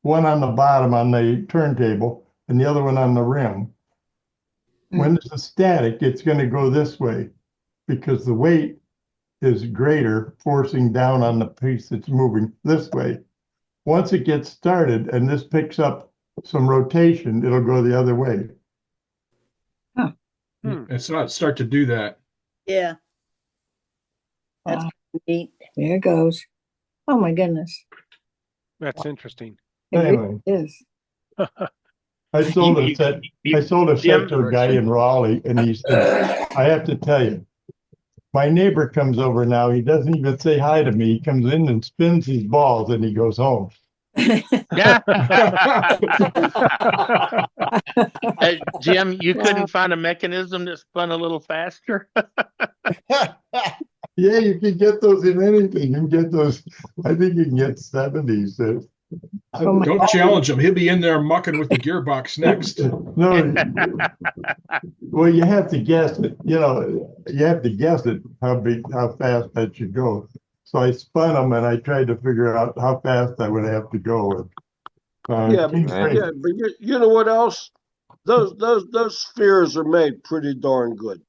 One on the bottom on the turntable and the other one on the rim. When it's a static, it's going to go this way because the weight is greater, forcing down on the piece that's moving this way. Once it gets started and this picks up some rotation, it'll go the other way. It's not start to do that. Yeah. That's neat. There it goes. Oh my goodness. That's interesting. It really Anyway. is. I sold a set to a guy in Raleigh, and he said, I have to tell you, my neighbor comes over now. He doesn't even say hi to me. He comes in and spins his balls and he goes home. Hey, Jim, you couldn't find a mechanism that spun a little faster? Yeah, you can get those in anything. You can get those, I think you can get 70s. Don't challenge him. He'll be in there mucking with the gearbox next. No, well, you have to guess it. You know, you have to guess it how fast that should go. So I spun them and I tried to figure out how fast I would have to go. But you know what else? Those spheres are made pretty darn good.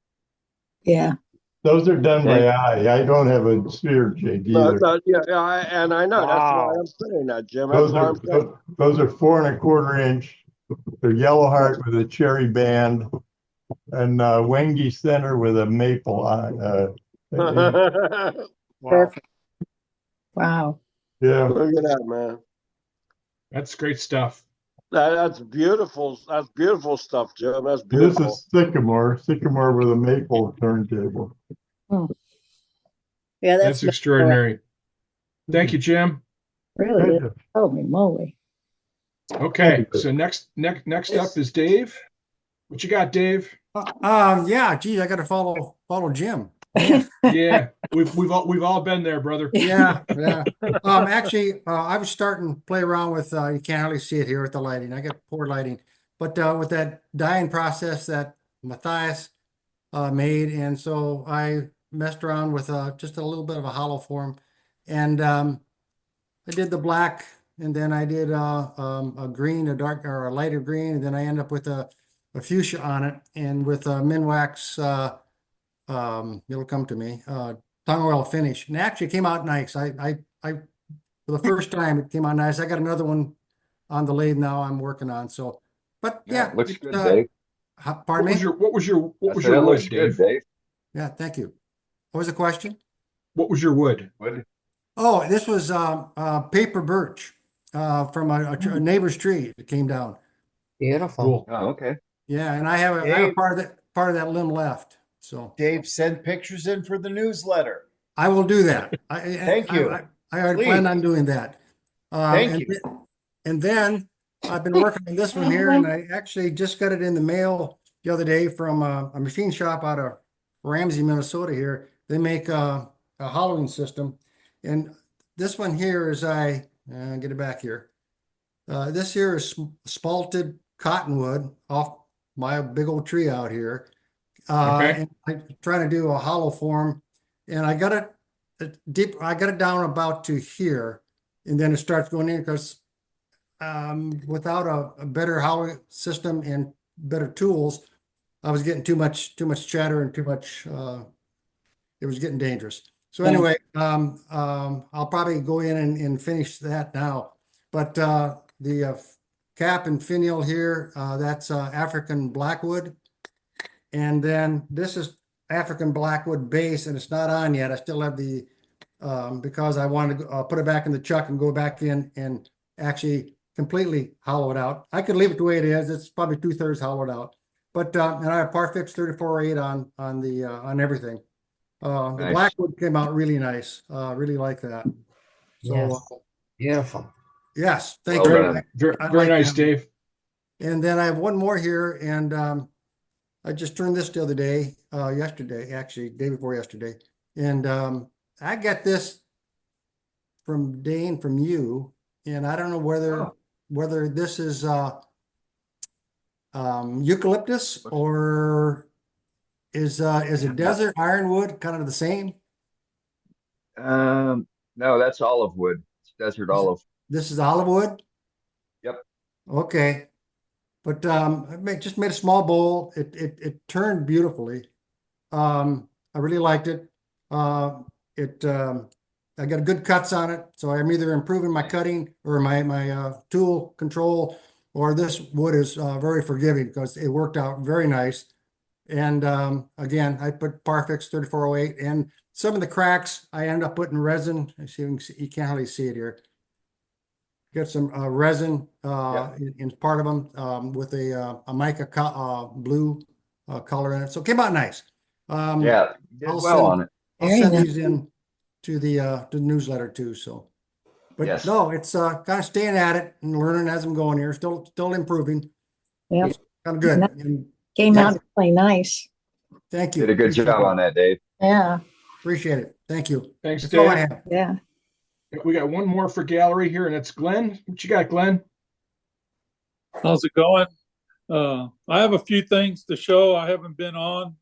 Yeah. Those are done by eye. I don't have a sphere jig either. And I know that's why I'm saying that, Jim. That's why I'm saying. Those are 4 1/4 inch. They're yellow heart with a cherry band, and Wengi center with a maple eye. Perfect. Wow. Yeah. Look at that, man. That's great stuff. That's beautiful. That's beautiful stuff, Jim. That's beautiful. This is sycamore with a maple turntable. Yeah, that's extraordinary. Thank you, Jim. Really? Holy moly. Okay, so next up is Dave. What you got, Dave? Yeah, geez, I got to follow Jim. Yeah, we've all been there, brother. Yeah. Actually, I was starting to play around with. You can't hardly see it here with the lighting. I got poor lighting, but with that dyeing process that Matthias made, and so I messed around with just a little bit of a hollow form, and I did the black, and then I did a green, a dark or a lighter green, and then I end up with a fuchsia on it, and with Minwax. It'll come to me. Tongue oil finish, and actually it came out nice. I for the first time it came out nice. I got another one on the lathe now. I'm working on. So, but yeah, looks good, Dave. Pardon me. What was your wood, Dave? Yeah, thank you. What was the question? What was your wood? Oh, this was paper birch from a neighbor's tree that came down. Beautiful. Cool. Oh, okay. Yeah, and I have a part of that limb left. So Dave, send pictures in for the newsletter. I will do that. Thank you. I already planned on doing that. Thank you. And then I've been working on this one here, and I actually just got it in the mail the other day from a machine shop out of Ramsey, Minnesota here. They make a hollowing system. And this one here is get it back here. This here is spalted cottonwood off my big old tree out here. And I'm trying to do a hollow form, and I got it deep. I got it down about to here, and then it starts going in because without a better hollowing system and better tools, I was getting too much chatter and too much. It was getting dangerous. So anyway, I'll probably go in and finish that now. But the cap and finial here, that's African blackwood. And then this is African blackwood base, and it's not on yet. I still have the, because I wanted to put it back in the chuck and go back in and actually completely hollow it out. I could leave it the way it is. It's probably 2/3 hollowed out. But, and I have Parfix 3408 on everything. The Nice. blackwood came out really nice. Really like that. So, Yes. Beautiful. yes, thank Well you. done. Very nice, Dave. And then I have one more here, and I just turned this the other day, yesterday, actually, day before yesterday. And I got this from Dane, from you, and I don't know whether this is eucalyptus or is a desert ironwood kind of the same? No, that's olive wood. It's desert olive. This is olive wood? Yep. Okay. But I just made a small bowl. It turned beautifully. I really liked it. I got good cuts on it, so I'm either improving my cutting or my tool control, or this wood is very forgiving because it worked out very nice. And again, I put Parfix 3408, and some of the cracks I end up putting resin. You can't hardly see it here. Got some resin in part of them with a mica blue color in it. So it came out nice. Yeah, did well on it. I'll send these in to the newsletter too. So, but Yes. no, it's kind of staying at it and learning as I'm going here. Still improving. Yep. Kind of good. That And Came out really nice. thank you. Did a good job on that, Dave. Yeah. Appreciate it. Thank you. Thanks, That's all I Dave. have. Yeah. We got one more for gallery here, and it's Glenn. What you got, Glenn? How's it going? I have a few things to show. I haven't been on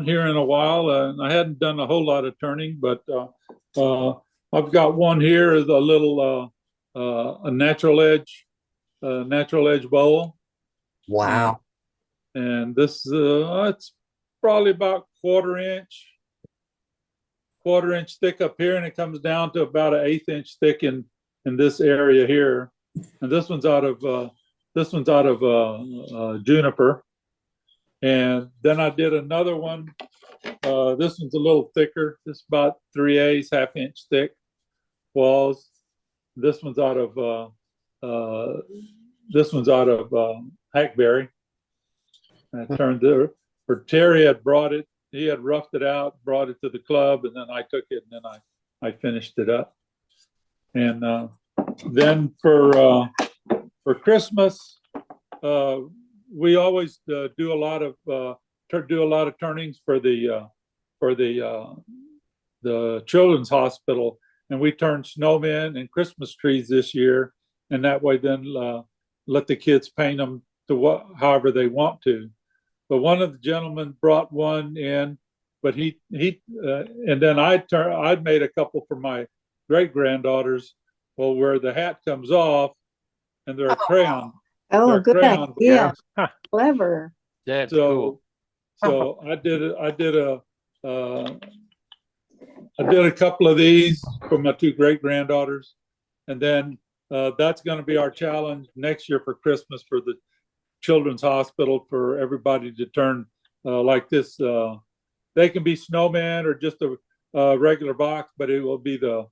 here in a while, and I hadn't done a whole lot of turning, but I've got one here is a little a natural edge bowl. Wow. And this it's probably about quarter inch thick up here, and it comes down to about an 1/8 inch thick in this area here. And this one's out of juniper. And then I did another one. This one's a little thicker. This is about 3/8, 1/2 inch thick walls. This one's out of hackberry. And I turned there. For Terry had brought it. He had roughed it out, brought it to the club, and then I took it and then I finished it up. And then for Christmas, we always do a lot of turnings for the children's hospital, and we turned snowmen and Christmas trees this year, and that way then let the kids paint them to however they want to. But one of the gentlemen brought one in, but he and then I'd made a couple for my great granddaughters. Well, where the hat comes off, and they're a crayon. Oh, good crayon idea. boards. Clever. That's So I did a couple of these for my two great granddaughters, and then that's going to be our challenge next year for Christmas for the Children's Hospital, for everybody to turn like this. They can be snowmen or just a regular box, but it will be the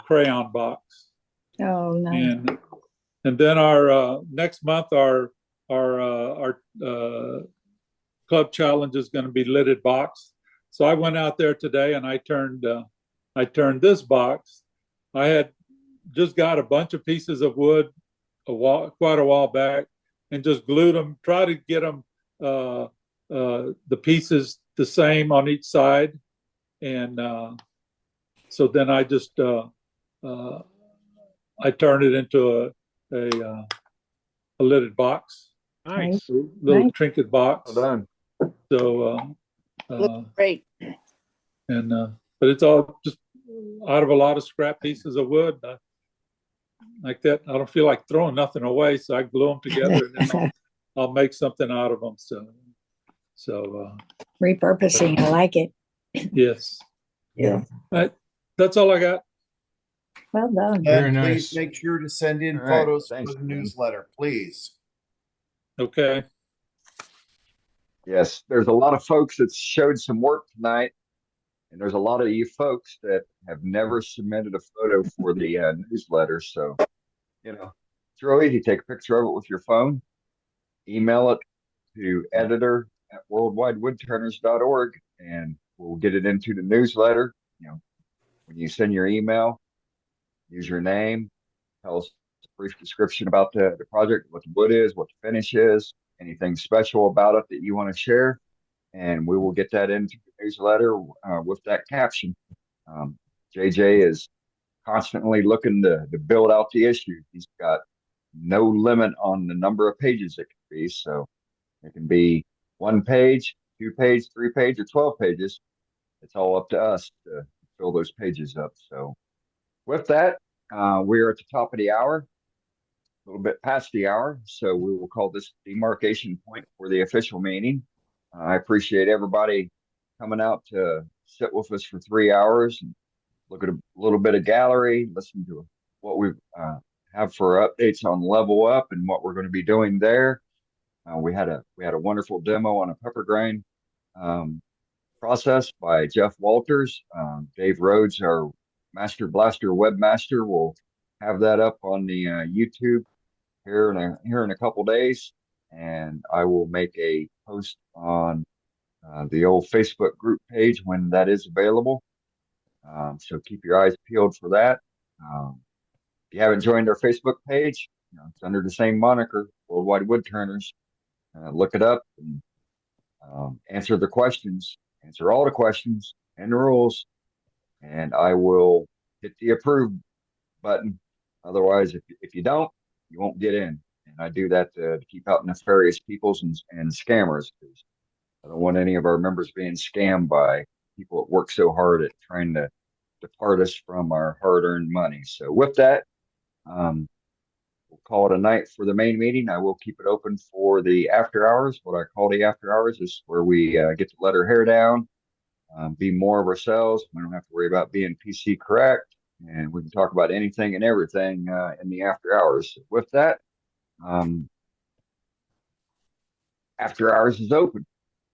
crayon box. Oh, nice. And then our next month our club challenge is going to be lidded box. So I went out there today and I turned this box. I had just got a bunch of pieces of wood quite a while back and just glued them, try to get them the pieces the same on each side. And so then I just I turned it into a lidded box. Nice. A little Nice. trinket box. Well done. So Looks great. and but it's all just out of a lot of scrap pieces of wood like that. I don't feel like throwing nothing away, so I glue them together and then I'll make something out of them. So Repurposing. I like it. yes, Yeah. that's all I got. Well done. Very And nice. please make sure to send in All right. photos Thanks, for the Dan. newsletter, please. Okay. Yes, there's a lot of folks that showed some work tonight, and there's a lot of you folks that have never submitted a photo for the newsletter. So, it's real easy. Take a picture of it with your phone, email it to editor@worldwidewoodturners.org, and we'll get it into the newsletter. When you send your email, use your name, tell us a brief description about the project, what the wood is, what the finish is, anything special about it that you want to share, and we will get that into the newsletter with that caption. JJ is constantly looking to build out the issue. He's got no limit on the number of pages it can be, so it can be 1 page, 2 page, 3 page, or 12 pages. It's all up to us to fill those pages up. So with that, we are at the top of the hour, a little bit past the hour, so we will call this demarcation point for the official meeting. I appreciate everybody coming out to sit with us for 3 hours and look at a little bit of gallery, listen to what we have for updates on Level Up and what we're going to be doing there. We had a wonderful demo on a pepper grain process by Jeff Walters. Dave Rhodes, our Master Blaster webmaster, will have that up on the YouTube here in a couple days, and I will make a post on the old Facebook group page when that is available. So keep your eyes peeled for that. If you haven't joined our Facebook page, it's under the same moniker, Worldwide Woodturners. Look it up and answer all the questions and the rules, and I will hit the approve button. Otherwise, if you don't, you won't get in. And I do that to keep out nefarious peoples and scammers, because I don't want any of our members being scammed by people that work so hard at trying to depart us from our hard-earned money. So with that, we'll call it a night for the main meeting. I will keep it open for the after hours. What I call the after hours is where we get to let our hair down, be more of ourselves. We don't have to worry about being PC correct, and we can talk about anything and everything in the after hours. So with that, after hours is open.